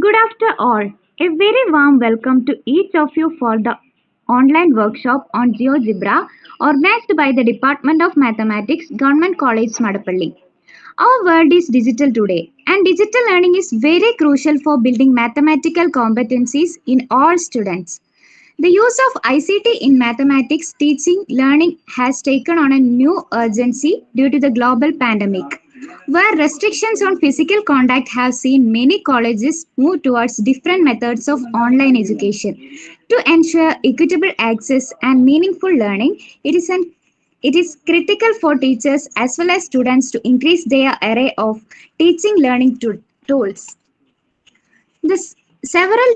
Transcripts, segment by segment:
Good after all. A very warm welcome to each of you for the online workshop on GeoGebra organized by the Department of Mathematics, Government College, Madapalli. Our world is digital today, and digital learning is very crucial for building mathematical competencies in all students. The use of ICT in mathematics teaching learning has taken on a new urgency due to the global pandemic, where restrictions on physical contact have seen many colleges move towards different methods of online education. To ensure equitable access and meaningful learning, it is critical for teachers as well as students to increase their array of teaching learning tools. Several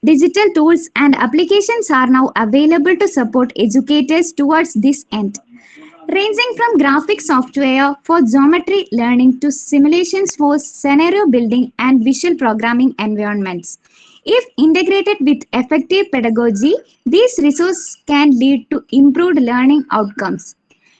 digital tools and applications are now available to support educators towards this end, ranging from graphic software for geometry learning to simulations for scenario building and visual programming environments. If integrated with effective pedagogy, these resources can lead to improved learning outcomes.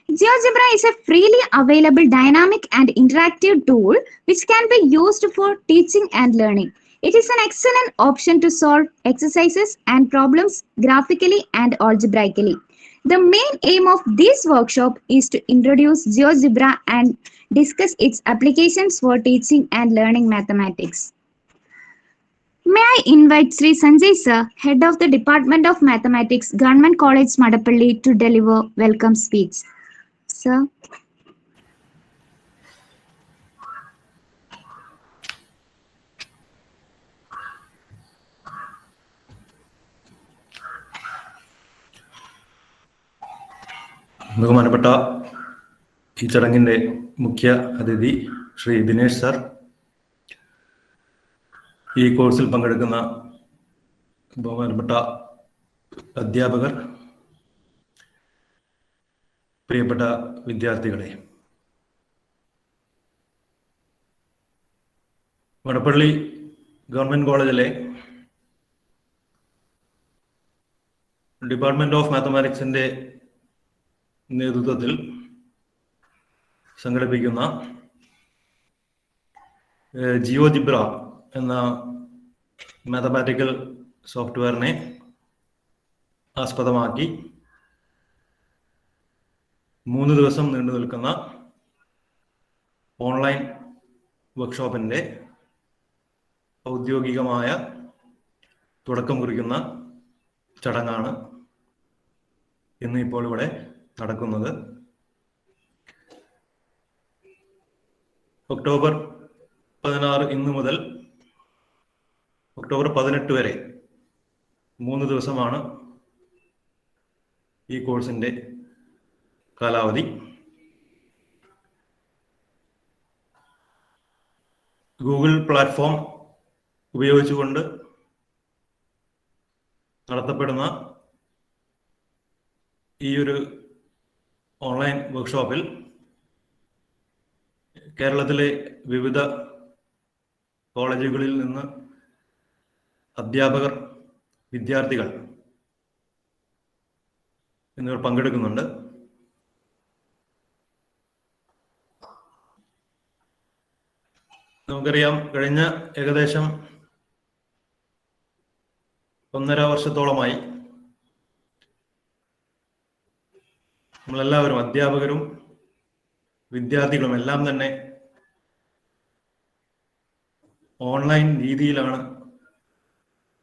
GeoGebra is a freely available dynamic and interactive tool which can be used for teaching and learning. It is an excellent option to solve exercises and problems graphically and algebraically. The main aim of this workshop is to introduce GeoGebra and discuss its applications for teaching and learning mathematics. May I invite Sri Sanjay Sir, Head of the Department of Mathematics, Government College, Madapalli, to deliver welcome speech. Sir. ബഹുമാനപ്പെട്ട ഈ ചടങ്ങിൻ്റെ മുഖ്യ അതിഥി Shri Dinesh sir, ഈ കോഴ്സിൽ പങ്കെടുക്കുന്ന ബഹുമാനപ്പെട്ട അധ്യാപകർ, പ്രിയപ്പെട്ട വിദ്യാർത്ഥികളെ, മടപ്പള്ളി ഗവൺമെൻറ് കോളേജിലെ ഡിപ്പാർട്ട്മെൻറ്റ് ഓഫ് മാത്തമാറ്റിക്സിൻ്റെ നേതൃത്വത്തിൽ സംഘടിപ്പിക്കുന്ന ജിയോജിബ്ര എന്ന മാത്തമാറ്റിക്കൽ സോഫ്റ്റ്വെയറിനെ ആസ്പദമാക്കി 3 ദിവസം നീണ്ടു നിൽക്കുന്ന ഓൺലൈൻ വർക്ക്ഷോപ്പിൻ്റെ ഔദ്യോഗികമായ തുടക്കം കുറിക്കുന്ന ചടങ്ങാണ് ഇന്ന് ഇപ്പോൾ ഇവിടെ നടക്കുന്നത്. ഒക്ടോബർ 16 ഇന്ന് മുതൽ ഒക്ടോബർ 18 വരെ 3 ദിവസമാണ് ഈ കോഴ്സിൻ്റെ കാലാവധി. ഗൂഗിൾ പ്ലാറ്റ്ഫോം ഉപയോഗിച്ചുകൊണ്ട് നടത്തപ്പെടുന്ന ഈ ഒരു ഓൺലൈൻ വർക്ക്ഷോപ്പിൽ കേരളത്തിലെ വിവിധ കോളേജുകളിൽ നിന്ന് അധ്യാപകർ, വിദ്യാർത്ഥികൾ എന്നിവർ പങ്കെടുക്കുന്നുണ്ട്. നമുക്കറിയാം, കഴിഞ്ഞ ഏകദേശം 1.5 വർഷത്തോളമായി നമ്മളെല്ലാവരും, അധ്യാപകരും വിദ്യാർത്ഥികളും എല്ലാം തന്നെ ഓൺലൈൻ രീതിയിലാണ്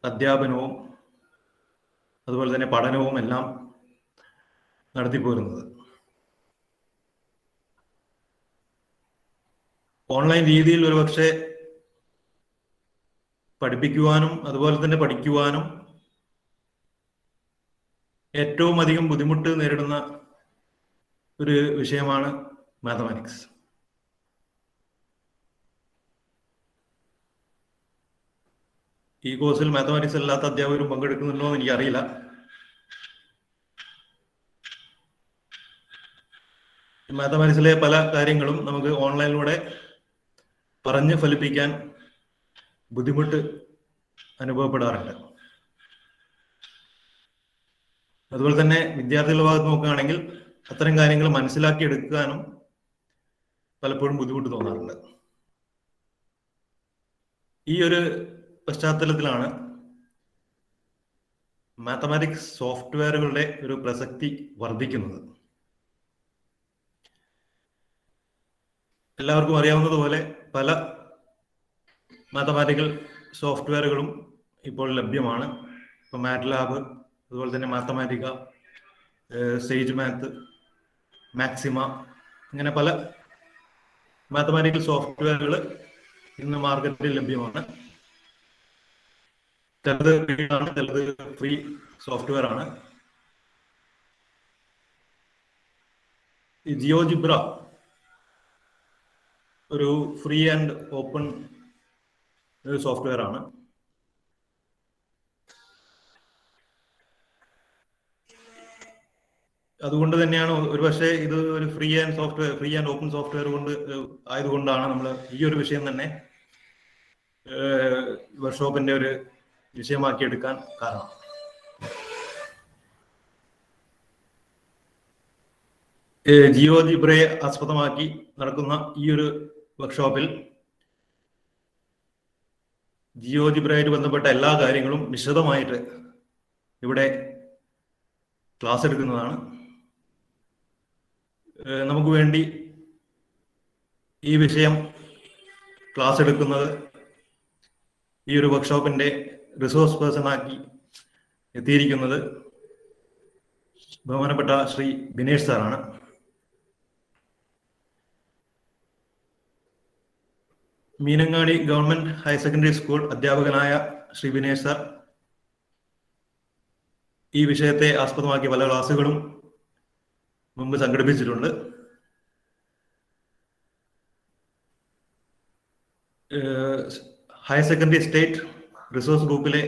അധ്യാപനവും അതുപോലെ തന്നെ പഠനവും എല്ലാം നടത്തിപ്പോരുന്നത്. ഓൺലൈൻ രീതിയിൽ ഒരുപക്ഷെ പഠിപ്പിക്കുവാനും അതുപോലെ തന്നെ പഠിക്കുവാനും ഏറ്റവും അധികം ബുദ്ധിമുട്ട് നേരിടുന്ന ഒരു വിഷയമാണ് മാത്തമാറ്റിക്സ്. ഈ കോഴ്സിൽ മാത്തമാറ്റിക്സ് അല്ലാത്ത അധ്യാപകരും പങ്കെടുക്കുന്നുണ്ടോ എന്ന് എനിക്കറിയില്ല. മാത്തമാറ്റിക്സിലെ പല കാര്യങ്ങളും നമുക്ക് ഓൺലൈനിലൂടെ പറഞ്ഞ് ഫലിപ്പിക്കാൻ ബുദ്ധിമുട്ട് അനുഭവപ്പെടാറുണ്ട്. അതുപോലെ തന്നെ വിദ്യാർത്ഥികളുടെ ഭാഗത്ത് നോക്കുകയാണെങ്കിൽ അത്തരം കാര്യങ്ങൾ മനസ്സിലാക്കി എടുക്കാനും പലപ്പോഴും ബുദ്ധിമുട്ട് തോന്നാറുണ്ട്. ഈ ഒരു പശ്ചാത്തലത്തിലാണ് മാത്തമാറ്റിക്സ് സോഫ്റ്റ്വെയറുകളുടെ ഒരു പ്രസക്തി വർദ്ധിക്കുന്നത്. എല്ലാവർക്കും അറിയാവുന്നതുപോലെ പല മാത്തമാറ്റിക്കൽ സോഫ്റ്റ്വെയറുകളും ഇപ്പോൾ ലഭ്യമാണ്. ഇപ്പോൾ മാറ്റ്ലാബ്, അതുപോലെ തന്നെ മാത്തമാറ്റിക്ക, സേജ് മാത്ത്, മാക്സിമ, ഇങ്ങനെ പല മാത്തമാറ്റിക്കൽ സോഫ്റ്റ്വെയറുകൾ ഇന്ന് മാർക്കറ്റിൽ ലഭ്യമാണ്. ചിലത് ഫ്രീയാണ്, ചിലത് ഫ്രീ സോഫ്റ്റ്വെയർ ആണ്. ഈ ജിയോജിബ്ര ഒരു ഫ്രീ ആൻഡ് ഓപ്പൺ ഒരു സോഫ്റ്റ്വെയർ ആണ്. അതുകൊണ്ട് തന്നെയാണ് ഒരുപക്ഷെ ഇത് ഒരു ഫ്രീ ആൻഡ് ഓപ്പൺ സോഫ്റ്റ്വെയർ ആയതുകൊണ്ടാണ് നമ്മൾ ഈ ഒരു വിഷയം തന്നെ വർക്ക്ഷോപ്പിന്റെ ഒരു വിഷയമാക്കി എടുക്കാൻ കാരണം. ജിയോജിബ്രയെ ആസ്പദമാക്കി നടക്കുന്ന ഈ ഒരു വർക്ക്ഷോപ്പിൽ ജിയോജിബ്രയായിട്ട് ബന്ധപ്പെട്ട എല്ലാ കാര്യങ്ങളും വിശദമായിട്ട് ഇവിടെ ക്ലാസ് എടുക്കുന്നതാണ്. നമുക്ക് വേണ്ടി ഈ വിഷയം ക്ലാസ് എടുക്കുന്നത് ഈ ഒരു വർക്ക്ഷോപ്പിന്റെ റിസോഴ്സ് പേഴ്സൺ ആക്കി എത്തിയിരിക്കുന്നത് ബഹുമാനപ്പെട്ട ശ്രീ ബിനേഷ് സാറാണ്. Meenangadi government higher secondary school അധ്യാപകനായ ശ്രീ ബിനേഷ് സാർ ഈ വിഷയത്തെ ആസ്പദമാക്കി പല ക്ലാസ്സുകളും മുമ്പ് സംഘടിപ്പിച്ചിട്ടുണ്ട്. ഹയർ സെക്കൻഡറി സ്റ്റേറ്റ് റിസോഴ്സ് ഗ്രൂപ്പിലെ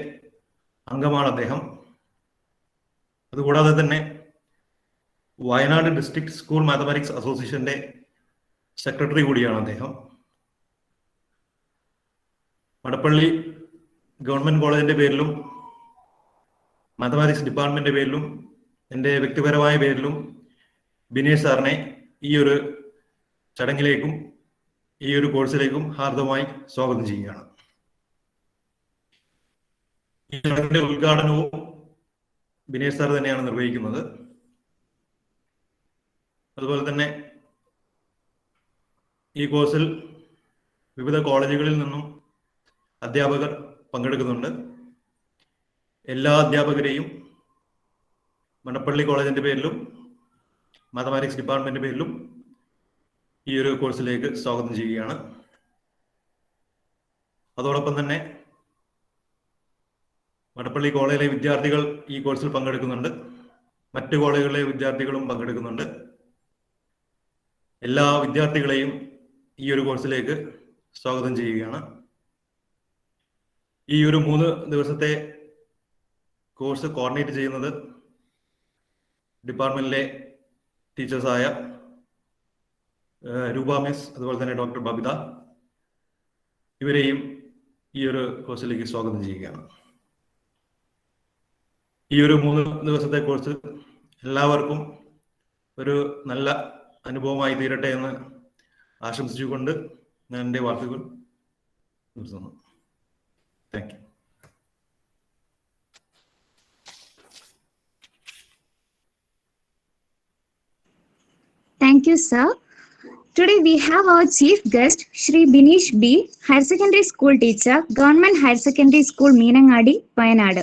അംഗമാണ് അദ്ദേഹം. അതുകൂടാതെ തന്നെ വയനാട് ഡിസ്ട്രിക്ട് സ്കൂൾ മാത്തമാറ്റിക്സ് അസോസിയേഷന്റെ സെക്രട്ടറി കൂടിയാണ് അദ്ദേഹം. മടപ്പള്ളി ഗവൺമെന്റ് കോളേജിന്റെ പേരിലും മാത്തമാറ്റിക്സ് ഡിപ്പാർട്ട്മെന്റിന്റെ പേരിലും എൻ്റെ വ്യക്തിപരമായ പേരിലും ബിനേഷ് സാറിനെ ഈ ഒരു ചടങ്ങിലേക്കും ഈ ഒരു കോഴ്സിലേക്കും ഹാർദമായി സ്വാഗതം ചെയ്യുകയാണ്. ഈ ചടങ്ങിന്റെ ഉദ്ഘാടനവും ബിനേഷ് സാർ തന്നെയാണ് നിർവഹിക്കുന്നത്. അതുപോലെ തന്നെ ഈ കോഴ്സിൽ വിവിധ കോളേജുകളിൽ നിന്നും അധ്യാപകർ പങ്കെടുക്കുന്നുണ്ട്. എല്ലാ അധ്യാപകരെയും മണപ്പള്ളി കോളേജിന്റെ പേരിലും മാത്തമാറ്റിക്സ് ഡിപ്പാർട്ട്മെന്റിന്റെ പേരിലും ഈ ഒരു കോഴ്സിലേക്ക് സ്വാഗതം ചെയ്യുകയാണ്. അതോടൊപ്പം തന്നെ മണപ്പള്ളി കോളേജിലെ വിദ്യാർത്ഥികൾ ഈ കോഴ്സിൽ പങ്കെടുക്കുന്നുണ്ട്. മറ്റ് കോളേജുകളിലെ വിദ്യാർത്ഥികളും പങ്കെടുക്കുന്നുണ്ട്. എല്ലാ വിദ്യാർത്ഥികളെയും ഈ ഒരു കോഴ്സിലേക്ക് സ്വാഗതം ചെയ്യുകയാണ്. ഈ ഒരു 3 ദിവസത്തെ കോഴ്സ് കോർഡിനേറ്റ് ചെയ്യുന്നത് ഡിപ്പാർട്ട്മെന്റിലെ ടീച്ചേഴ്സായ രൂപ മിസ്, അതുപോലെ തന്നെ ഡോക്ടർ ബബിത, ഇവരെയും ഈ ഒരു കോഴ്സിലേക്ക് സ്വാഗതം ചെയ്യുകയാണ്. ഈ ഒരു 3 ദിവസത്തെ കോഴ്സ് എല്ലാവർക്കും ഒരു നല്ല അനുഭവമായി തീരട്ടെ എന്ന് ആശംസിച്ചുകൊണ്ട് ഞാൻ എൻ്റെ വാക്കുകൾ നിർത്തുന്നു. Thank you. Thank you, sir. Today we have our chief guest, Shri Binish B, Higher Secondary School teacher, Government Higher Secondary School, Meenangadi, Wayanad.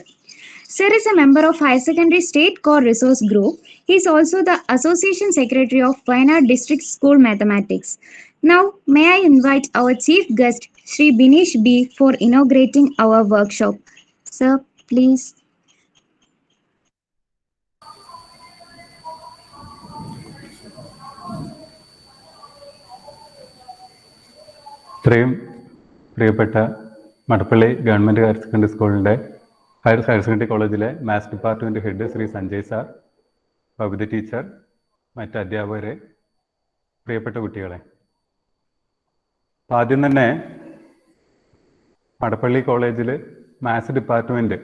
Sir is a member of Higher Secondary State Core Resource Group. He is also the Association Secretary of Wayanad District School Mathematics. Now, may I invite our chief guest, Shri Binish B, for inaugurating our workshop. Sir, please. ഇത്രയും പ്രിയപ്പെട്ട Madappally government higher secondary സ്കൂളിൻ്റെ higher secondary കോളേജിലെ maths department head Shri Sanjay sir, Babitha teacher, മറ്റ് അധ്യാപകരെ, പ്രിയപ്പെട്ട കുട്ടികളെ, ആദ്യം തന്നെ മടപ്പള്ളി കോളേജിൽ മാത്സ് ഡിപ്പാർട്ട്മെൻറ്റ്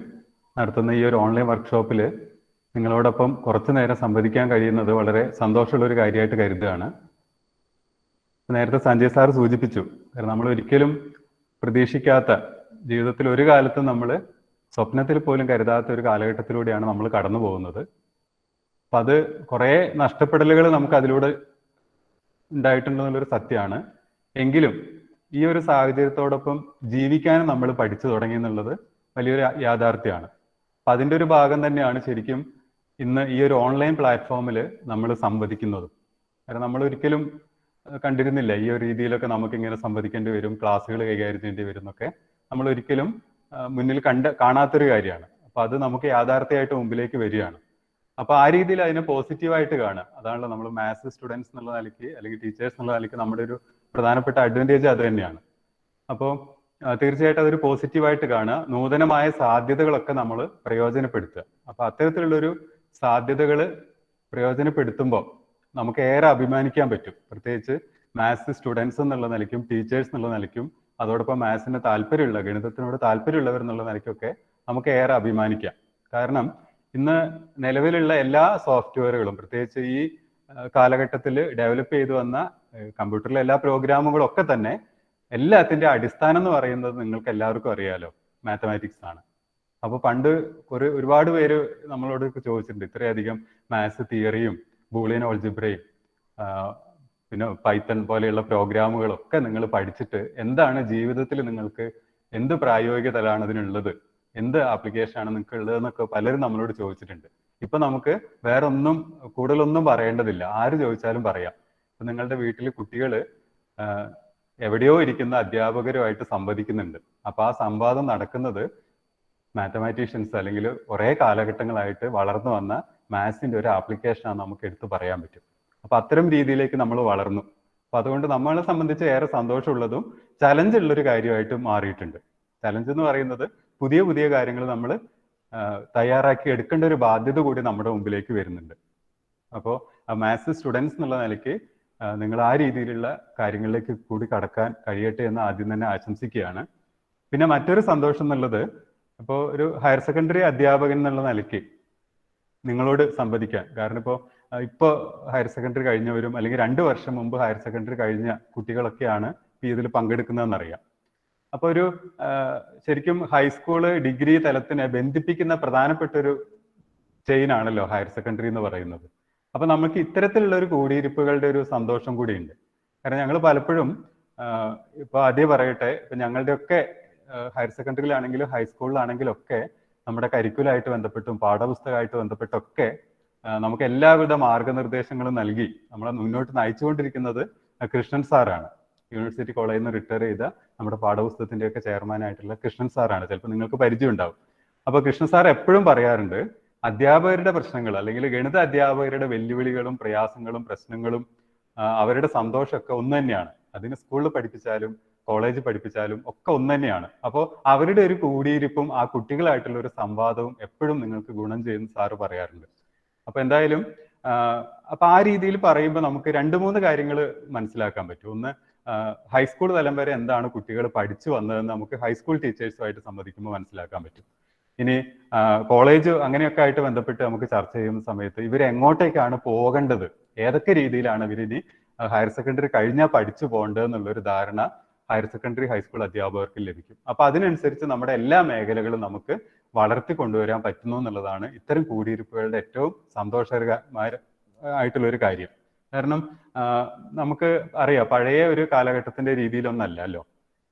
നടത്തുന്ന ഈ ഒരു ഓൺലൈൻ വർക്ക്ഷോപ്പിൽ നിങ്ങളോടൊപ്പം കുറച്ചു നേരം സംവദിക്കാൻ കഴിയുന്നത് വളരെ സന്തോഷമുള്ളൊരു കാര്യമായിട്ട് കരുതുകയാണ്. നേരത്തെ സഞ്ജയ് സാർ സൂചിപ്പിച്ചു, കാരണം നമ്മൾ ഒരിക്കലും പ്രതീക്ഷിക്കാത്ത ജീവിതത്തിൽ ഒരു കാലത്തും നമ്മൾ സ്വപ്നത്തിൽ പോലും കരുതാത്ത ഒരു കാലഘട്ടത്തിലൂടെയാണ് നമ്മൾ കടന്നു പോകുന്നത്. അപ്പം അത് കുറേ നഷ്ടപ്പെടലുകൾ നമുക്ക് അതിലൂടെ ഉണ്ടായിട്ടുണ്ടെന്നുള്ളൊരു സത്യമാണ്. എങ്കിലും ഈ ഒരു സാഹചര്യത്തോടൊപ്പം ജീവിക്കാനും നമ്മൾ പഠിച്ചു തുടങ്ങി എന്നുള്ളത് വലിയൊരു യാഥാർത്ഥ്യമാണ്. അപ്പം അതിൻ്റെ ഒരു ഭാഗം തന്നെയാണ് ശരിക്കും ഇന്ന് ഈ ഒരു ഓൺലൈൻ പ്ലാറ്റ്ഫോമിൽ നമ്മൾ സംവദിക്കുന്നതും. കാരണം നമ്മൾ ഒരിക്കലും കണ്ടിരുന്നില്ല ഈ ഒരു രീതിയിലൊക്കെ നമുക്ക് ഇങ്ങനെ സംവദിക്കേണ്ടി വരും, ക്ലാസ്സുകൾ കൈകാര്യം ചെയ്യേണ്ടി വരും എന്നൊക്കെ നമ്മൾ ഒരിക്കലും മുന്നിൽ കാണാത്തൊരു കാര്യമാണ്. അപ്പൊ അത് നമുക്ക് യാഥാർത്ഥ്യമായിട്ട് മുമ്പിലേക്ക് വരികയാണ്. അപ്പൊ ആ രീതിയിൽ അതിനെ പോസിറ്റീവായിട്ട് കാണുക, അതാണല്ലോ നമ്മൾ മാത്സ് സ്റ്റുഡൻസ് എന്നുള്ള നിലയ്ക്ക് അല്ലെങ്കിൽ ടീച്ചേഴ്സ് എന്നുള്ള നിലയ്ക്ക് നമ്മുടെ ഒരു പ്രധാനപ്പെട്ട അഡ്വാൻറ്റേജ് അത് തന്നെയാണ്. അപ്പോൾ തീർച്ചയായിട്ടും അതൊരു പോസിറ്റീവായിട്ട് കാണുക, നൂതനമായ സാധ്യതകളൊക്കെ നമ്മൾ പ്രയോജനപ്പെടുത്തുക. അപ്പൊ അത്തരത്തിലുള്ളൊരു സാധ്യതകൾ പ്രയോജനപ്പെടുത്തുമ്പോൾ നമുക്ക് ഏറെ അഭിമാനിക്കാൻ പറ്റും. പ്രത്യേകിച്ച് മാത്സ് സ്റ്റുഡൻസ് എന്നുള്ള നിലയ്ക്കും ടീച്ചേഴ്സ് എന്നുള്ള നിലയ്ക്കും അതോടൊപ്പം മാത്സിന് താല്പര്യമുള്ള, ഗണിതത്തിനോട് താല്പര്യമുള്ളവർ എന്നുള്ള നിലയ്ക്കൊക്കെ നമുക്ക് ഏറെ അഭിമാനിക്കാം. കാരണം ഇന്ന് നിലവിലുള്ള എല്ലാ സോഫ്റ്റ്വെയറുകളും, പ്രത്യേകിച്ച് ഈ കാലഘട്ടത്തിൽ ഡെവലപ്പ് ചെയ്തു വന്ന കമ്പ്യൂട്ടറിലെ എല്ലാ പ്രോഗ്രാമുകളും ഒക്കെ തന്നെ എല്ലാത്തിൻ്റെ അടിസ്ഥാനം എന്ന് പറയുന്നത് നിങ്ങൾക്ക് എല്ലാവർക്കും അറിയാലോ, മാത്തമാറ്റിക്സ് ആണ്. അപ്പോൾ പണ്ട് ഒരുപാട് പേര് നമ്മളോട് ചോദിച്ചിട്ടുണ്ട്, ഇത്രയധികം മാത്സ് തിയറിയും ബൂളിയൻ ഓൾജിബ്രയും പിന്നെ പൈത്തൺ പോലെയുള്ള പ്രോഗ്രാമുകളൊക്കെ നിങ്ങൾ പഠിച്ചിട്ട് എന്താണ് ജീവിതത്തിൽ നിങ്ങൾക്ക് എന്ത് പ്രായോഗിക തലമാണ് ഇതിനുള്ളത്, എന്ത് ആപ്ലിക്കേഷൻ ആണ് നിങ്ങൾക്ക് ഉള്ളതെന്നൊക്കെ പലരും നമ്മളോട് ചോദിച്ചിട്ടുണ്ട്. ഇപ്പൊ നമുക്ക് വേറെ ഒന്നും കൂടുതലൊന്നും പറയേണ്ടതില്ല, ആര് ചോദിച്ചാലും പറയാം. ഇപ്പൊ നിങ്ങളുടെ വീട്ടിൽ കുട്ടികൾ എവിടെയോ ഇരിക്കുന്ന അധ്യാപകരുമായിട്ട് സംവദിക്കുന്നുണ്ട്. അപ്പൊ ആ സംവാദം നടക്കുന്നത് മാത്തമാറ്റീഷ്യൻസ് അല്ലെങ്കിൽ കുറേ കാലഘട്ടങ്ങളായിട്ട് വളർന്നു വന്ന മാത്സിന്റെ ഒരു ആപ്ലിക്കേഷനാണ് നമുക്ക് എടുത്തു പറയാൻ പറ്റും. അപ്പൊ അത്തരം രീതിയിലേക്ക് നമ്മൾ വളർന്നു. അപ്പൊ അതുകൊണ്ട് നമ്മളെ സംബന്ധിച്ച് ഏറെ സന്തോഷമുള്ളതും ചലഞ്ച് ഉള്ളൊരു കാര്യമായിട്ട് മാറിയിട്ടുണ്ട്. ചലഞ്ച് എന്ന് പറയുന്നത് പുതിയ പുതിയ കാര്യങ്ങൾ നമ്മൾ തയ്യാറാക്കി എടുക്കേണ്ട ഒരു ബാധ്യത കൂടി നമ്മുടെ മുമ്പിലേക്ക് വരുന്നുണ്ട്. അപ്പോൾ മാത്സ് സ്റ്റുഡൻസ് എന്നുള്ള നിലയ്ക്ക് നിങ്ങൾ ആ രീതിയിലുള്ള കാര്യങ്ങളിലേക്ക് കൂടി കടക്കാൻ കഴിയട്ടെ എന്ന് ആദ്യം തന്നെ ആശംസിക്കുകയാണ്. പിന്നെ മറ്റൊരു സന്തോഷം എന്നുള്ളത്, ഇപ്പോൾ ഒരു ഹയർ സെക്കൻഡറി അധ്യാപകൻ എന്നുള്ള നിലയ്ക്ക് നിങ്ങളോട് സംവദിക്കാൻ, കാരണം ഇപ്പോൾ ഹയർ സെക്കൻഡറി കഴിഞ്ഞവരും അല്ലെങ്കിൽ 2 വർഷം മുമ്പ് ഹയർ സെക്കൻഡറി കഴിഞ്ഞ കുട്ടികളൊക്കെയാണ് ഇതിൽ പങ്കെടുക്കുന്നതെന്നറിയാം. അപ്പോൾ ഒരു ശരിക്കും ഹൈസ്കൂള് ഡിഗ്രി തലത്തിനെ ബന്ധിപ്പിക്കുന്ന പ്രധാനപ്പെട്ട ഒരു ചെയിൻ ആണല്ലോ ഹയർ സെക്കൻഡറി എന്ന് പറയുന്നത്. അപ്പൊ നമുക്ക് ഇത്തരത്തിലുള്ള ഒരു കൂടിയിരിപ്പുകളുടെ ഒരു സന്തോഷം കൂടിയുണ്ട്. കാരണം ഞങ്ങൾ പലപ്പോഴും ഇപ്പൊ ആദ്യം പറയട്ടെ, ഇപ്പൊ ഞങ്ങളുടെയൊക്കെ ഹയർ സെക്കൻഡറിയിലാണെങ്കിലും ഹൈസ്കൂളിലാണെങ്കിലും ഒക്കെ നമ്മുടെ കരിക്കുലായിട്ട് ബന്ധപ്പെട്ടും പാഠപുസ്തകമായിട്ട് ബന്ധപ്പെട്ടൊക്കെ നമുക്ക് എല്ലാവിധ മാർഗനിർദ്ദേശങ്ങളും നൽകി നമ്മളെ മുന്നോട്ട് നയിച്ചുകൊണ്ടിരിക്കുന്നത് കൃഷ്ണൻ സാറാണ്. യൂണിവേഴ്സിറ്റി കോളേജിൽ നിന്ന് റിട്ടയർ ചെയ്ത നമ്മുടെ പാഠപുസ്തകത്തിന്റെ ഒക്കെ ചെയർമാനായിട്ടുള്ള കൃഷ്ണൻ സാറാണ്. ചിലപ്പോൾ നിങ്ങൾക്ക് പരിചയം ഉണ്ടാവും. അപ്പൊ കൃഷ്ണൻ സാർ എപ്പോഴും പറയാറുണ്ട്, അധ്യാപകരുടെ പ്രശ്നങ്ങൾ അല്ലെങ്കിൽ ഗണിത അധ്യാപകരുടെ വെല്ലുവിളികളും പ്രയാസങ്ങളും പ്രശ്നങ്ങളും അവരുടെ സന്തോഷമൊക്കെ ഒന്ന് തന്നെയാണ്. അതിന് സ്കൂളിൽ പഠിപ്പിച്ചാലും കോളേജ് പഠിപ്പിച്ചാലും ഒക്കെ ഒന്ന് തന്നെയാണ്. അപ്പോൾ അവരുടെ ഒരു കൂടിയിരിപ്പും ആ കുട്ടികളായിട്ടുള്ള ഒരു സംവാദവും എപ്പോഴും നിങ്ങൾക്ക് ഗുണം ചെയ്യുന്ന സാറ് പറയാറുണ്ട്. അപ്പൊ എന്തായാലും അപ്പൊ ആ രീതിയിൽ പറയുമ്പോൾ നമുക്ക് 2-3 കാര്യങ്ങൾ മനസ്സിലാക്കാൻ പറ്റും. ഒന്ന്, ഹൈസ്കൂൾ തലം വരെ എന്താണ് കുട്ടികൾ പഠിച്ചു വന്നതെന്ന് നമുക്ക് ഹൈസ്കൂൾ ടീച്ചേഴ്സുമായിട്ട് സംവദിക്കുമ്പോൾ മനസ്സിലാക്കാൻ പറ്റും. ഇനി കോളേജ് അങ്ങനെയൊക്കെ ആയിട്ട് ബന്ധപ്പെട്ട് നമുക്ക് ചർച്ച ചെയ്യുന്ന സമയത്ത് ഇവർ എങ്ങോട്ടേക്കാണ് പോകേണ്ടത്, ഏതൊക്കെ രീതിയിലാണ് ഇവരിനി ഹയർ സെക്കൻഡറി കഴിഞ്ഞാൽ പഠിച്ചു പോകേണ്ടതെന്നുള്ളൊരു ധാരണ ഹയർ സെക്കൻഡറി ഹൈസ്കൂൾ അധ്യാപകർക്ക് ലഭിക്കും. അപ്പൊ അതിനനുസരിച്ച് നമ്മുടെ എല്ലാ മേഖലകളും നമുക്ക് വളർത്തി കൊണ്ടുവരാൻ പറ്റുന്നു എന്നുള്ളതാണ് ഇത്തരം കൂടിയിരിപ്പുകളുടെ ഏറ്റവും സന്തോഷകരമായിട്ടുള്ള ഒരു കാര്യം. കാരണം നമുക്ക് അറിയാം, പഴയ ഒരു കാലഘട്ടത്തിന്റെ രീതിയിലൊന്നല്ലല്ലോ.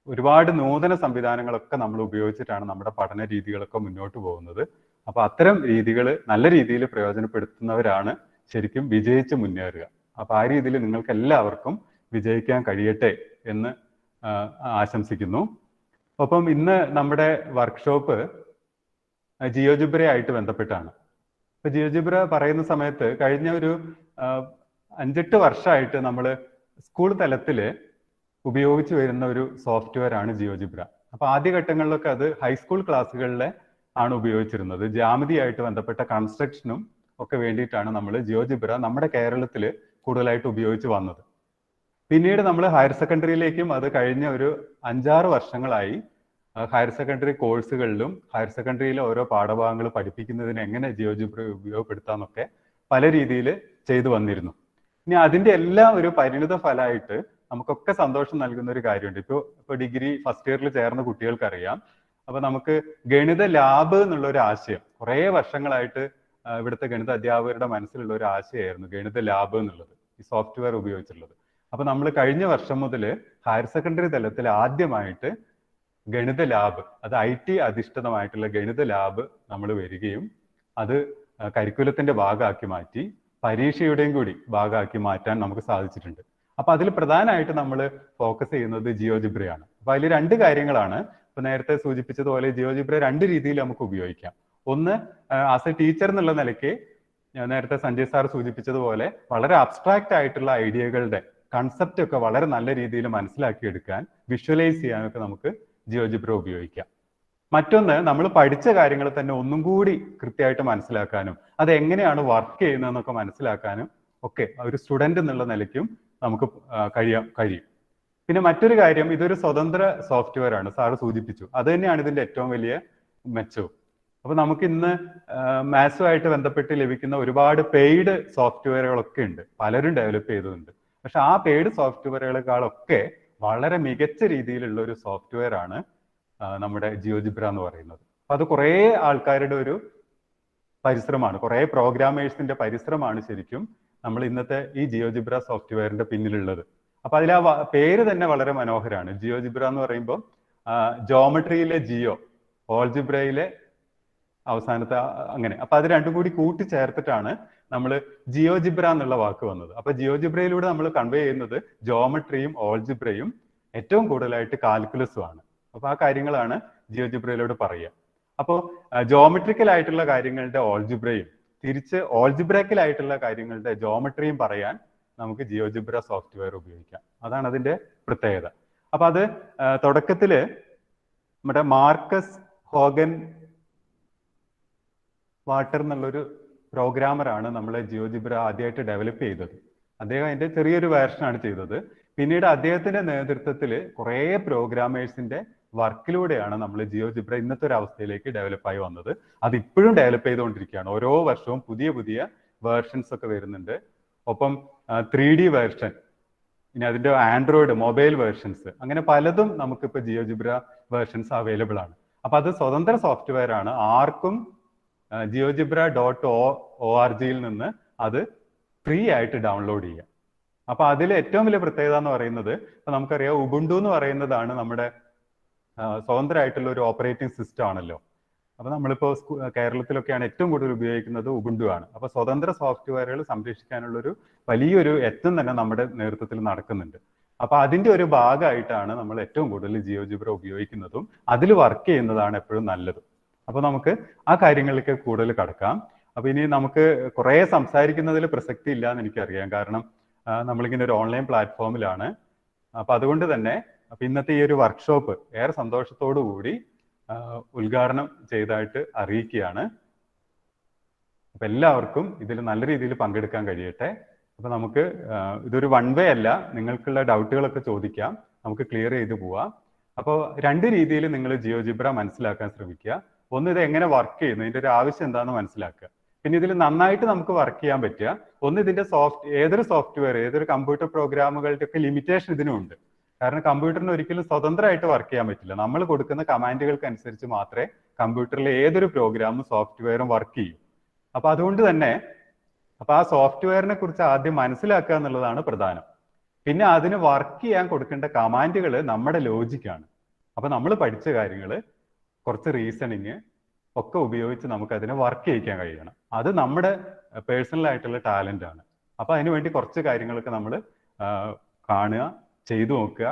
ഒരുപാട് നൂതന സംവിധാനങ്ങളൊക്കെ നമ്മൾ ഉപയോഗിച്ചിട്ടാണ് നമ്മുടെ പഠന രീതികളൊക്കെ മുന്നോട്ട് പോകുന്നത്. അപ്പൊ അത്തരം രീതികൾ നല്ല രീതിയിൽ പ്രയോജനപ്പെടുത്തുന്നവരാണ് ശരിക്കും വിജയിച്ച് മുന്നേറുക. അപ്പൊ ആ രീതിയിൽ നിങ്ങൾക്ക് എല്ലാവർക്കും വിജയിക്കാൻ കഴിയട്ടെ എന്ന് ആശംസിക്കുന്നു. ഒപ്പം ഇന്ന് നമ്മുടെ വർക്ക്ഷോപ്പ് ജിയോജിബ്ര ആയിട്ട് ബന്ധപ്പെട്ടാണ്. ഇപ്പൊ ജിയോജിബ്ര പറയുന്ന സമയത്ത് കഴിഞ്ഞ ഒരു 5-8 വർഷമായിട്ട് നമ്മൾ സ്കൂൾ തലത്തിൽ ഉപയോഗിച്ച് വരുന്ന ഒരു സോഫ്റ്റ്വെയർ ആണ് ജിയോജിബ്ര. അപ്പൊ ആദ്യഘട്ടങ്ങളിലൊക്കെ അത് ഹൈസ്കൂൾ ക്ലാസ്സുകളിലെ ആണ് ഉപയോഗിച്ചിരുന്നത്. ജ്യാമിതിയായിട്ട് ബന്ധപ്പെട്ട കൺസ്ട്രക്ഷനും ഒക്കെ വേണ്ടിയിട്ടാണ് നമ്മൾ ജിയോജിബ്ര നമ്മുടെ കേരളത്തിൽ കൂടുതലായിട്ട് ഉപയോഗിച്ച് വന്നത്. പിന്നീട് നമ്മൾ ഹയർ സെക്കൻഡറിയിലേക്കും അത് കഴിഞ്ഞ ഒരു 5-6 വർഷങ്ങളായി ഹയർ സെക്കൻഡറി കോഴ്സുകളിലും ഹയർ സെക്കൻഡറിയിലെ ഓരോ പാഠഭാഗങ്ങൾ പഠിപ്പിക്കുന്നതിന് എങ്ങനെ ജിയോജിബ്ര ഉപയോഗപ്പെടുത്താമെന്നൊക്കെ പല രീതിയിൽ ചെയ്തു വന്നിരുന്നു. ഇനി അതിന്റെ എല്ലാം ഒരു പരിണിത ഫലമായിട്ട് നമുക്കൊക്കെ സന്തോഷം നൽകുന്ന ഒരു കാര്യമുണ്ട്. ഇപ്പോൾ ഡിഗ്രി ഫസ്റ്റ് ഇയറിൽ ചേർന്ന കുട്ടികൾക്കറിയാം, അപ്പൊ നമുക്ക് ഗണിത ലാബ് എന്നുള്ള ഒരു ആശയം കുറേ വർഷങ്ങളായിട്ട് ഇവിടുത്തെ ഗണിത അധ്യാപകരുടെ മനസ്സിലുള്ള ഒരു ആശയമായിരുന്നു ഗണിത ലാബ് എന്നുള്ളത്, ഈ സോഫ്റ്റ്വെയർ ഉപയോഗിച്ചുള്ളത്. അപ്പൊ നമ്മൾ കഴിഞ്ഞ വർഷം മുതൽ ഹയർ സെക്കൻഡറി തലത്തിൽ ആദ്യമായിട്ട് ഗണിത ലാബ്, അത് IT അധിഷ്ഠിതമായിട്ടുള്ള ഗണിത ലാബ് നമ്മൾ വരികയും അത് കരിക്കുലത്തിന്റെ ഭാഗമാക്കി മാറ്റി പരീക്ഷയുടെയും കൂടി ഭാഗമാക്കി മാറ്റാൻ നമുക്ക് സാധിച്ചിട്ടുണ്ട്. അപ്പൊ അതിൽ പ്രധാനമായിട്ട് നമ്മൾ ഫോക്കസ് ചെയ്യുന്നത് ജിയോജിബ്രയാണ്. അപ്പൊ അതിൽ രണ്ട് കാര്യങ്ങളാണ്. ഇപ്പൊ നേരത്തെ സൂചിപ്പിച്ചതുപോലെ ജിയോജിബ്ര രണ്ട് രീതിയിൽ നമുക്ക് ഉപയോഗിക്കാം. ഒന്ന്, ആസ് എ ടീച്ചർ എന്നുള്ള നിലയ്ക്ക് നേരത്തെ സഞ്ജയ് സാർ സൂചിപ്പിച്ചതുപോലെ വളരെ അബ്സ്ട്രാക്റ്റ് ആയിട്ടുള്ള ഐഡിയകളുടെ കൺസെപ്റ്റ് ഒക്കെ വളരെ നല്ല രീതിയിൽ മനസ്സിലാക്കിയെടുക്കാൻ, വിഷ്വലൈസ് ചെയ്യാനൊക്കെ നമുക്ക് ജിയോജിബ്ര ഉപയോഗിക്കാം. മറ്റൊന്ന്, നമ്മൾ പഠിച്ച കാര്യങ്ങൾ തന്നെ ഒന്നും കൂടി കൃത്യമായിട്ട് മനസ്സിലാക്കാനും അത് എങ്ങനെയാണ് വർക്ക് ചെയ്യുന്നതെന്നൊക്കെ മനസ്സിലാക്കാനും ഒക്കെ ഒരു സ്റ്റുഡന്റ് എന്നുള്ള നിലയ്ക്കും നമുക്ക് കഴിയും. പിന്നെ മറ്റൊരു കാര്യം, ഇതൊരു സ്വതന്ത്ര സോഫ്റ്റ്വെയർ ആണ്, സാറ് സൂചിപ്പിച്ചു. അത് തന്നെയാണ് ഇതിന്റെ ഏറ്റവും വലിയ മെച്ചവും. അപ്പൊ നമുക്ക് ഇന്ന് മാത്സുമായിട്ട് ബന്ധപ്പെട്ട് ലഭിക്കുന്ന ഒരുപാട് പെയ്ഡ് സോഫ്റ്റ്വെയറുകളൊക്കെ ഉണ്ട്, പലരും ഡെവലപ്പ് ചെയ്തിട്ടുണ്ട്. പക്ഷെ ആ പെയ്ഡ് സോഫ്റ്റ്വെയറുകളെക്കാളൊക്കെ വളരെ മികച്ച രീതിയിലുള്ള ഒരു സോഫ്റ്റ്വെയർ ആണ് നമ്മുടെ ജിയോജിബ്ര എന്ന് പറയുന്നത്. അപ്പൊ അത് കുറേ ആൾക്കാരുടെ ഒരു പരിശ്രമമാണ്, കുറേ പ്രോഗ്രാമേഴ്സിന്റെ പരിശ്രമമാണ് ശരിക്കും നമ്മൾ ഇന്നത്തെ ഈ ജിയോജിബ്ര സോഫ്റ്റ്വെയറിന്റെ പിന്നിലുള്ളത്. അപ്പൊ അതിൽ ആ പേര് തന്നെ വളരെ മനോഹരമാണ്. ജിയോജിബ്ര എന്ന് പറയുമ്പോൾ ജോമെട്രിയിലെ ജിയോ, ഓൾജിബ്രയിലെ അവസാനത്തെ അങ്ങനെ. അപ്പൊ അത് രണ്ടും കൂടി കൂട്ടിച്ചേർത്തിട്ടാണ് നമ്മൾ ജിയോജിബ്ര എന്നുള്ള വാക്ക് വന്നത്. അപ്പൊ ജിയോജിബ്രയിലൂടെ നമ്മൾ കൺവേ ചെയ്യുന്നത് ജോമെട്രിയും ഓൾജിബ്രയും ഏറ്റവും കൂടുതലായിട്ട് കാൽക്കുലസും ആണ്. അപ്പൊ ആ കാര്യങ്ങളാണ് ജിയോജിബ്രയിലൂടെ പറയുക. അപ്പോൾ ജോമെട്രിക്കൽ ആയിട്ടുള്ള കാര്യങ്ങളുടെ ഓൾജിബ്രയും തിരിച്ച് ഓൾജിബ്രക്കൽ ആയിട്ടുള്ള കാര്യങ്ങളുടെ ജോമെട്രിയും പറയാൻ നമുക്ക് ജിയോജിബ്ര സോഫ്റ്റ്വെയർ ഉപയോഗിക്കാം. അതാണ് അതിന്റെ പ്രത്യേകത. അപ്പൊ അത് തുടക്കത്തില് നമ്മുടെ മാർക്കസ് ഹോഗൻ വാട്ടർ എന്നുള്ളൊരു പ്രോഗ്രാമറാണ് നമ്മളെ ജിയോജിബ്ര ആദ്യമായിട്ട് ഡെവലപ്പ് ചെയ്തത്. അദ്ദേഹം അതിന്റെ ചെറിയൊരു വേർഷനാണ് ചെയ്തത്. പിന്നീട് അദ്ദേഹത്തിന്റെ നേതൃത്വത്തിൽ കുറേ പ്രോഗ്രാമേഴ്സിന്റെ വർക്കിലൂടെയാണ് നമ്മൾ ജിയോജിബ്ര ഇന്നത്തെ ഒരു അവസ്ഥയിലേക്ക് ഡെവലപ്പായി വന്നത്. അത് ഇപ്പോഴും ഡെവലപ്പ് ചെയ്തുകൊണ്ടിരിക്കുകയാണ്. ഓരോ വർഷവും പുതിയ പുതിയ വേർഷൻസ് ഒക്കെ വരുന്നുണ്ട്. ഒപ്പം 3D വേർഷൻ, ഇനി അതിന്റെ ആൻഡ്രോയിഡ് മൊബൈൽ വേർഷൻസ്, അങ്ങനെ പലതും നമുക്കിപ്പോൾ ജിയോജിബ്ര വേർഷൻസ് അവൈലബിൾ ആണ്. അപ്പൊ അത് സ്വതന്ത്ര സോഫ്റ്റ്വെയർ ആണ്. ആർക്കും geogebra.org നിന്ന് അത് ഫ്രീ ആയിട്ട് ഡൗൺലോഡ് ചെയ്യാം. അപ്പൊ അതിൽ ഏറ്റവും വലിയ പ്രത്യേകത എന്ന് പറയുന്നത്, ഇപ്പൊ നമുക്കറിയാം ഉബുണ്ടു എന്ന് പറയുന്നതാണ് നമ്മുടെ സ്വതന്ത്രമായിട്ടുള്ള ഒരു ഓപ്പറേറ്റിംഗ് സിസ്റ്റം ആണല്ലോ. അപ്പൊ നമ്മളിപ്പോ കേരളത്തിലൊക്കെയാണ് ഏറ്റവും കൂടുതൽ ഉപയോഗിക്കുന്നത് ഉബുണ്ടു ആണ്. അപ്പൊ സ്വതന്ത്ര സോഫ്റ്റ്വെയറുകൾ സംരക്ഷിക്കാനുള്ള ഒരു വലിയൊരു യത്നം തന്നെ നമ്മുടെ നേതൃത്വത്തിൽ നടക്കുന്നുണ്ട്. അപ്പൊ അതിന്റെ ഒരു ഭാഗമായിട്ടാണ് നമ്മൾ ഏറ്റവും കൂടുതൽ ജിയോജിബ്ര ഉപയോഗിക്കുന്നതും അതിൽ വർക്ക് ചെയ്യുന്നതാണ് എപ്പോഴും നല്ലത്. അപ്പൊ നമുക്ക് ആ കാര്യങ്ങളിലേക്ക് കൂടുതൽ കടക്കാം. അപ്പൊ ഇനി നമുക്ക് കുറെ സംസാരിക്കുന്നതിൽ പ്രസക്തി ഇല്ല എന്ന് എനിക്കറിയാം, കാരണം നമ്മളിങ്ങനെ ഒരു ഓൺലൈൻ പ്ലാറ്റ്ഫോമിലാണ്. അപ്പൊ അതുകൊണ്ട് തന്നെ അപ്പൊ ഇന്നത്തെ ഈ ഒരു വർക്ക്ഷോപ്പ് ഏറെ സന്തോഷത്തോടു കൂടി ഉദ്ഘാടനം ചെയ്തതായിട്ട് അറിയിക്കുകയാണ്. അപ്പൊ എല്ലാവർക്കും ഇതിൽ നല്ല രീതിയിൽ പങ്കെടുക്കാൻ കഴിയട്ടെ. അപ്പൊ നമുക്ക് ഇതൊരു വൺ വേ അല്ല, നിങ്ങൾക്കുള്ള ഡൗട്ടുകളൊക്കെ ചോദിക്കാം, നമുക്ക് ക്ലിയർ ചെയ്ത് പോവാം. അപ്പോൾ രണ്ട് രീതിയിൽ നിങ്ങൾ ജിയോജിബ്ര മനസ്സിലാക്കാൻ ശ്രമിക്കുക. ഒന്ന്, ഇത് എങ്ങനെ വർക്ക് ചെയ്യുന്നു, ഇതിന്റെ ഒരു ആവശ്യം എന്താണെന്ന് മനസ്സിലാക്കുക. പിന്നെ ഇതിൽ നന്നായിട്ട് നമുക്ക് വർക്ക് ചെയ്യാൻ പറ്റുക ഒന്ന്, ഇതിന്റെ ഏതൊരു സോഫ്റ്റ്വെയർ, ഏതൊരു കമ്പ്യൂട്ടർ പ്രോഗ്രാമുകളുടെ ഒക്കെ ലിമിറ്റേഷൻ ഇതിനുണ്ട്. കാരണം കമ്പ്യൂട്ടറിന് ഒരിക്കലും സ്വതന്ത്രമായിട്ട് വർക്ക് ചെയ്യാൻ പറ്റില്ല. നമ്മൾ കൊടുക്കുന്ന കമാൻഡുകൾക്ക് അനുസരിച്ച് മാത്രമേ കമ്പ്യൂട്ടറിലെ ഏതൊരു പ്രോഗ്രാമും സോഫ്റ്റ്വെയറും വർക്ക് ചെയ്യൂ. അപ്പൊ അതുകൊണ്ട് തന്നെ അപ്പൊ ആ സോഫ്റ്റ്വെയറിനെ കുറിച്ച് ആദ്യം മനസ്സിലാക്കുക എന്നുള്ളതാണ് പ്രധാനം. പിന്നെ അതിന് വർക്ക് ചെയ്യാൻ കൊടുക്കേണ്ട കമാൻഡുകൾ നമ്മുടെ ലോജിക്കാണ്. അപ്പൊ നമ്മൾ പഠിച്ച കാര്യങ്ങൾ, കുറച്ച് റീസണിങ് ഒക്കെ ഉപയോഗിച്ച് നമുക്ക് അതിനെ വർക്ക് ചെയ്യിക്കാൻ കഴിയണം. അത് നമ്മുടെ പേഴ്സണൽ ആയിട്ടുള്ള ടാലന്റ് ആണ്. അപ്പൊ അതിനുവേണ്ടി കുറച്ച് കാര്യങ്ങളൊക്കെ നമ്മൾ കാണുക, ചെയ്തു നോക്കുക.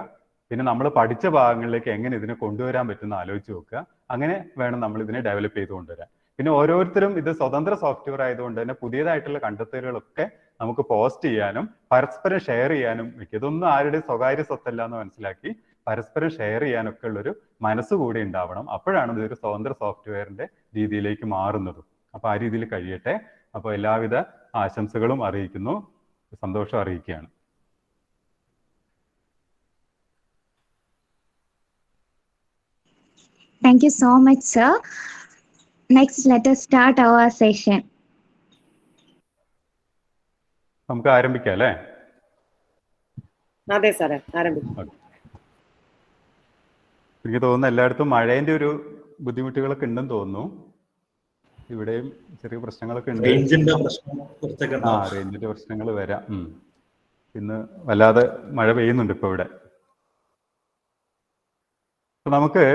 പിന്നെ നമ്മൾ പഠിച്ച ഭാഗങ്ങളിലേക്ക് എങ്ങനെ ഇതിനെ കൊണ്ടുവരാൻ പറ്റുന്ന ആലോചിച്ച് നോക്കുക. അങ്ങനെ വേണം നമ്മൾ ഇതിനെ ഡെവലപ്പ് ചെയ്ത് കൊണ്ടുവരാൻ. പിന്നെ ഓരോരുത്തരും ഇത് സ്വതന്ത്ര സോഫ്റ്റ്വെയർ ആയതുകൊണ്ട് തന്നെ പുതിയതായിട്ടുള്ള കണ്ടെത്തലുകളൊക്കെ നമുക്ക് പോസ്റ്റ് ചെയ്യാനും പരസ്പരം ഷെയർ ചെയ്യാനും വെക്കും. ഇതൊന്നും ആരുടെ സ്വകാര്യ സ്വത്തല്ല എന്ന് മനസ്സിലാക്കി പരസ്പരം ഷെയർ ചെയ്യാനൊക്കെ ഉള്ളൊരു മനസ്സുകൂടി ഉണ്ടാവണം. അപ്പോഴാണ് ഇതൊരു സ്വതന്ത്ര സോഫ്റ്റ്വെയറിന്റെ രീതിയിലേക്ക് മാറുന്നതും. അപ്പൊ ആ രീതിയിൽ കഴിയട്ടെ. അപ്പോൾ എല്ലാവിധ ആശംസകളും അറിയിക്കുന്നു, സന്തോഷം അറിയിക്കുകയാണ്. Thank you so much, sir. Next, let us start our session. നമുക്ക് ആരംഭിക്കാം അല്ലേ? അതെ സാറേ, ആരംഭിക്കാം. എനിക്ക് തോന്നുന്നു എല്ലായിടത്തും മഴേന്റെ ഒരു ബുദ്ധിമുട്ടുകളൊക്കെ ഉണ്ടെന്ന് തോന്നുന്നു. ഇവിടെയും ചെറിയ പ്രശ്നങ്ങളൊക്കെ ഉണ്ട്. റേഞ്ചിന്റെ പ്രശ്നം റേഞ്ചിന്റെ പ്രശ്നങ്ങൾ വരാം. ഇന്ന് വല്ലാതെ മഴ പെയ്യുന്നുണ്ട് ഇപ്പൊ ഇവിടെ. അപ്പൊ നമുക്ക്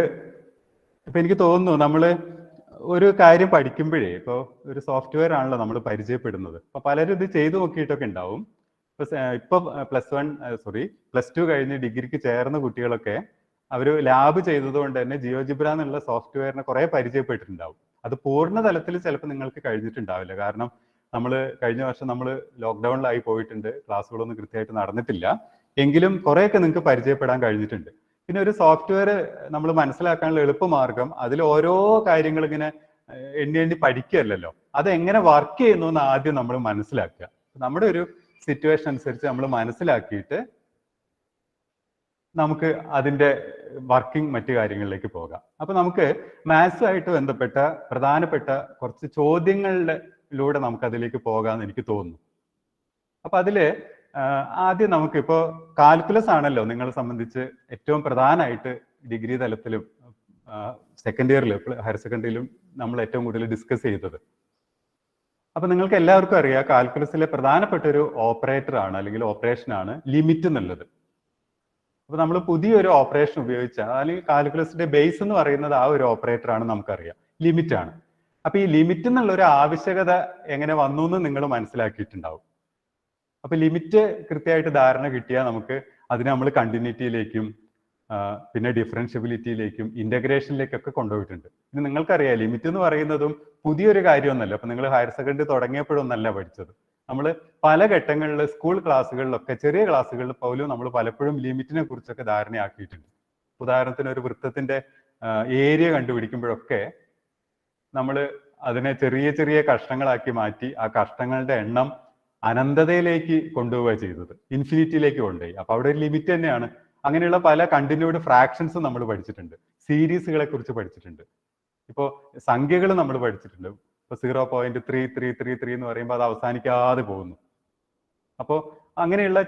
ഇപ്പൊ എനിക്ക് തോന്നുന്നു നമ്മള് ഒരു കാര്യം പഠിക്കുമ്പോഴേ, ഇപ്പോൾ ഒരു സോഫ്റ്റ്വെയർ ആണല്ലോ നമ്മൾ പരിചയപ്പെടുന്നത്. അപ്പൊ പലരും ഇത് ചെയ്തു നോക്കിയിട്ടൊക്കെ ഉണ്ടാവും. ഇപ്പൊ പ്ലസ് ടു കഴിഞ്ഞ് ഡിഗ്രിക്ക് ചേർന്ന കുട്ടികളൊക്കെ അവർ ലാബ് ചെയ്തത് കൊണ്ട് തന്നെ ജിയോജിബ്ര എന്നുള്ള സോഫ്റ്റ്വെയറിനെ കുറെ പരിചയപ്പെട്ടിട്ടുണ്ടാവും. അത് പൂർണ്ണ തലത്തിൽ ചിലപ്പോൾ നിങ്ങൾക്ക് കഴിഞ്ഞിട്ടുണ്ടാവില്ല. കാരണം കഴിഞ്ഞ വർഷം നമ്മൾ ലോക്ക്ഡൌണിലായി പോയിട്ടുണ്ട്, ക്ലാസ്സുകളൊന്നും കൃത്യമായിട്ട് നടന്നിട്ടില്ല. എങ്കിലും കുറെയൊക്കെ നിങ്ങൾക്ക് പരിചയപ്പെടാൻ കഴിഞ്ഞിട്ടുണ്ട്. പിന്നെ ഒരു സോഫ്റ്റ്വെയർ നമ്മൾ മനസ്സിലാക്കാനുള്ള എളുപ്പമാർഗം അതിൽ ഓരോ കാര്യങ്ങൾ ഇങ്ങനെ എണ്ണി പഠിക്കുകയല്ലോ, അത് എങ്ങനെ വർക്ക് ചെയ്യുന്നു എന്ന് ആദ്യം നമ്മൾ മനസ്സിലാക്കുക. നമ്മുടെ ഒരു സിറ്റുവേഷൻ അനുസരിച്ച് നമ്മൾ മനസ്സിലാക്കിയിട്ട് നമുക്ക് അതിന്റെ വർക്കിംഗ് മറ്റു കാര്യങ്ങളിലേക്ക് പോകാം. അപ്പൊ നമുക്ക് മാത്സുമായിട്ട് ബന്ധപ്പെട്ട പ്രധാനപ്പെട്ട കുറച്ച് ചോദ്യങ്ങളിലൂടെ നമുക്ക് അതിലേക്ക് പോകാമെന്ന് എനിക്ക് തോന്നുന്നു. അപ്പൊ അതില് ആദ്യം നമുക്കിപ്പോ കാൽക്കുലസ് ആണല്ലോ നിങ്ങളെ സംബന്ധിച്ച് ഏറ്റവും പ്രധാനമായിട്ട് ഡിഗ്രി തലത്തിലും സെക്കൻഡ് ഇയറിലും ഹയർ സെക്കൻഡറിയിലും നമ്മൾ ഏറ്റവും കൂടുതൽ ഡിസ്കസ് ചെയ്തത്. അപ്പൊ നിങ്ങൾക്ക് എല്ലാവർക്കും അറിയാം, കാൽക്കുലസിലെ പ്രധാനപ്പെട്ട ഒരു ഓപ്പറേറ്റർ ആണ് അല്ലെങ്കിൽ ഓപ്പറേഷൻ ആണ് ലിമിറ്റ് എന്നുള്ളത്. അപ്പൊ നമ്മൾ പുതിയൊരു ഓപ്പറേഷൻ ഉപയോഗിച്ചാൽ, അല്ലെങ്കിൽ കാൽക്കുലസിന്റെ ബേസ് എന്ന് പറയുന്നത് ആ ഒരു ഓപ്പറേറ്റർ ആണ്, നമുക്കറിയാം ലിമിറ്റ് ആണ്. അപ്പൊ ഈ ലിമിറ്റ് എന്നുള്ള ഒരു ആവശ്യകത എങ്ങനെ വന്നു എന്ന് നിങ്ങൾ മനസ്സിലാക്കിയിട്ടുണ്ടാവും. അപ്പൊ ലിമിറ്റ് കൃത്യമായിട്ട് ധാരണ കിട്ടിയാൽ നമുക്ക് അതിനെ നമ്മൾ കണ്ടിന്യൂറ്റിയിലേക്കും പിന്നെ ഡിഫറൻഷ്യബിലിറ്റിയിലേക്കും ഇന്റഗ്രേഷനിലേക്കൊക്കെ കൊണ്ടുപോയിട്ടുണ്ട്. ഇനി നിങ്ങൾക്കറിയാം ലിമിറ്റ് എന്ന് പറയുന്നതും പുതിയൊരു കാര്യമൊന്നല്ല. അപ്പൊ നിങ്ങൾ ഹയർ സെക്കൻഡറി തുടങ്ങിയപ്പോഴൊന്നല്ല പഠിച്ചത്. നമ്മൾ പല ഘട്ടങ്ങളിൽ സ്കൂൾ ക്ലാസ്സുകളിലൊക്കെ ചെറിയ ക്ലാസ്സുകളിൽ പോലും നമ്മൾ പലപ്പോഴും ലിമിറ്റിനെ കുറിച്ചൊക്കെ ധാരണയാക്കിയിട്ടുണ്ട്. ഉദാഹരണത്തിന് ഒരു വൃത്തത്തിന്റെ ഏരിയ കണ്ടുപിടിക്കുമ്പോഴൊക്കെ നമ്മൾ അതിനെ ചെറിയ ചെറിയ കഷ്ണങ്ങളാക്കി മാറ്റി ആ കഷ്ണങ്ങളുടെ എണ്ണം അനന്തതയിലേക്ക് കൊണ്ടുപോവുക ചെയ്തത്, ഇൻഫിനിറ്റിയിലേക്ക് കൊണ്ടുപോയി. അപ്പൊ അവിടെ ഒരു ലിമിറ്റ് തന്നെയാണ്. അങ്ങനെയുള്ള പല കണ്ടിന്യൂഡ് ഫ്രാക്ഷൻസും നമ്മൾ പഠിച്ചിട്ടുണ്ട്, സീരീസുകളെ കുറിച്ച് പഠിച്ചിട്ടുണ്ട്, ഇപ്പോൾ സംഖ്യകൾ നമ്മൾ പഠിച്ചിട്ടുണ്ട്. ഇപ്പൊ 0.3333 എന്ന് പറയുമ്പോൾ അത് അവസാനിക്കാതെ പോകുന്നു. അപ്പോൾ അങ്ങനെയുള്ള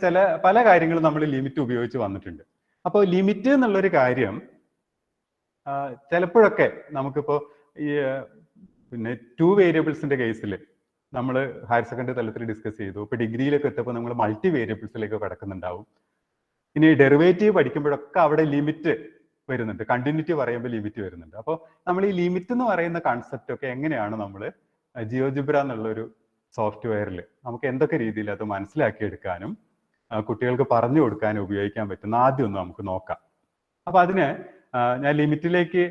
പല കാര്യങ്ങളും നമ്മൾ ലിമിറ്റ് ഉപയോഗിച്ച് വന്നിട്ടുണ്ട്. അപ്പോൾ ലിമിറ്റ് എന്നുള്ളൊരു കാര്യം ചിലപ്പോഴൊക്കെ നമുക്കിപ്പോ ഈ പിന്നെ 2 വേരിയബിൾസിന്റെ കേസിൽ നമ്മൾ ഹയർ സെക്കൻഡറി തലത്തിൽ ഡിസ്കസ് ചെയ്തു. ഇപ്പൊ ഡിഗ്രിയിലൊക്കെ എത്തിയപ്പോൾ നമ്മൾ മൾട്ടി വേരിയബിൾസിലേക്ക് കിടക്കുന്നുണ്ടാവും. ഇനി ഡെറിവേറ്റീവ് പഠിക്കുമ്പോഴൊക്കെ അവിടെ ലിമിറ്റ് വരുന്നുണ്ട്, കണ്ടിന്യൂറ്റി പറയുമ്പോൾ ലിമിറ്റ് വരുന്നുണ്ട്. അപ്പോൾ നമ്മൾ ഈ ലിമിറ്റ് എന്ന് പറയുന്ന കൺസെപ്റ്റ് ഒക്കെ എങ്ങനെയാണ് നമ്മൾ ജിയോജിബ്ര എന്നുള്ളൊരു സോഫ്റ്റ്വെയറിൽ നമുക്ക് എന്തൊക്കെ രീതിയിൽ അത് മനസ്സിലാക്കിയെടുക്കാനും കുട്ടികൾക്ക് പറഞ്ഞു കൊടുക്കാനും ഉപയോഗിക്കാൻ പറ്റുന്ന ആദ്യം ഒന്ന് നമുക്ക് നോക്കാം. അപ്പൊ അതിന് ഞാൻ ലിമിറ്റിലേക്ക്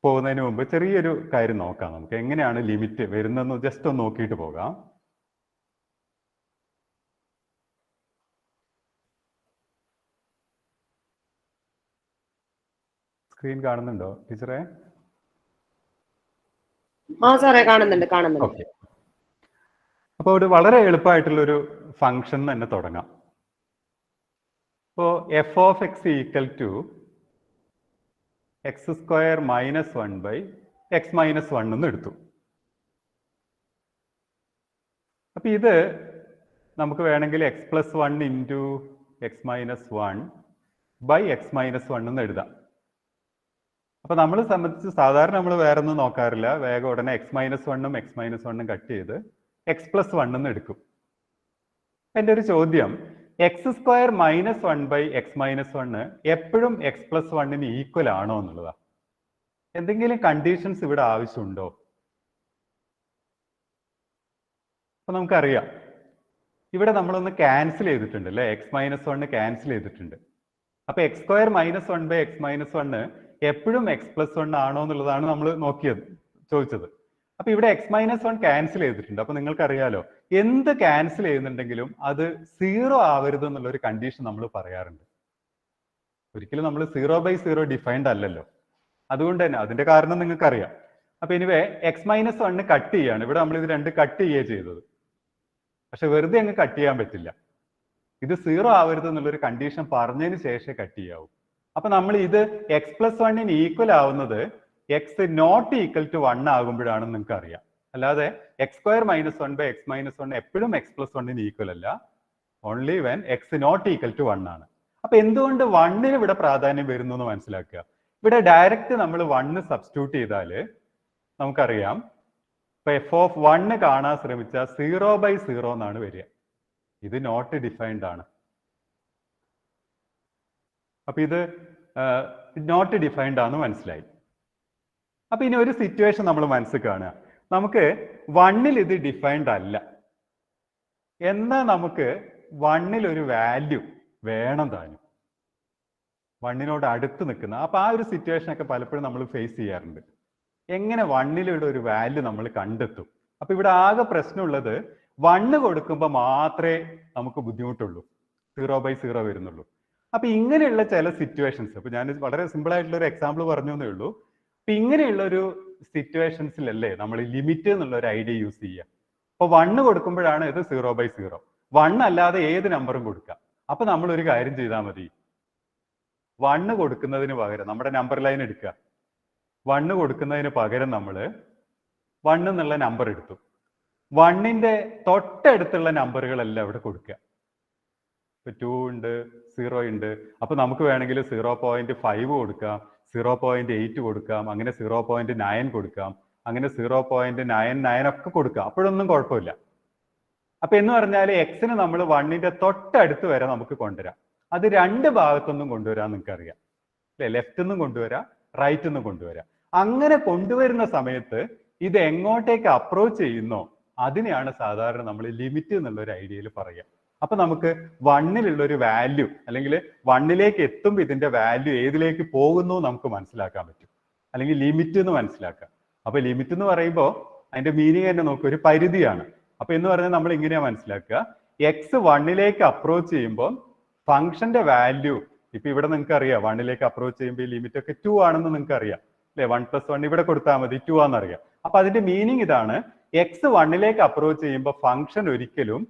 പോകുന്നതിന് മുമ്പ് ചെറിയൊരു കാര്യം നോക്കാം. നമുക്ക് എങ്ങനെയാണ് ലിമിറ്റ് വരുന്നതെന്ന് ജസ്റ്റ് ഒന്ന് നോക്കിയിട്ട് പോകാം. സ്ക്രീൻ കാണുന്നുണ്ടോ ടീച്ചറെ? കാണുന്നുണ്ട്. ഓക്കെ. അപ്പോൾ ഒരു വളരെ എളുപ്പമായിട്ടുള്ളൊരു ഫംഗ്ഷൻ തന്നെ തുടങ്ങാം. ഇപ്പോൾ f of x equal to x² - 1/x-1 എന്ന് എടുത്തു. അപ്പൊ ഇത് നമുക്ക് വേണമെങ്കിൽ x+1 × x-1/x-1 എന്ന് എഴുതാം. അപ്പൊ നമ്മളെ സംബന്ധിച്ച് സാധാരണ നമ്മൾ വേറെ ഒന്നും നോക്കാറില്ല, വേഗം ഉടനെ x-1ഉം x-1ഉം കട്ട് ചെയ്ത് x+1 എന്ന് എടുക്കും. എൻ്റെ ഒരു ചോദ്യം, x² - 1/x-1 എപ്പോഴും x+1ന് ഈക്വൽ ആണോ എന്നുള്ളതാ. എന്തെങ്കിലും കണ്ടീഷൻസ് ഇവിടെ ആവശ്യമുണ്ടോ? അപ്പൊ നമുക്കറിയാം ഇവിടെ നമ്മളൊന്ന് ക്യാൻസൽ ചെയ്തിട്ടുണ്ട് അല്ലെ, x-1 ക്യാൻസൽ ചെയ്തിട്ടുണ്ട്. അപ്പൊ x² - 1/x-1 എപ്പോഴും x+1 ആണോ എന്നുള്ളതാണ് നമ്മൾ ചോദിച്ചത്. അപ്പൊ ഇവിടെ x-1 ക്യാൻസൽ ചെയ്തിട്ടുണ്ട്. അപ്പൊ നിങ്ങൾക്കറിയാലോ എന്ത് ക്യാൻസൽ ചെയ്യുന്നുണ്ടെങ്കിലും അത് 0 ആവരുത് എന്നുള്ളൊരു കണ്ടീഷൻ നമ്മൾ പറയാറുണ്ട്. ഒരിക്കലും നമ്മൾ 0/0 ഡിഫൈൻഡ് അല്ലല്ലോ. അതുകൊണ്ട് തന്നെ അതിന്റെ കാരണം നിങ്ങൾക്കറിയാം. അപ്പൊ എനിവേ x-1 കട്ട് ചെയ്യാണ്. ഇവിടെ നമ്മൾ ഇത് 2 കട്ട് ചെയ്യുകയാണ് ചെയ്തത്. പക്ഷെ വെറുതെ അങ്ങ് കട്ട് ചെയ്യാൻ പറ്റില്ല. ഇത് 0 ആവരുത് എന്നുള്ളൊരു കണ്ടീഷൻ പറഞ്ഞതിന് ശേഷം കട്ട് ചെയ്യാവൂ. അപ്പൊ നമ്മൾ ഇത് x+1ന് ഈക്വൽ ആവുന്നത് x not = 1 ആകുമ്പോഴാണെന്ന് നിങ്ങൾക്ക് അറിയാം. അല്ലാതെ x² - 1/x-1 എപ്പോഴും x+1ന് ഈക്വൽ അല്ല, ഓൺലി വെൻ x not = 1 ആണ്. അപ്പൊ എന്തുകൊണ്ട് 1-ന് ഇവിടെ പ്രാധാന്യം വരുന്നു എന്ന് മനസ്സിലാക്കുക. ഇവിടെ ഡയറക്റ്റ് നമ്മൾ 1 സബ്സ്റ്റിറ്റ്യൂട്ട് ചെയ്താൽ നമുക്കറിയാം ഇപ്പൊ f(1) കാണാൻ ശ്രമിച്ചാൽ 0/0 എന്നാണ് വരിക. ഇത് നോട്ട് ഡിഫൈൻഡ് ആണ്. അപ്പൊ ഇത് നോട്ട് ഡിഫൈൻഡ് ആണെന്ന് മനസ്സിലായി. അപ്പൊ ഇനി ഒരു സിറ്റുവേഷൻ നമ്മൾ മനസ്സിൽ കാണുക. നമുക്ക് 1-ൽ ഇത് ഡിഫൈൻഡ് അല്ല, എന്നാൽ നമുക്ക് 1-ൽ ഒരു വാല്യൂ വേണം താനും, 1-നോട് അടുത്ത് നിൽക്കുന്ന. അപ്പൊ ആ ഒരു സിറ്റുവേഷൻ ഒക്കെ പലപ്പോഴും നമ്മൾ ഫേസ് ചെയ്യാറുണ്ട്. എങ്ങനെ 1-ലുള്ള ഒരു വാല്യൂ നമ്മൾ കണ്ടെത്തും? അപ്പൊ ഇവിടെ ആകെ പ്രശ്നമുള്ളത് 1 കൊടുക്കുമ്പോൾ മാത്രമേ നമുക്ക് ബുദ്ധിമുട്ടുള്ളൂ, 0/0 വരുന്നുള്ളൂ. അപ്പൊ ഇങ്ങനെയുള്ള ചില സിറ്റുവേഷൻസ്, അപ്പൊ ഞാൻ വളരെ സിമ്പിൾ ആയിട്ടുള്ള ഒരു എക്സാമ്പിൾ പറഞ്ഞു എന്നേ ഉള്ളൂ. അപ്പൊ ഇങ്ങനെയുള്ള ഒരു സിറ്റുവേഷൻസിലല്ലേ നമ്മൾ ലിമിറ്റ് എന്നുള്ള ഒരു ഐഡിയ യൂസ് ചെയ്യുക. അപ്പൊ 1 കൊടുക്കുമ്പോഴാണ് ഇത് 0/0. 1 അല്ലാതെ ഏത് നമ്പറും കൊടുക്കാം. അപ്പൊ നമ്മൾ ഒരു കാര്യം ചെയ്താൽ മതി, 1 കൊടുക്കുന്നതിന് പകരം നമ്മുടെ നമ്പർ ലൈൻ എടുക്കുക. 1 കൊടുക്കുന്നതിന് പകരം നമ്മൾ 1 എന്നുള്ള നമ്പർ എടുത്തു. 1-ന്റെ തൊട്ടടുത്തുള്ള നമ്പറുകളെല്ലാം ഇവിടെ കൊടുക്കുക. ഇപ്പൊ 2 ഉണ്ട്, 0 ഉണ്ട്. അപ്പൊ നമുക്ക് വേണമെങ്കിൽ 0.5 കൊടുക്കാം, 0.8 കൊടുക്കാം, അങ്ങനെ 0.9 കൊടുക്കാം, അങ്ങനെ 0.99 ഒക്കെ കൊടുക്കാം. അപ്പോഴൊന്നും കുഴപ്പമില്ല. അപ്പൊ എന്ന് പറഞ്ഞാൽ എക്സിന് നമ്മൾ 1-ന്റെ തൊട്ടടുത്ത് വരെ നമുക്ക് കൊണ്ടുവരാം. അത് രണ്ട് ഭാഗത്തൊന്നും കൊണ്ടുവരാൻ നിങ്ങൾക്ക് അറിയാം അല്ലെ, ലെഫ്റ്റ് നിന്നും കൊണ്ടുവരാം, റൈറ്റ് നിന്നും കൊണ്ടുവരാം. അങ്ങനെ കൊണ്ടുവരുന്ന സമയത്ത് ഇത് എങ്ങോട്ടേക്ക് അപ്രോച്ച് ചെയ്യുന്നോ അതിനെയാണ് സാധാരണ നമ്മൾ ലിമിറ്റ് എന്നുള്ള ഒരു ഐഡിയയിൽ പറയുക. അപ്പൊ നമുക്ക് 1-ലുള്ള ഒരു വാല്യൂ അല്ലെങ്കിൽ 1-ലേക്ക് എത്തുമ്പോൾ ഇതിന്റെ വാല്യൂ ഏതിലേക്ക് പോകുന്നു നമുക്ക് മനസ്സിലാക്കാൻ പറ്റും, അല്ലെങ്കിൽ ലിമിറ്റ് എന്ന് മനസ്സിലാക്കാം. അപ്പൊ ലിമിറ്റ് എന്ന് പറയുമ്പോൾ അതിന്റെ മീനിങ് തന്നെ നോക്കുക, ഒരു പരിധിയാണ്. അപ്പൊ എന്ന് പറഞ്ഞാൽ നമ്മൾ ഇങ്ങനെയാ മനസ്സിലാക്കുക, എക്സ് 1-ലേക്ക് അപ്രോച്ച് ചെയ്യുമ്പോൾ ഫംഗ്ഷന്റെ വാല്യൂ ഇപ്പൊ ഇവിടെ നിങ്ങൾക്ക് അറിയാം, 1-ലേക്ക് അപ്രോച്ച് ചെയ്യുമ്പോൾ ഈ ലിമിറ്റ് ഒക്കെ 2 ആണെന്ന് നിങ്ങൾക്ക് അറിയാം അല്ലെ. 1 + 1 ഇവിടെ കൊടുത്താൽ മതി, 2 ആണെന്നറിയാം. അപ്പൊ അതിന്റെ മീനിങ് ഇതാണ്, എക്സ് 1-ലേക്ക് അപ്രോച്ച് ചെയ്യുമ്പോൾ ഫംഗ്ഷൻ ഒരിക്കലും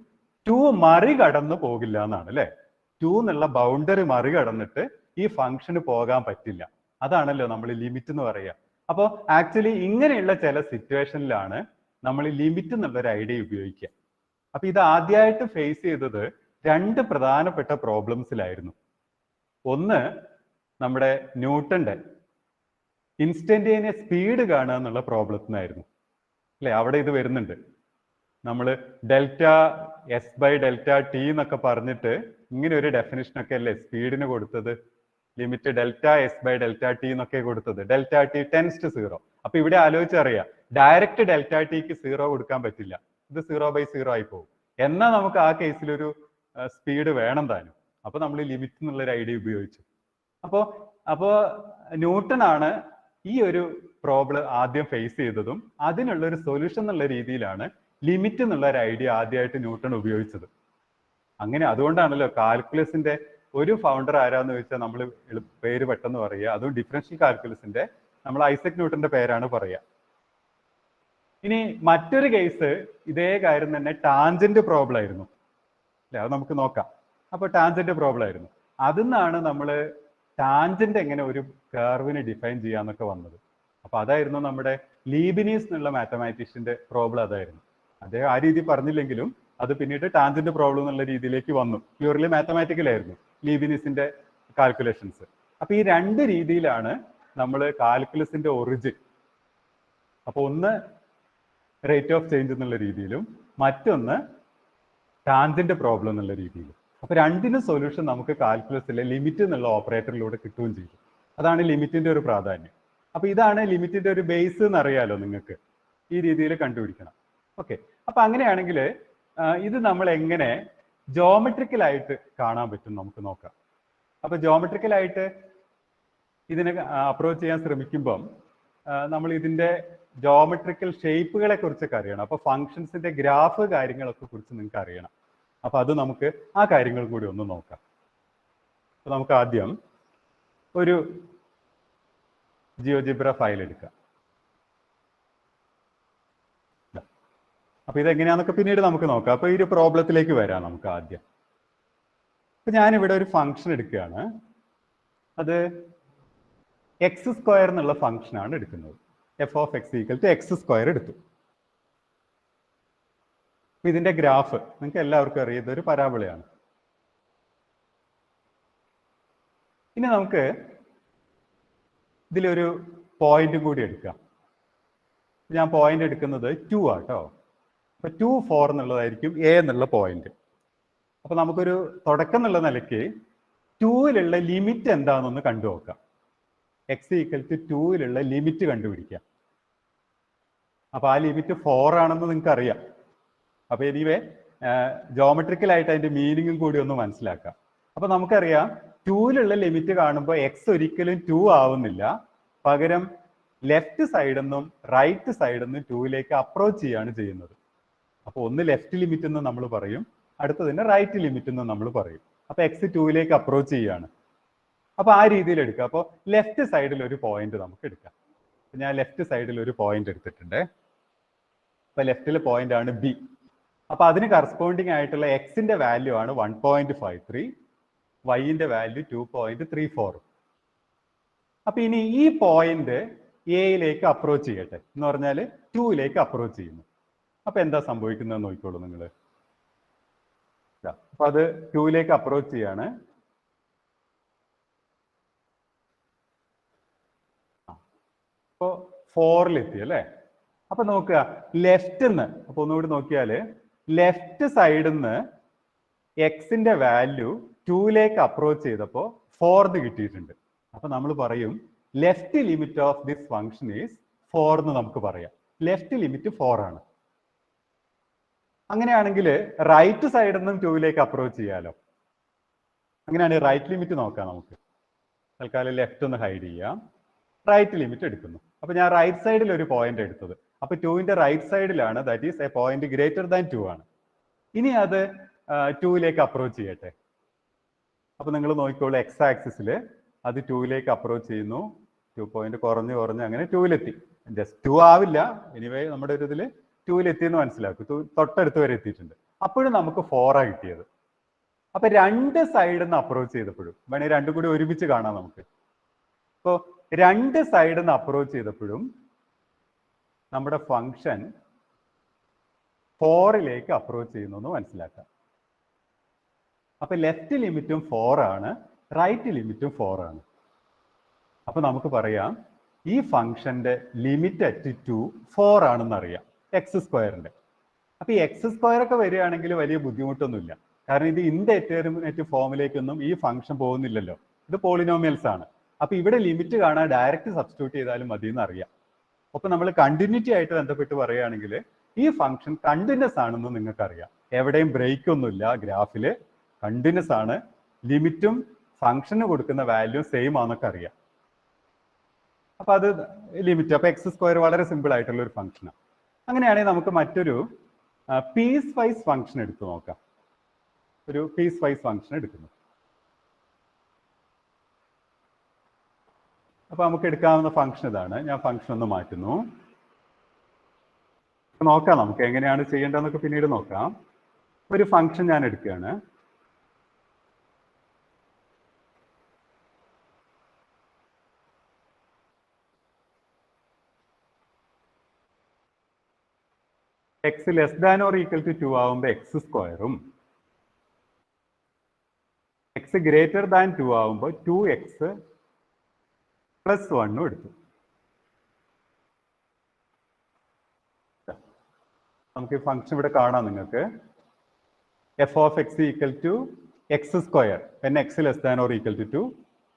2 മറികടന്ന് പോകില്ല എന്നാണ് അല്ലെ. 2 എന്നുള്ള ബൗണ്ടറി മറികടന്നിട്ട് ഈ ഫംഗ്ഷന് പോകാൻ പറ്റില്ല. അതാണല്ലോ നമ്മൾ ലിമിറ്റ് എന്ന് പറയുക. അപ്പോൾ ആക്ച്വലി ഇങ്ങനെയുള്ള ചില സിറ്റുവേഷനിലാണ് നമ്മൾ ലിമിറ്റ് എന്നുള്ള ഒരു ഐഡിയ ഉപയോഗിക്കുക. അപ്പൊ ഇത് ആദ്യമായിട്ട് ഫേസ് ചെയ്തത് രണ്ട് പ്രധാനപ്പെട്ട പ്രോബ്ലംസിലായിരുന്നു. ഒന്ന് നമ്മുടെ ന്യൂട്ടന്റെ ഇൻസ്റ്റന്റേനിയസ് സ്പീഡ് കാണുക എന്നുള്ള പ്രോബ്ലത്തിനായിരുന്നു അല്ലെ. അവിടെ ഇത് വരുന്നുണ്ട്, നമ്മൾ delta s by delta t എന്നൊക്കെ പറഞ്ഞിട്ട് ഇങ്ങനെ ഒരു ഡെഫിനിഷൻ ഒക്കെ അല്ലേ സ്പീഡിന് കൊടുത്തത്. Limit delta s by delta t എന്നൊക്കെ കൊടുത്തത്, ഡെൽറ്റ ടി ടെൻസ് ടു 0. അപ്പൊ ഇവിടെ ആലോചിച്ചറിയാം, ഡയറക്റ്റ് ഡെൽറ്റ ടിക്ക് 0 കൊടുക്കാൻ പറ്റില്ല, ഇത് 0/0 ആയി പോകും. എന്നാൽ നമുക്ക് ആ കേസിൽ ഒരു സ്പീഡ് വേണം താനും. അപ്പൊ നമ്മൾ ലിമിറ്റ് എന്നുള്ള ഒരു ഐഡിയ ഉപയോഗിച്ചു. അപ്പോ ന്യൂട്ടൺ ആണ് ഈ ഒരു പ്രോബ്ലം ആദ്യം ഫേസ് ചെയ്തതും അതിനുള്ള ഒരു സൊല്യൂഷൻ എന്നുള്ള രീതിയിലാണ് ലിമിറ്റ് എന്നുള്ള ഒരു ഐഡിയ ആദ്യമായിട്ട് ന്യൂട്ടൺ ഉപയോഗിച്ചത്. അങ്ങനെ അതുകൊണ്ടാണല്ലോ കാൽക്കുലസിന്റെ ഒരു ഫൗണ്ടർ ആരാന്ന് ചോദിച്ചാൽ നമ്മൾ പേര് പെട്ടെന്ന് പറയുക, അതും ഡിഫറൻഷ്യൽ കാൽക്കുലസിന്റെ നമ്മൾ ഐസക് ന്യൂട്ടന്റെ പേരാണ് പറയുക. ഇനി മറ്റൊരു കേസ് ഇതേ കാര്യം തന്നെ ടാൻജന്റ് പ്രോബ്ലം ആയിരുന്നു അല്ലെ, അത് നമുക്ക് നോക്കാം. അപ്പൊ ടാൻജന്റ് പ്രോബ്ലം ആയിരുന്നു, അതിന്നാണ് നമ്മൾ ടാൻജന്റ് എങ്ങനെ ഒരു കർവിനെ ഡിഫൈൻ ചെയ്യാന്നൊക്കെ വന്നത്. അപ്പൊ അതായിരുന്നു നമ്മുടെ ലീബിനീസ് എന്നുള്ള മാത്തമാറ്റീഷ്യന്റെ പ്രോബ്ലം. അതായിരുന്നു അദ്ദേഹം ആ രീതി പറഞ്ഞില്ലെങ്കിലും അത് പിന്നീട് ടാൻജന്റ് പ്രോബ്ലം എന്നുള്ള രീതിയിലേക്ക് വന്നു. പ്യൂർലി മാത്തമാറ്റിക്കൽ ആയിരുന്നു ലീബിനീസിന്റെ കാൽക്കുലേഷൻസ്. അപ്പൊ ഈ രണ്ട് രീതിയിലാണ് നമ്മൾ കാൽക്കുലസിന്റെ ഒറിജിൻ. അപ്പൊ ഒന്ന് റേറ്റ് ഓഫ് ചേഞ്ച് എന്നുള്ള രീതിയിലും മറ്റൊന്ന് ടാൻജന്റ് പ്രോബ്ലം എന്നുള്ള രീതിയിലും. അപ്പൊ രണ്ടിനും സൊല്യൂഷൻ നമുക്ക് കാൽക്കുലസിലെ ലിമിറ്റ് എന്നുള്ള ഓപ്പറേറ്ററിലൂടെ കിട്ടുകയും ചെയ്തു. അതാണ് ലിമിറ്റിന്റെ ഒരു പ്രാധാന്യം. അപ്പൊ ഇതാണ് ലിമിറ്റിന്റെ ഒരു ബേസ് എന്ന് അറിയാലോ നിങ്ങൾക്ക്, ഈ രീതിയിൽ കണ്ടുപിടിക്കണം. ഓക്കെ, അപ്പൊ അങ്ങനെയാണെങ്കിൽ ഇത് നമ്മൾ എങ്ങനെ ജോമെട്രിക്കലായിട്ട് കാണാൻ പറ്റും നമുക്ക് നോക്കാം. അപ്പൊ ജോമെട്രിക്കലായിട്ട് ഇതിനെ അപ്രോച്ച് ചെയ്യാൻ ശ്രമിക്കുമ്പം നമ്മൾ ഇതിന്റെ ജോമെട്രിക്കൽ ഷേപ്പുകളെ കുറിച്ചൊക്കെ അറിയണം. അപ്പൊ ഫങ്ഷൻസിന്റെ ഗ്രാഫ് കാര്യങ്ങളൊക്കെ കുറിച്ച് നിങ്ങൾക്ക് അറിയണം. അപ്പൊ അത് നമുക്ക് ആ കാര്യങ്ങളും കൂടി ഒന്ന് നോക്കാം. അപ്പൊ നമുക്ക് ആദ്യം ഒരു ജിയോജിബ്ര ഫയൽ എടുക്കാം. അപ്പൊ ഇതെങ്ങനെയാന്നൊക്കെ പിന്നീട് നമുക്ക് നോക്കാം. അപ്പൊ ഈ ഒരു പ്രോബ്ലത്തിലേക്ക് വരാം നമുക്ക് ആദ്യം. അപ്പൊ ഞാനിവിടെ ഒരു ഫംഗ്ഷൻ എടുക്കുകയാണ്, അത് x² എന്നുള്ള ഫംഗ്ഷനാണ് എടുക്കുന്നത്. f(x) = x² എടുത്തു. ഇതിന്റെ ഗ്രാഫ് നിങ്ങൾക്ക് എല്ലാവർക്കും അറിയാം, ഇതൊരു പരാബോളയാണ്. ഇനി നമുക്ക് ഇതിലൊരു പോയിന്റും കൂടി എടുക്കാം. ഞാൻ പോയിന്റ് എടുക്കുന്നത് 2 ആട്ടോ. അപ്പൊ 2, 4 എന്നുള്ളതായിരിക്കും എ എന്നുള്ള പോയിന്റ്. അപ്പൊ നമുക്കൊരു തുടക്കം എന്നുള്ള നിലയ്ക്ക് 2-ലുള്ള ലിമിറ്റ് എന്താണെന്നൊന്ന് കണ്ടു നോക്കാം. x = 2-ലുള്ള ലിമിറ്റ് കണ്ടുപിടിക്കാം. അപ്പൊ ആ ലിമിറ്റ് 4 ആണെന്ന് നിങ്ങൾക്ക് അറിയാം. അപ്പൊ എനിവേ ജോമെട്രിക്കലായിട്ട് അതിന്റെ മീനിങ്ങും കൂടി ഒന്ന് മനസ്സിലാക്കാം. അപ്പൊ നമുക്കറിയാം 2-ലുള്ള ലിമിറ്റ് കാണുമ്പോൾ x ഒരിക്കലും 2 ആവുന്നില്ല. പകരം ലെഫ്റ്റ് സൈഡിൽ നിന്നും റൈറ്റ് സൈഡിൽ നിന്നും 2-ലേക്ക് അപ്രോച്ച് ചെയ്യാണ് ചെയ്യുന്നത്. അപ്പൊ ഒന്ന് ലെഫ്റ്റ് ലിമിറ്റ് എന്ന് നമ്മൾ പറയും, അടുത്തതിന് റൈറ്റ് ലിമിറ്റ് എന്ന് നമ്മൾ പറയും. അപ്പൊ x 2-ലേക്ക് അപ്രോച്ച് ചെയ്യാണ്. അപ്പൊ ആ രീതിയിൽ എടുക്കുക. അപ്പോൾ ലെഫ്റ്റ് സൈഡിൽ ഒരു പോയിന്റ് നമുക്ക് എടുക്കാം. ഞാൻ ലെഫ്റ്റ് സൈഡിൽ ഒരു പോയിന്റ് എടുത്തിട്ടുണ്ട്. അപ്പൊ ലെഫ്റ്റിലെ പോയിന്റ് ആണ് ബി. അപ്പൊ അതിന് കറസ്പോണ്ടിങ് ആയിട്ടുള്ള എക്സിന്റെ വാല്യൂ ആണ് 1.53, വൈന്റെ വാല്യൂ 2.34. അപ്പൊ ഇനി ഈ പോയിന്റ് എയിലേക്ക് അപ്രോച്ച് ചെയ്യട്ടെ എന്ന് പറഞ്ഞാൽ 2-ലേക്ക് അപ്രോച്ച് ചെയ്യുന്നു. അപ്പൊ എന്താ സംഭവിക്കുന്നത് നോക്കിക്കോളൂ നിങ്ങൾ. അപ്പൊ അത് 2-ലേക്ക് അപ്രോച്ച് ചെയ്യാണ്. അപ്പോ 4-ലെത്തി അല്ലേ. അപ്പൊ നോക്കുക ലെഫ്റ്റ് നിന്ന്, അപ്പൊ ഒന്നുകൂടി നോക്കിയാല് ലെഫ്റ്റ് സൈഡിൽ നിന്ന് എക്സിന്റെ വാല്യൂ 2-ലേക്ക് അപ്രോച്ച് ചെയ്തപ്പോ 4 കിട്ടിയിട്ടുണ്ട്. അപ്പൊ നമ്മൾ പറയും left limit of this function is 4 എന്ന് നമുക്ക് പറയാം. ലെഫ്റ്റ് ലിമിറ്റ് 4 ആണ്. അങ്ങനെയാണെങ്കിൽ റൈറ്റ് സൈഡിൽ നിന്നും 2-ലേക്ക് അപ്രോച്ച് ചെയ്യാലോ. അങ്ങനെയാണെങ്കിൽ റൈറ്റ് ലിമിറ്റ് നോക്കാം നമുക്ക്. തൽക്കാലം ലെഫ്റ്റ് ഒന്ന് ഹൈഡ് ചെയ്യാം. റൈറ്റ് ലിമിറ്റ് എടുക്കുന്നു. അപ്പൊ ഞാൻ റൈറ്റ് സൈഡിൽ ഒരു പോയിന്റ് എടുത്തത്. അപ്പൊ 2-ന്റെ റൈറ്റ് സൈഡിലാണ്, that is A point greater than 2 ആണ്. ഇനി അത് 2-ലേക്ക് അപ്രോച്ച് ചെയ്യട്ടെ. അപ്പൊ നിങ്ങൾ നോക്കിക്കോളൂ, എക്സ് ആക്സിസിൽ അത് 2-ലേക്ക് അപ്രോച്ച് ചെയ്യുന്നു. 2 പോയിന്റ് കുറഞ്ഞ് അങ്ങനെ 2-ലെത്തി. ജസ്റ്റ് 2 ആവില്ല, എനിവേ നമ്മുടെ ഒരു ഇതിൽ 2-ലെത്തി എന്ന് മനസ്സിലാക്കും. തൊട്ടടുത്ത് വരെ എത്തിയിട്ടുണ്ട്. അപ്പോഴും നമുക്ക് 4 ആ കിട്ടിയത്. അപ്പൊ രണ്ട് സൈഡിൽ നിന്ന് അപ്രോച്ച് ചെയ്തപ്പോഴും വേണമെങ്കിൽ രണ്ടും കൂടി ഒരുമിച്ച് കാണാം നമുക്ക്. ഇപ്പോ രണ്ട് സൈഡിൽ നിന്ന് അപ്രോച്ച് ചെയ്തപ്പോഴും നമ്മുടെ ഫംഗ്ഷൻ 4-ലേക്ക് അപ്രോച്ച് ചെയ്യുന്നു എന്ന് മനസ്സിലാക്കാം. അപ്പൊ ലെഫ്റ്റ് ലിമിറ്റും 4 ആണ്, റൈറ്റ് ലിമിറ്റും 4 ആണ്. അപ്പൊ നമുക്ക് പറയാം ഈ ഫംഗ്ഷന്റെ ലിമിറ്റ് അറ്റ് 2 4 ആണെന്ന് അറിയാം, x²ന്റെ. അപ്പൊ ഈ x² ഒക്കെ വരികയാണെങ്കിൽ വലിയ ബുദ്ധിമുട്ടൊന്നുമില്ല. കാരണം ഇത് ഇൻഡെറ്റർമിനേറ്റ് ഫോമിലേക്കൊന്നും ഈ ഫംഗ്ഷൻ പോകുന്നില്ലല്ലോ, ഇത് പോളിനോമിയൽസ് ആണ്. അപ്പൊ ഇവിടെ ലിമിറ്റ് കാണാൻ ഡയറക്റ്റ് സബ്സ്റ്റിറ്റ്യൂട്ട് ചെയ്താലും മതി എന്ന് അറിയാം. അപ്പൊ നമ്മൾ കണ്ടിന്യൂറ്റി ആയിട്ട് ബന്ധപ്പെട്ട് പറയുകയാണെങ്കിൽ ഈ ഫംഗ്ഷൻ കണ്ടിന്യൂസ് ആണെന്ന് നിങ്ങൾക്ക് അറിയാം. എവിടെയും ബ്രേക്ക് ഒന്നുമില്ല, ഗ്രാഫില് കണ്ടിന്യൂസ് ആണ്. ലിമിറ്റും ഫംഗ്ഷന് കൊടുക്കുന്ന വാല്യൂ സെയിം ആണെന്നൊക്കെ അറിയാം. അപ്പൊ അത് ലിമിറ്റ്. അപ്പൊ x² വളരെ സിമ്പിൾ ആയിട്ടുള്ള ഒരു ഫംഗ്ഷനാണ്. അങ്ങനെയാണെങ്കിൽ നമുക്ക് മറ്റൊരു പീസ് വൈസ് ഫംഗ്ഷൻ എടുത്തു നോക്കാം. ഒരു പീസ് വൈസ് ഫംഗ്ഷൻ എടുക്കുന്നു. അപ്പൊ നമുക്ക് എടുക്കാവുന്ന ഫംഗ്ഷൻ ഇതാണ്. ഞാൻ ഫംഗ്ഷൻ ഒന്ന് മാറ്റുന്നു. നോക്കാം നമുക്ക് എങ്ങനെയാണ് ചെയ്യേണ്ടതെന്നൊക്കെ പിന്നീട് നോക്കാം. ഒരു ഫംഗ്ഷൻ ഞാൻ എടുക്കുകയാണ്. x less than or equal to 2 ആവുമ്പോൾ x²ഉം x ഗ്രേറ്റർ ദാൻ 2 ആവുമ്പോൾ 2x + 1 എടുത്തു. നമുക്ക് ഈ ഫംഗ്ഷൻ ഇവിടെ കാണാം നിങ്ങൾക്ക്. f of x = x², when x less than or equal to 2,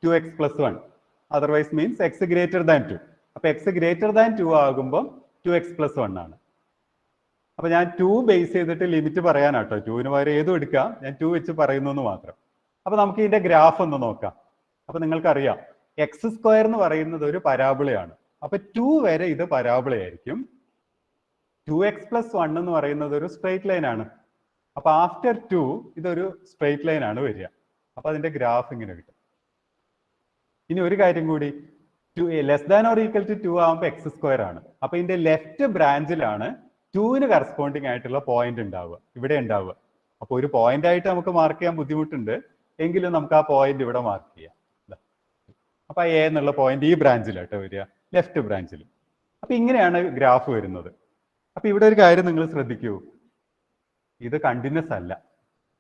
2x + 1, otherwise means x greater than 2. അപ്പൊ x ഗ്രേറ്റർ ദാൻ 2 ആകുമ്പോൾ 2x + 1 ആണ്. അപ്പൊ ഞാൻ 2 ബേസ് ചെയ്തിട്ട് ലിമിറ്റ് പറയാനാട്ടോ. 2-ന് പകരം ഏതും എടുക്കാം, ഞാൻ 2 വെച്ച് പറയുന്നു എന്ന് മാത്രം. അപ്പൊ നമുക്ക് ഇതിന്റെ ഗ്രാഫ് ഒന്ന് നോക്കാം. അപ്പൊ നിങ്ങൾക്കറിയാം x² എന്ന് പറയുന്നത് ഒരു പരാബിളയാണ്. അപ്പൊ 2 വരെ ഇത് പരാബിളയായിരിക്കും. 2x + 1 എന്ന് പറയുന്നത് ഒരു സ്ട്രെയിറ്റ് ലൈൻ ആണ്. അപ്പൊ ആഫ്റ്റർ 2 ഇതൊരു സ്ട്രെയിറ്റ് ലൈൻ ആണ് വരിക. അപ്പൊ അതിന്റെ ഗ്രാഫ് ഇങ്ങനെ കിട്ടും. ഇനി ഒരു കാര്യം കൂടി, 2 less than or equal to 2 ആകുമ്പോൾ x² ആണ്. അപ്പൊ ഇതിന്റെ ലെഫ്റ്റ് ബ്രാഞ്ചിലാണ് 2-ന് കറസ്പോണ്ടിങ് ആയിട്ടുള്ള പോയിന്റ് ഉണ്ടാവുക, ഇവിടെ ഉണ്ടാവുക. അപ്പൊ ഒരു പോയിന്റ് ആയിട്ട് നമുക്ക് മാർക്ക് ചെയ്യാൻ ബുദ്ധിമുട്ടുണ്ട്, എങ്കിലും നമുക്ക് ആ പോയിന്റ് ഇവിടെ മാർക്ക് ചെയ്യാം. അപ്പൊ എ എന്നുള്ള പോയിന്റ് ഈ ബ്രാഞ്ചിലാട്ടോ വരിക, ലെഫ്റ്റ് ബ്രാഞ്ചിൽ. അപ്പൊ ഇങ്ങനെയാണ് ഗ്രാഫ് വരുന്നത്. അപ്പൊ ഇവിടെ ഒരു കാര്യം നിങ്ങൾ ശ്രദ്ധിക്കൂ, ഇത് കണ്ടിന്യൂസ് അല്ല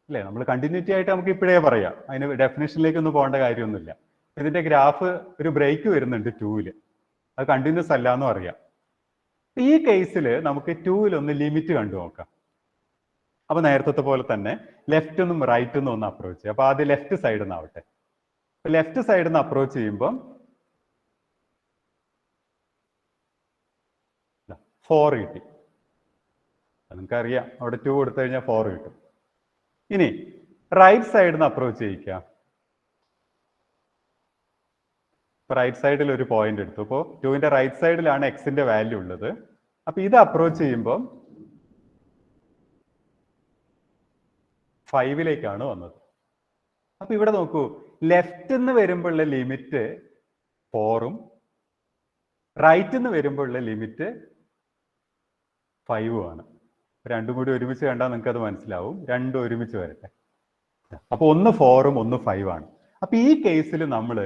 അല്ലേ. നമ്മൾ കണ്ടിന്യൂറ്റി ആയിട്ട് നമുക്ക് ഇപ്പോഴേ പറയാം, അതിന് ഡെഫിനേഷനിലേക്കൊന്നും പോകേണ്ട കാര്യമൊന്നുമില്ല. ഇതിന്റെ ഗ്രാഫ് ഒരു ബ്രേക്ക് വരുന്നുണ്ട് 2-ല്. അത് കണ്ടിന്യൂസ് അല്ല എന്നും അറിയാം. ഈ കേസിൽ നമുക്ക് 2-ൽ ഒന്ന് ലിമിറ്റ് കണ്ടു നോക്കാം. അപ്പൊ നേരത്തെ പോലെ തന്നെ ലെഫ്റ്റ് നിന്നും റൈറ്റ് നിന്നും ഒന്ന് അപ്രോച്ച് ചെയ്യാം. അപ്പൊ ആദ്യം ലെഫ്റ്റ് സൈഡിൽ നിന്നാവട്ടെ. ലെഫ്റ്റ് സൈഡിൽ നിന്ന് അപ്രോച്ച് ചെയ്യുമ്പോൾ 4 കിട്ടി. നിങ്ങൾക്കറിയാം അവിടെ 2 കൊടുത്തു കഴിഞ്ഞാൽ 4 കിട്ടും. ഇനി റൈറ്റ് സൈഡിൽ നിന്ന് അപ്രോച്ച് ചെയ്യിക്കാം. റൈറ്റ് സൈഡിൽ ഒരു പോയിന്റ് എടുത്തു. അപ്പോൾ 2ന്റെ റൈറ്റ് സൈഡിലാണ് എക്സിന്റെ വാല്യൂ ഉള്ളത്. അപ്പൊ ഇത് അപ്രോച്ച് ചെയ്യുമ്പോൾ 5-ലേക്കാണ് വന്നത്. അപ്പൊ ഇവിടെ നോക്കൂ, ലെഫ്റ്റ് നിന്ന് വരുമ്പോഴുള്ള ലിമിറ്റ് 4-ഉം റൈറ്റ് നിന്ന് വരുമ്പോഴുള്ള ലിമിറ്റ് 5-ഉം ആണ്. രണ്ടും കൂടി ഒരുമിച്ച് കണ്ടാൽ നിങ്ങൾക്ക് അത് മനസ്സിലാവും. രണ്ടും ഒരുമിച്ച് വരട്ടെ. അപ്പൊ ഒന്ന് 4-ഉം ഒന്ന് 5 ആണ്. അപ്പൊ ഈ കേസിൽ നമ്മൾ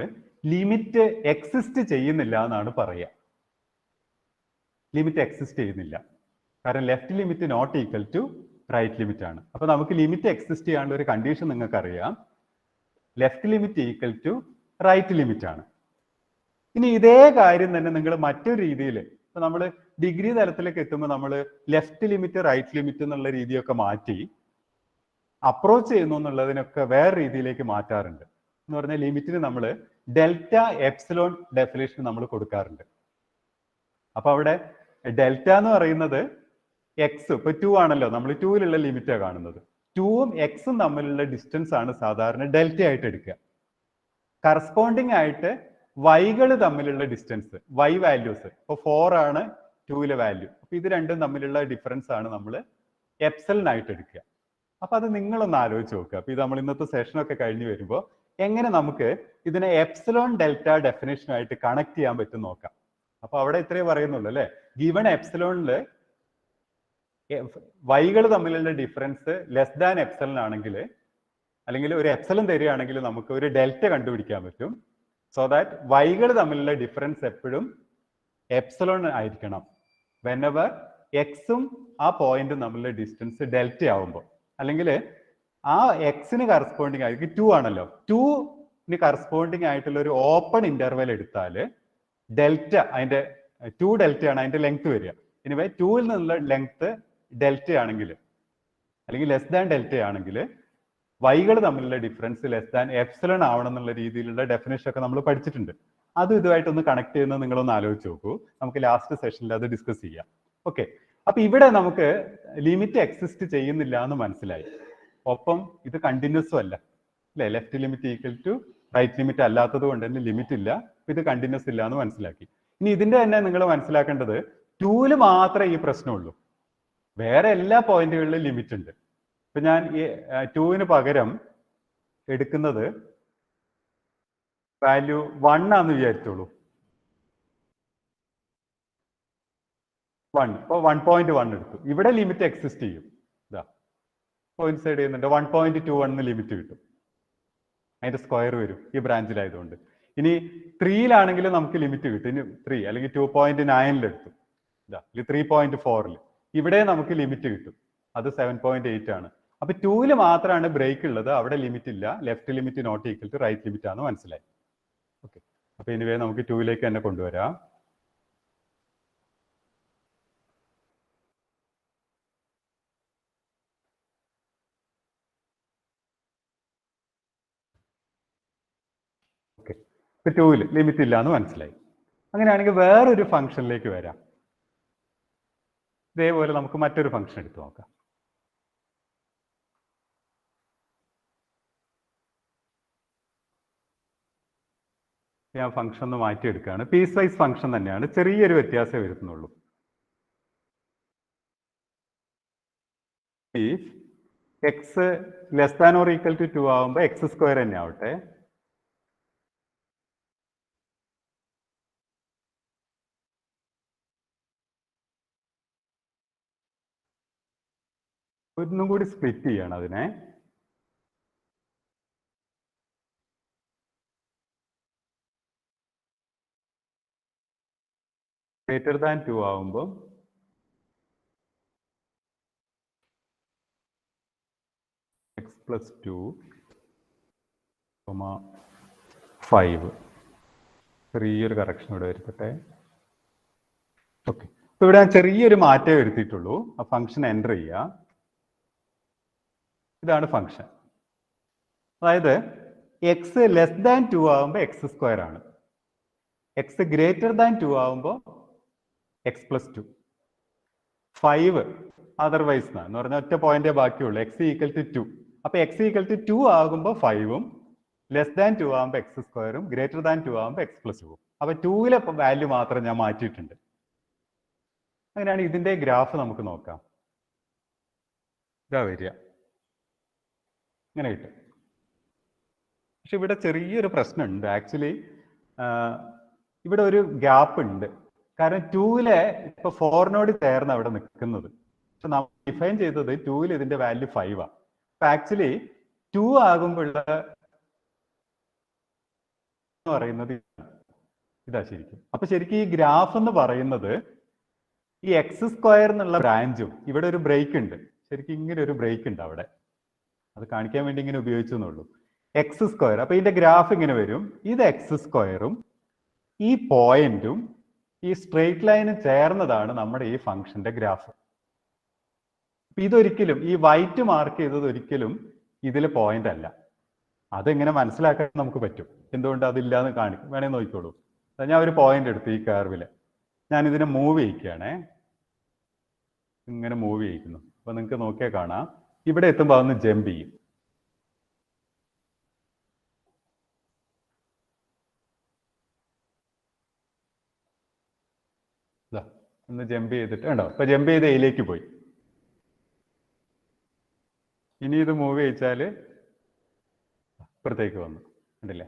ലിമിറ്റ് എക്സിസ്റ്റ് ചെയ്യുന്നില്ല എന്നാണ് പറയുക. ലിമിറ്റ് എക്സിസ്റ്റ് ചെയ്യുന്നില്ല. കാരണം left limit not equal to right limit ആണ്. അപ്പൊ നമുക്ക് ലിമിറ്റ് എക്സിസ്റ്റ് ചെയ്യാനുള്ള ഒരു കണ്ടീഷൻ നിങ്ങൾക്ക് അറിയാം. Left limit equal to right limit ആണ്. ഇനി ഇതേ കാര്യം തന്നെ നിങ്ങൾ മറ്റൊരു രീതിയിൽ, ഇപ്പൊ നമ്മൾ ഡിഗ്രി തലത്തിലേക്ക് എത്തുമ്പോൾ നമ്മൾ ലെഫ്റ്റ് ലിമിറ്റ് റൈറ്റ് ലിമിറ്റ് എന്നുള്ള രീതിയൊക്കെ മാറ്റി അപ്രോച്ച് ചെയ്യുന്നു എന്നുള്ളതിനൊക്കെ വേറെ രീതിയിലേക്ക് മാറ്റാറുണ്ട്. എന്ന് പറഞ്ഞാൽ ലിമിറ്റിന് നമ്മൾ ഡെൽറ്റ എപ്സിലോൺ ഡെഫിനേഷൻ നമ്മൾ കൊടുക്കാറുണ്ട്. അപ്പൊ അവിടെ ഡെൽറ്റ എന്ന് പറയുന്നത് എക്സ്, ഇപ്പൊ 2 ആണല്ലോ, നമ്മൾ 2-ലുള്ള ലിമിറ്റാണ് കാണുന്നത്. 2-ഉം എക്സും തമ്മിലുള്ള ഡിസ്റ്റൻസ് ആണ് സാധാരണ ഡെൽറ്റ ആയിട്ട് എടുക്കുക. കറസ്പോണ്ടിങ് ആയിട്ട് വൈകൾ തമ്മിലുള്ള ഡിസ്റ്റൻസ്, വൈ വാല്യൂസ്, ഇപ്പൊ 4 ആണ് 2-ലെ വാല്യൂ. അപ്പൊ ഇത് രണ്ടും തമ്മിലുള്ള ഡിഫറൻസ് ആണ് നമ്മൾ എപ്സിലോണായിട്ട് എടുക്കുക. അപ്പൊ അത് നിങ്ങളൊന്ന് ആലോചിച്ച് നോക്കുക. അപ്പൊ ഇത് നമ്മൾ ഇന്നത്തെ സെഷനൊക്കെ കഴിഞ്ഞ് വരുമ്പോൾ എങ്ങനെ നമുക്ക് ഇതിനെ എപ്സിലോൺ ഡെൽറ്റ ഡെഫിനേഷനായിട്ട് കണക്ട് ചെയ്യാൻ പറ്റും നോക്കാം. അപ്പൊ അവിടെ ഇത്രേ പറയുന്നുള്ളൂ അല്ലെ. ഗിവൺ എപ്സിലോണില് വൈകൾ തമ്മിലുള്ള ഡിഫറൻസ് ലെസ് ദാൻ എപ്സിലോൺ ആണെങ്കിൽ, അല്ലെങ്കിൽ ഒരു എപ്സിലോൺ തരികയാണെങ്കിൽ നമുക്ക് ഒരു ഡെൽറ്റ കണ്ടുപിടിക്കാൻ പറ്റും. സോ ദാറ്റ് വൈകൾ തമ്മിലുള്ള ഡിഫറൻസ് എപ്പോഴും എപ്സിലോൺ ആയിരിക്കണം വെനെവർ എക്സും ആ പോയിന്റും തമ്മിലുള്ള ഡിസ്റ്റൻസ് ഡെൽറ്റ ആവുമ്പോൾ. അല്ലെങ്കിൽ ആ എക്സിന് കറസ്പോണ്ടിങ് ആയിരിക്കും 2 ആണല്ലോ, 2-ന് കറസ്പോണ്ടിങ് ആയിട്ടുള്ള ഒരു ഓപ്പൺ ഇന്റർവെൽ എടുത്താൽ ഡെൽറ്റ, അതിന്റെ 2 ഡെൽറ്റ ആണ് അതിന്റെ ലെങ്ത് വരിക. ഇനിവേ 2-ൽ നിന്നുള്ള ലെങ്ത് ഡെൽറ്റ ആണെങ്കിൽ, അല്ലെങ്കിൽ ലെസ് ദാൻ ഡെൽറ്റ ആണെങ്കിൽ വൈകൾ തമ്മിലുള്ള ഡിഫറൻസ് ലെസ് ദാൻ എപ്സിലോൺ ആവണം എന്നുള്ള രീതിയിലുള്ള ഡെഫിനേഷൻ ഒക്കെ നമ്മൾ പഠിച്ചിട്ടുണ്ട്. അത് ഇതുമായിട്ടൊന്ന് കണക്ട് ചെയ്യുന്നത് നിങ്ങളൊന്ന് ആലോചിച്ച് നോക്കൂ. നമുക്ക് ലാസ്റ്റ് സെഷനിൽ അത് ഡിസ്കസ് ചെയ്യാം. ഓക്കെ, അപ്പൊ ഇവിടെ നമുക്ക് ലിമിറ്റ് എക്സിസ്റ്റ് ചെയ്യുന്നില്ല എന്ന് മനസ്സിലായി. ഒപ്പം ഇത് കണ്ടിന്യൂസും അല്ല അല്ലെ. Left limit equal to right limit അല്ലാത്തത് കൊണ്ട് തന്നെ ലിമിറ്റ് ഇല്ല. ഇത് കണ്ടിന്യൂസ് ഇല്ല എന്ന് മനസ്സിലാക്കി. ഇനി ഇതിന്റെ തന്നെ നിങ്ങൾ മനസ്സിലാക്കേണ്ടത് 2-ല് മാത്രമേ ഈ പ്രശ്നമുള്ളൂ. വേറെ എല്ലാ പോയിന്റുകളിലും ലിമിറ്റ് ഉണ്ട്. ഇപ്പൊ ഞാൻ ഈ 2-ന് പകരം എടുക്കുന്നത് വാല്യൂ 1 ആണെന്ന് വിചാരിച്ചോളൂ. 1, ഇപ്പൊ 1.1 എടുത്തു. ഇവിടെ ലിമിറ്റ് എക്സിസ്റ്റ് ചെയ്യും. ഇതാ കോയിൻസൈഡ് ചെയ്യുന്നുണ്ട്. 1.21 ലിമിറ്റ് കിട്ടും. അതിന്റെ സ്ക്വയർ വരും ഈ ബ്രാഞ്ചിലായതുകൊണ്ട്. ഇനി 3-ലാണെങ്കിൽ നമുക്ക് ലിമിറ്റ് കിട്ടും. ഇനി 3 അല്ലെങ്കിൽ 2.9 എടുത്തു. ഇതാ 3.4 ഇവിടെ നമുക്ക് ലിമിറ്റ് കിട്ടും. അത് 7.8 ആണ്. അപ്പൊ 2-ല് മാത്രമാണ് ബ്രേക്ക് ഉള്ളത്. അവിടെ ലിമിറ്റ് ഇല്ല. Left limit not equal to right limit ആണ് മനസ്സിലായി. ഓക്കെ, അപ്പൊ ഇനിവേ നമുക്ക് 2-ലേക്ക് തന്നെ കൊണ്ടുവരാം. ഓക്കെ, ഇപ്പൊ 2-ല് ലിമിറ്റ് ഇല്ല എന്ന് മനസ്സിലായി. അങ്ങനെയാണെങ്കിൽ വേറൊരു ഫംഗ്ഷനിലേക്ക് വരാം. ഇതേപോലെ നമുക്ക് മറ്റൊരു ഫംഗ്ഷൻ എടുത്തു നോക്കാം. ഞാൻ ഫംഗ്ഷൻ ഒന്ന് മാറ്റിയെടുക്കുകയാണ്. പീസ് വൈസ് ഫംഗ്ഷൻ തന്നെയാണ്, ചെറിയൊരു വ്യത്യാസമേ വരുന്നുള്ളൂ. X less than or equal to 2 ആവുമ്പോൾ എക്സ് സ്ക്വയർ തന്നെ ആവട്ടെ. ഒന്നും കൂടി സ്പ്ലിറ്റ് ചെയ്യണം അതിനെ. ഗ്രേറ്റർ ദാൻ 2 ആവുമ്പോൾ x + 2, 5. ചെറിയൊരു കറക്ഷൻ ഇവിടെ വരുത്തട്ടെ. ഓക്കെ, അപ്പോൾ ഇവിടെ ഞാൻ ചെറിയൊരു മാറ്റമേ വരുത്തിയിട്ടുള്ളൂ. ആ ഫംഗ്ഷൻ എൻ്റർ ചെയ്യുക. ഇതാണ് ഫംഗ്ഷൻ. അതായത് എക്സ് ലെസ് ദാൻ 2 ആകുമ്പോൾ എക്സ് സ്ക്വയർ ആണ്, എക്സ് ഗ്രേറ്റർ ദാൻ 2 ആകുമ്പോൾ എക്സ് പ്ലസ് 2, 5 അതർവൈസ് എന്ന് പറഞ്ഞാൽ ഒറ്റ പോയിന്റേ ബാക്കിയുള്ളൂ, എക്സ് ഈക്വൽ ടു 2. അപ്പൊ എക്സ് ഈക്വൽ ടു 2 ആകുമ്പോൾ 5ഉം, ലെസ് ദാൻ 2 ആകുമ്പോൾ എക്സ് സ്ക്വയറും, ഗ്രേറ്റർ ദാൻ 2 ആകുമ്പോൾ എക്സ് പ്ലസ് 2. അപ്പൊ 2ലെ വാല്യൂ മാത്രം ഞാൻ മാറ്റിയിട്ടുണ്ട്. അങ്ങനെയാണ് ഇതിന്റെ ഗ്രാഫ് നമുക്ക് നോക്കാം. ഇതാ വരിക, ഇങ്ങനെ കിട്ടും. പക്ഷെ ഇവിടെ ചെറിയൊരു പ്രശ്നമുണ്ട്. ആക്ച്വലി ഇവിടെ ഒരു ഗ്യാപ്പ് ഉണ്ട്. കാരണം 2ലെ ഇപ്പൊ 4നോട് ചേർന്ന് അവിടെ നിൽക്കുന്നത്. പക്ഷെ നമ്മൾ ഡിഫൈൻ ചെയ്തത് 2ൽ ഇതിന്റെ വാല്യൂ 5 ആണ്. അപ്പൊ ആക്ച്വലി 2 ആകുമ്പോഴുള്ള പറയുന്നത് ഇതാ ശരിക്കും. അപ്പൊ ശരിക്കും ഈ ഗ്രാഫ് എന്ന് പറയുന്നത് ഈ എക്സ് സ്ക്വയർ എന്നുള്ള ബ്രാഞ്ചും ഇവിടെ ഒരു ബ്രേക്ക് ഉണ്ട്. ശരിക്കും ഇങ്ങനെ ഒരു ബ്രേക്ക് ഉണ്ട് അവിടെ, അത് കാണിക്കാൻ വേണ്ടി ഇങ്ങനെ ഉപയോഗിച്ചു എന്നുള്ളൂ. എക്സ് സ്ക്വയർ, അപ്പൊ ഇതിന്റെ ഗ്രാഫ് ഇങ്ങനെ വരും. ഇത് എക്സ് സ്ക്വയറും ഈ പോയിന്റും ഈ സ്ട്രെയിറ്റ് ലൈനും ചേർന്നതാണ് നമ്മുടെ ഈ ഫംഗ്ഷന്റെ ഗ്രാഫ്. ഇതൊരിക്കലും ഈ വൈറ്റ് മാർക്ക് ചെയ്തത് ഒരിക്കലും ഇതിൽ പോയിന്റ് അല്ല. അതെങ്ങനെ മനസ്സിലാക്കാൻ നമുക്ക് പറ്റും. എന്തുകൊണ്ട് അതില്ലാന്ന് കാണിക്കും, വേണേ നോക്കിക്കോളൂ. ഞാൻ ഒരു പോയിന്റ് എടുത്തു ഈ കർവില്, ഞാൻ ഇതിനെ മൂവ് ചെയ്യിക്കുകയാണേ, ഇങ്ങനെ മൂവ് ചെയ്യിക്കുന്നു. അപ്പൊ നിങ്ങൾക്ക് നോക്കിയാൽ കാണാം, ഇവിടെ എത്തുമ്പോൾ അതൊന്ന് ജമ്പ് ചെയ്യും. ഒന്ന് ജമ്പ് ചെയ്തിട്ട് ഉണ്ടോ, ഇപ്പൊ ജമ്പ് ചെയ്ത് എയിലേക്ക് പോയി. ഇനി ഇത് മൂവ് ചെയ്യിച്ചാല് ഇപ്പുറത്തേക്ക് വന്നു, ഉണ്ടല്ലേ.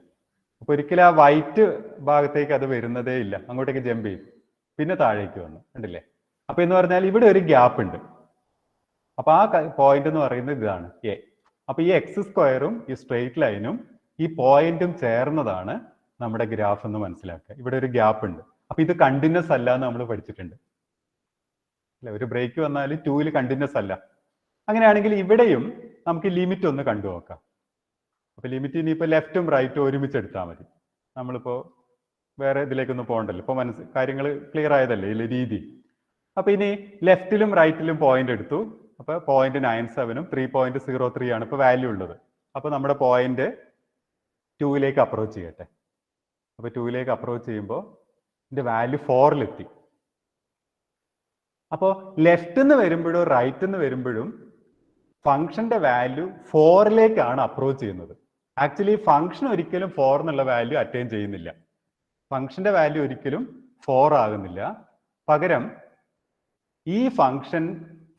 അപ്പൊ ഒരിക്കലും ആ വൈറ്റ് ഭാഗത്തേക്ക് അത് വരുന്നതേ ഇല്ല, അങ്ങോട്ടേക്ക് ജമ്പ് ചെയ്തു, പിന്നെ താഴേക്ക് വന്നു, ഉണ്ടല്ലേ. അപ്പൊ എന്ന് പറഞ്ഞാൽ ഇവിടെ ഒരു ഗ്യാപ്പ് ഉണ്ട്. അപ്പൊ ആ പോയിന്റ് എന്ന് പറയുന്നത് ഇതാണ് എ. അപ്പൊ ഈ എക്സ് സ്ക്വയറും ഈ സ്ട്രെയിറ്റ് ലൈനും ഈ പോയിന്റും ചേർന്നതാണ് നമ്മുടെ ഗ്രാഫ് എന്ന് മനസ്സിലാക്കുക. ഇവിടെ ഒരു ഗ്യാപ്പ് ഉണ്ട്. അപ്പൊ ഇത് കണ്ടിന്യൂസ് അല്ല എന്ന് നമ്മൾ പഠിച്ചിട്ടുണ്ട് അല്ലെ. ഒരു ബ്രേക്ക് വന്നാൽ 2ൽ കണ്ടിന്യൂസ് അല്ല. അങ്ങനെയാണെങ്കിൽ ഇവിടെയും നമുക്ക് ലിമിറ്റ് ഒന്ന് കണ്ടു നോക്കാം. അപ്പൊ ലിമിറ്റ് ഇനിയിപ്പോ ലെഫ്റ്റും റൈറ്റും ഒരുമിച്ച് എടുത്താൽ മതി. നമ്മളിപ്പോ വേറെ ഇതിലേക്കൊന്നും പോകണ്ടല്ലോ, ഇപ്പൊ കാര്യങ്ങൾ ക്ലിയർ ആയതല്ലേ ഈ രീതി. അപ്പൊ ഇനി ലെഫ്റ്റിലും റൈറ്റിലും പോയിന്റ് എടുത്തു. അപ്പൊ 0.97ഉം 3.03 ആണ് ഇപ്പൊ വാല്യൂ ഉള്ളത്. അപ്പൊ നമ്മുടെ പോയിന്റ് 2ലേക്ക് അപ്രോച്ച് ചെയ്യട്ടെ. അപ്പൊ 2ലേക്ക് അപ്രോച്ച് ചെയ്യുമ്പോൾ ഇതിന്റെ വാല്യൂ 4ലെത്തി. അപ്പോൾ ലെഫ്റ്റ് നിന്ന് വരുമ്പോഴും റൈറ്റ് നിന്ന് വരുമ്പോഴും ഫംഗ്ഷന്റെ വാല്യൂ 4ലേക്കാണ് അപ്രോച്ച് ചെയ്യുന്നത്. ആക്ച്വലി ഫംഗ്ഷൻ ഒരിക്കലും 4 എന്നുള്ള വാല്യൂ അറ്റൈൻ ചെയ്യുന്നില്ല. ഫംഗ്ഷന്റെ വാല്യൂ ഒരിക്കലും 4 ആകുന്നില്ല. പകരം ഈ ഫംഗ്ഷൻ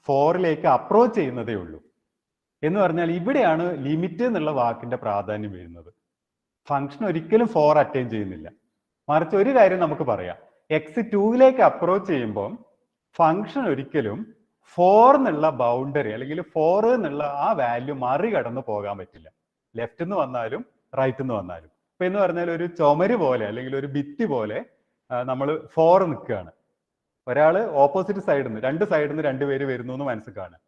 4ലേക്ക് അപ്രോച്ച് ചെയ്യുന്നതേ ഉള്ളൂ. എന്ന് പറഞ്ഞാൽ ഇവിടെയാണ് ലിമിറ്റ് എന്നുള്ള വാക്കിന്റെ പ്രാധാന്യം വരുന്നത്. ഫംഗ്ഷൻ ഒരിക്കലും 4 അറ്റൈൻ ചെയ്യുന്നില്ല. മറിച്ച് ഒരു കാര്യം നമുക്ക് പറയാം, എക്സ് 2ലേക്ക് അപ്രോച്ച് ചെയ്യുമ്പോൾ ഫംഗ്ഷൻ ഒരിക്കലും 4 എന്നുള്ള ബൗണ്ടറി അല്ലെങ്കിൽ 4 എന്നുള്ള ആ വാല്യൂ മറികടന്ന് പോകാൻ പറ്റില്ല, ലെഫ്റ്റ് നിന്ന് വന്നാലും റൈറ്റ് നിന്ന് വന്നാലും. ഇപ്പൊ എന്ന് പറഞ്ഞാൽ ഒരു ചുമര് പോലെ അല്ലെങ്കിൽ ഒരു ഭിത്തി പോലെ നമ്മൾ 4 നിൽക്കുകയാണ്. ഒരാള് ഓപ്പോസിറ്റ് സൈഡിൽ നിന്ന്, രണ്ട് സൈഡിൽ നിന്ന് 2 പേര് വരുന്നു എന്ന് മനസ്സിൽ കാണുക.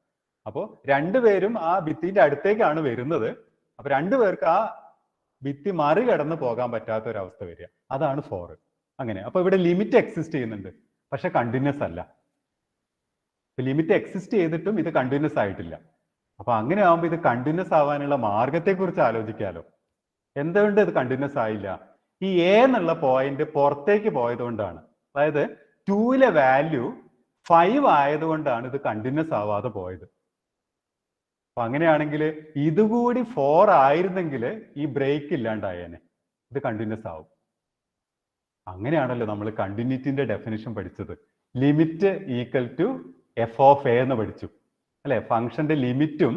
അപ്പോൾ 2 പേരും ആ ഭിത്തിന്റെ അടുത്തേക്കാണ് വരുന്നത്. അപ്പൊ 2 പേർക്ക് ആ ഭിത്തി മറികടന്ന് പോകാൻ പറ്റാത്ത ഒരു അവസ്ഥ വരിക, അതാണ് 4. അങ്ങനെ അപ്പൊ ഇവിടെ ലിമിറ്റ് എക്സിസ്റ്റ് ചെയ്യുന്നുണ്ട്, പക്ഷെ കണ്ടിന്യൂസ് അല്ല. ലിമിറ്റ് എക്സിസ്റ്റ് ചെയ്തിട്ടും ഇത് കണ്ടിന്യൂസ് ആയിട്ടില്ല. അപ്പൊ അങ്ങനെ ആകുമ്പോൾ ഇത് കണ്ടിന്യൂസ് ആവാനുള്ള മാർഗത്തെ കുറിച്ച് ആലോചിക്കാലോ. എന്തുകൊണ്ട് ഇത് കണ്ടിന്യൂസ് ആയില്ല? ഈ എ എന്നുള്ള പോയിന്റ് പുറത്തേക്ക് പോയതുകൊണ്ടാണ്. അതായത് 2ലെ വാല്യൂ 5 ആയതുകൊണ്ടാണ് ഇത് കണ്ടിന്യൂസ് ആവാതെ പോയത്. അപ്പൊ അങ്ങനെയാണെങ്കിൽ ഇതുകൂടി 4 ആയിരുന്നെങ്കിൽ ഈ ബ്രേക്ക് ഇല്ലാണ്ടായേനെ, ഇത് കണ്ടിന്യൂസ് ആവും. അങ്ങനെയാണല്ലോ നമ്മൾ കണ്ടിന്യൂറ്റിന്റെ ഡെഫിനിഷൻ പഠിച്ചത്. Limit equal to f of a എന്ന് പഠിച്ചു അല്ലെ. ഫംഗ്ഷന്റെ ലിമിറ്റും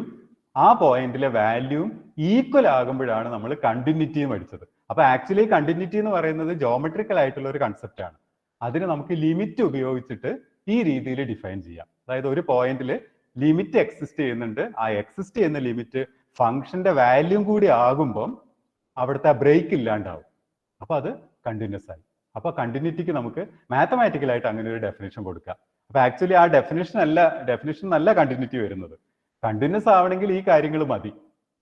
ആ പോയിന്റിലെ വാല്യൂവും ഈക്വൽ ആകുമ്പോഴാണ് നമ്മൾ കണ്ടിന്യൂറ്റി പഠിച്ചത്. അപ്പൊ ആക്ച്വലി കണ്ടിന്യൂറ്റി എന്ന് പറയുന്നത് ജോമെട്രിക്കൽ ആയിട്ടുള്ള ഒരു കൺസെപ്റ്റ് ആണ്. അതിന് നമുക്ക് ലിമിറ്റ് ഉപയോഗിച്ചിട്ട് ഈ രീതിയിൽ ഡിഫൈൻ ചെയ്യാം. അതായത് ഒരു പോയിന്റിൽ ലിമിറ്റ് എക്സിസ്റ്റ് ചെയ്യുന്നുണ്ട്, ആ എക്സിസ്റ്റ് ചെയ്യുന്ന ലിമിറ്റ് ഫംഗ്ഷന്റെ വാല്യൂം കൂടി ആകുമ്പം അവിടുത്തെ ബ്രേക്ക് ഇല്ലാണ്ടാവും. അപ്പൊ അത് കണ്ടിന്യൂസ് ആയി. അപ്പൊ കണ്ടിന്യൂറ്റിക്ക് നമുക്ക് മാത്തമാറ്റിക്കലായിട്ട് അങ്ങനെ ഒരു ഡെഫിനേഷൻ കൊടുക്കാം. അപ്പൊ ആക്ച്വലി ആ ഡെഫിനേഷൻ നല്ല കണ്ടിന്യൂറ്റി വരുന്നത്. കണ്ടിന്യൂസ് ആവണമെങ്കിൽ ഈ കാര്യങ്ങൾ മതി.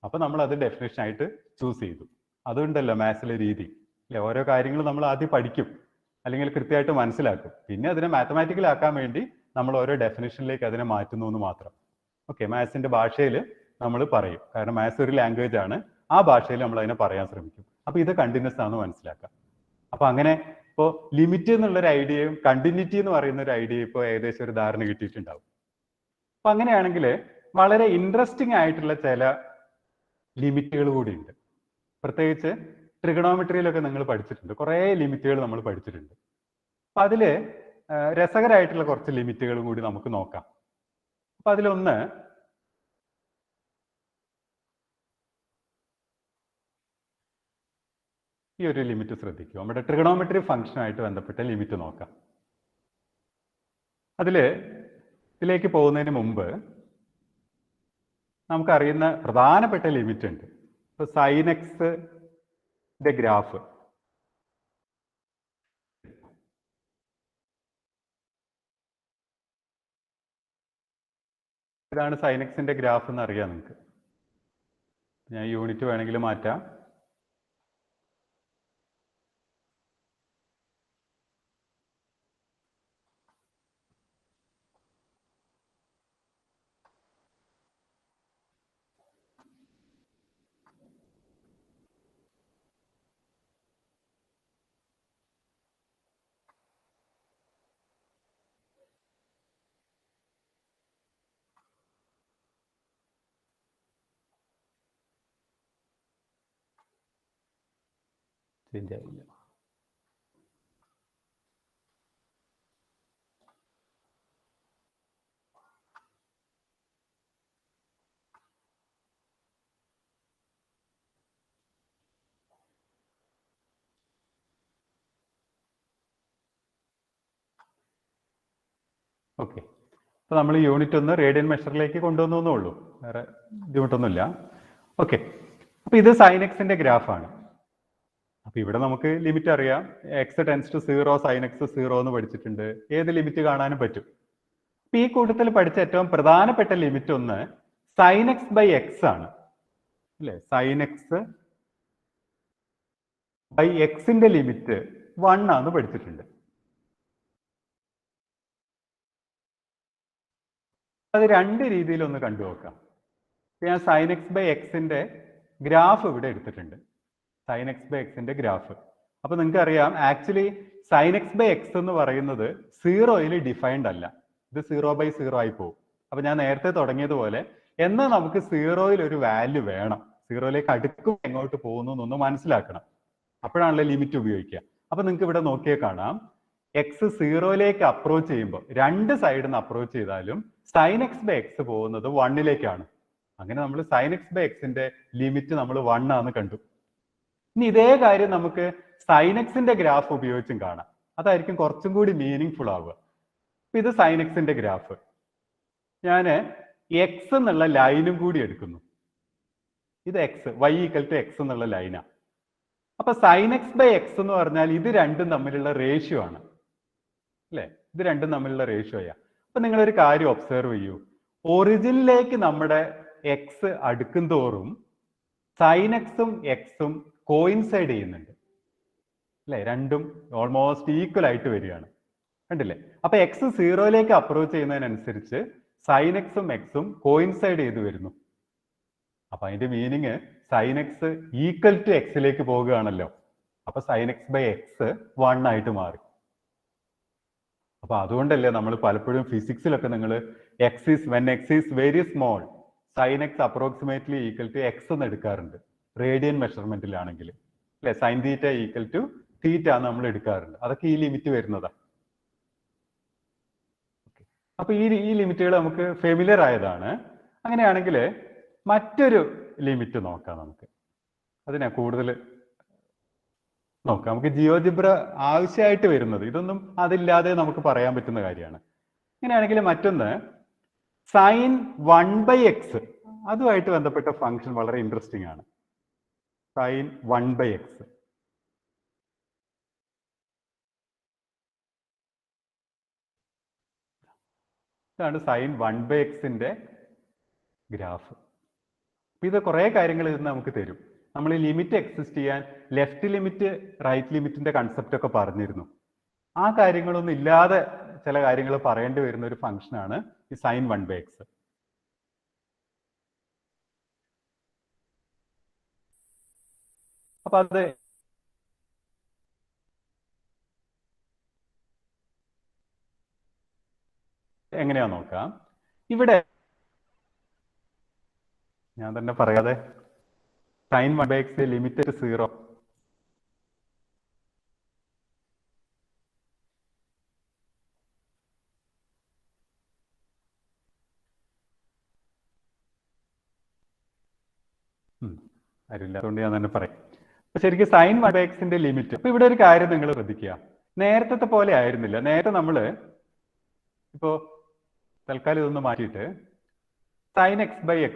അപ്പൊ നമ്മൾ അത് ഡെഫിനേഷൻ ആയിട്ട് ചൂസ് ചെയ്തു. അതുകൊണ്ടല്ലോ മാത്സിലെ രീതി. അല്ലെ? ഓരോ കാര്യങ്ങൾ നമ്മൾ ആദ്യം പഠിക്കും, അല്ലെങ്കിൽ കൃത്യമായിട്ട് മനസ്സിലാക്കും. പിന്നെ അതിനെ മാത്തമാറ്റിക്കൽ ആക്കാൻ വേണ്ടി നമ്മൾ ഓരോ ഡെഫിനേഷനിലേക്ക് അതിനെ മാറ്റുന്നു എന്ന് മാത്രം. ഓക്കെ, മാത്സിന്റെ ഭാഷയിൽ നമ്മൾ പറയും, കാരണം മാത്സ് ഒരു ലാംഗ്വേജ് ആണ്, ആ ഭാഷയിൽ നമ്മൾ അതിനെ പറയാൻ ശ്രമിക്കും. അപ്പൊ ഇത് കണ്ടിന്യൂസ് ആണെന്ന് മനസ്സിലാക്കാം. അപ്പൊ അങ്ങനെ ഇപ്പോൾ ലിമിറ്റ് എന്നുള്ളൊരു ഐഡിയയും കണ്ടിന്യൂറ്റി എന്ന് പറയുന്ന ഒരു ഐഡിയ ഇപ്പോൾ ഏകദേശം ഒരു ധാരണ കിട്ടിയിട്ടുണ്ടാവും. അപ്പൊ അങ്ങനെയാണെങ്കിൽ വളരെ ഇൻട്രസ്റ്റിംഗ് ആയിട്ടുള്ള ചില ലിമിറ്റുകൾ കൂടി ഉണ്ട്. പ്രത്യേകിച്ച് ട്രിഗണോമെട്രിയിലൊക്കെ നിങ്ങൾ പഠിച്ചിട്ടുണ്ട്, കുറേ ലിമിറ്റുകൾ നമ്മൾ പഠിച്ചിട്ടുണ്ട്. അപ്പൊ അതില് രസകരമായിട്ടുള്ള കുറച്ച് ലിമിറ്റുകളും കൂടി നമുക്ക് നോക്കാം. അപ്പൊ അതിലൊന്ന് ഈ ഒരു ലിമിറ്റ് ശ്രദ്ധിക്കുക. നമ്മുടെ ട്രിഗണോമെട്രി ഫംഗ്ഷനായിട്ട് ബന്ധപ്പെട്ട ലിമിറ്റ് നോക്കാം. ഇതിലേക്ക് പോകുന്നതിന് മുമ്പ് നമുക്കറിയുന്ന പ്രധാനപ്പെട്ട ലിമിറ്റ് ഉണ്ട്. ഇപ്പൊ സൈൻ എക്സിന്റെ ഗ്രാഫ് ഇതാണ്. സൈൻ എക്സിന്റെ ഗ്രാഫ് എന്ന് അറിയാം നിങ്ങൾക്ക്. ഞാൻ യൂണിറ്റ് വേണമെങ്കിൽ മാറ്റാം. ശരിയായില്ല. ഓക്കെ, അപ്പൊ നമ്മൾ യൂണിറ്റ് ഒന്ന് റേഡിയൻ മെഷറിലേക്ക് കൊണ്ടുവന്നേ ഉള്ളൂ, വേറെ ബുദ്ധിമുട്ടൊന്നുമില്ല. ഓക്കെ, അപ്പൊ ഇത് സൈൻ എക്സിന്റെ ഗ്രാഫാണ്. അപ്പൊ ഇവിടെ നമുക്ക് ലിമിറ്റ് അറിയാം, x tends to 0, sine x 0 എന്ന് പഠിച്ചിട്ടുണ്ട്. ഏത് ലിമിറ്റ് കാണാനും പറ്റും. അപ്പൊ ഈ കൂട്ടത്തിൽ പഠിച്ച ഏറ്റവും പ്രധാനപ്പെട്ട ലിമിറ്റ് ഒന്ന് സൈൻ എക്സ് ബൈ എക്സ് ആണ്, അല്ലെ? സൈൻ എക്സ് ബൈ എക്സിന്റെ ലിമിറ്റ് 1 ആണെന്ന് പഠിച്ചിട്ടുണ്ട്. അത് രണ്ട് രീതിയിൽ ഒന്ന് കണ്ടു നോക്കാം. ഞാൻ സൈൻ എക്സ് ബൈ എക്സിന്റെ ഗ്രാഫ് ഇവിടെ എടുത്തിട്ടുണ്ട്. സൈൻ എക്സ് ബൈ എക്സിന്റെ ഗ്രാഫ്. അപ്പൊ നിങ്ങൾക്ക് അറിയാം, actually sine x by x എന്ന് പറയുന്നത് 0യിൽ ഡിഫൈൻഡ് അല്ല. ഇത് 0/0 ആയി പോകും. അപ്പൊ ഞാൻ നേരത്തെ തുടങ്ങിയതുപോലെ എന്നാൽ നമുക്ക് 0യിൽ ഒരു വാല്യൂ വേണം. 0യിലേക്ക് അടുക്കും എങ്ങോട്ട് പോകുന്നു എന്നൊന്ന് മനസ്സിലാക്കണം. അപ്പോഴാണല്ലോ ലിമിറ്റ് ഉപയോഗിക്കുക. അപ്പൊ നിങ്ങൾക്ക് ഇവിടെ നോക്കിയാൽ കാണാം, എക്സ് 0യിലേക്ക് അപ്രോച്ച് ചെയ്യുമ്പോൾ രണ്ട് സൈഡിൽ നിന്ന് അപ്രോച്ച് ചെയ്താലും സൈൻ എക്സ് ബൈ എക്സ് പോകുന്നത് 1ലേക്കാണ്. അങ്ങനെ നമ്മൾ സൈൻ എക്സ് ബൈ എക്സിന്റെ ലിമിറ്റ് നമ്മൾ 1 ആണെന്ന് കണ്ടു. ഇനി ഇതേ കാര്യം നമുക്ക് സൈൻ എക്സിന്റെ ഗ്രാഫ് ഉപയോഗിച്ചും കാണാം. അതായിരിക്കും കുറച്ചും കൂടി മീനിങ് ഫുൾ ആവുക. ഇത് സൈൻ എക്സിന്റെ ഗ്രാഫ്. ഞാൻ എക്സ് എന്നുള്ള ലൈനും കൂടി എടുക്കുന്നു. ഇത് എക്സ്, y = x എന്നുള്ള ലൈനാ. അപ്പൊ സൈൻ എക്സ് ബൈ എക്സ് എന്ന് പറഞ്ഞാൽ ഇത് രണ്ടും തമ്മിലുള്ള റേഷ്യോ ആണ്, അല്ലെ? ഇത് രണ്ടും തമ്മിലുള്ള റേഷ്യോയാ. അപ്പൊ നിങ്ങളൊരു കാര്യം ഒബ്സർവ് ചെയ്യൂ, ഒറിജിനിലേക്ക് നമ്മുടെ എക്സ് അടുക്കും തോറും സൈൻ എക്സും എക്സും കോയിൻസൈഡ് ചെയ്യുന്നുണ്ട്, അല്ലെ? രണ്ടും ഓൾമോസ്റ്റ് ഈക്വൽ ആയിട്ട് വരികയാണ്, കണ്ടില്ലേ? അപ്പൊ എക്സ് 0യിലേക്ക് അപ്രോച്ച് ചെയ്യുന്നതിനനുസരിച്ച് സൈൻ എക്സും എക്സും കോയിൻസൈഡ് ചെയ്ത് വരുന്നു. അപ്പൊ അതിന്റെ meaning sine X equal to എക്സിലേക്ക് പോകുകയാണല്ലോ. അപ്പൊ സൈൻ എക്സ് ബൈ എക്സ് 1 ആയിട്ട് മാറി. അപ്പൊ അതുകൊണ്ടല്ലേ നമ്മൾ പലപ്പോഴും ഫിസിക്സിലൊക്കെ നിങ്ങൾ when x is very small sine x approximately equal to x എന്ന് എടുക്കാറുണ്ട്. റേഡിയൻ മെഷർമെന്റിലാണെങ്കിൽ, അല്ലെ? Sine theta equal to theta നമ്മൾ എടുക്കാറുണ്ട്. അതൊക്കെ ഈ ലിമിറ്റ് വരുന്നതാ. അപ്പൊ ഈ ലിമിറ്റുകൾ നമുക്ക് ഫെമിലിയർ ആയതാണ്. അങ്ങനെയാണെങ്കിൽ മറ്റൊരു ലിമിറ്റ് നോക്കാം. നമുക്ക് അതിനാ കൂടുതൽ നോക്കാം. നമുക്ക് ജിയോജിബ്ര ആവശ്യമായിട്ട് വരുന്നത്, ഇതൊന്നും അതില്ലാതെ നമുക്ക് പറയാൻ പറ്റുന്ന കാര്യമാണ്. അങ്ങനെയാണെങ്കിൽ മറ്റൊന്ന് സൈൻ 1/x, അതുമായിട്ട് ബന്ധപ്പെട്ട ഫംഗ്ഷൻ വളരെ ഇൻട്രസ്റ്റിംഗ് ആണ്. Sign 1/x. ഇതാണ് സൈൻ 1/xന്റെ ഗ്രാഫ്. ഇത് കുറെ കാര്യങ്ങൾ ഇതിന് നമുക്ക് തരും. നമ്മൾ ഈ ലിമിറ്റ് എക്സിസ്റ്റ് ചെയ്യാൻ ലെഫ്റ്റ് ലിമിറ്റ് റൈറ്റ് ലിമിറ്റിന്റെ കൺസെപ്റ്റ് ഒക്കെ പറഞ്ഞിരുന്നു. ആ കാര്യങ്ങളൊന്നും ഇല്ലാതെ ചില കാര്യങ്ങൾ പറയേണ്ടി വരുന്ന ഒരു ഫംഗ്ഷനാണ് ഈ sin 1/x. അപ്പൊ അത് എങ്ങനെയാ നോക്കാം. ഇവിടെ ഞാൻ തന്നെ പറയാതെ sin 1/x ലിമിറ്റ് 0. അറിയില്ലാത്തതുകൊണ്ട് ഞാൻ തന്നെ പറയാം. അപ്പൊ ശരിക്കും sin 1/x ലിമിറ്റ്. അപ്പൊ ഇവിടെ ഒരു കാര്യം നിങ്ങൾ ശ്രദ്ധിക്കുക, നേരത്തെ പോലെ ആയിരുന്നില്ല. നേരത്തെ നമ്മള് ഇപ്പോ തൽക്കാലം ഇതൊന്ന് മാറ്റിയിട്ട് sin x/x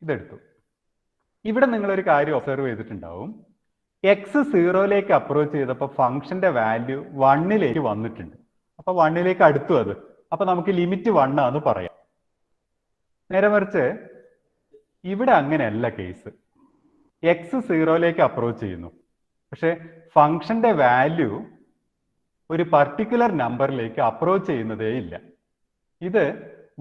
ഇതെടുത്തു. ഇവിടെ നിങ്ങളൊരു കാര്യം ഒബ്സർവ് ചെയ്തിട്ടുണ്ടാവും, എക്സ് 0ലേക്ക് അപ്രോച്ച് ചെയ്തപ്പോൾ ഫംഗ്ഷന്റെ വാല്യൂ 1ലേക്ക് വന്നിട്ടുണ്ട്. അപ്പൊ 1ലേക്ക് അടുത്തു അത്. അപ്പൊ നമുക്ക് ലിമിറ്റ് 1 ആണെന്ന് പറയാം. നേരെ മറിച്ച് ഇവിടെ അങ്ങനെയല്ല കേസ്. എക്സ് 0ലേക്ക് അപ്രോച്ച് ചെയ്യുന്നു, പക്ഷെ ഫംഗ്ഷന്റെ വാല്യൂ ഒരു പർട്ടിക്കുലർ നമ്പറിലേക്ക് അപ്രോച്ച് ചെയ്യുന്നതേ ഇല്ല. ഇത്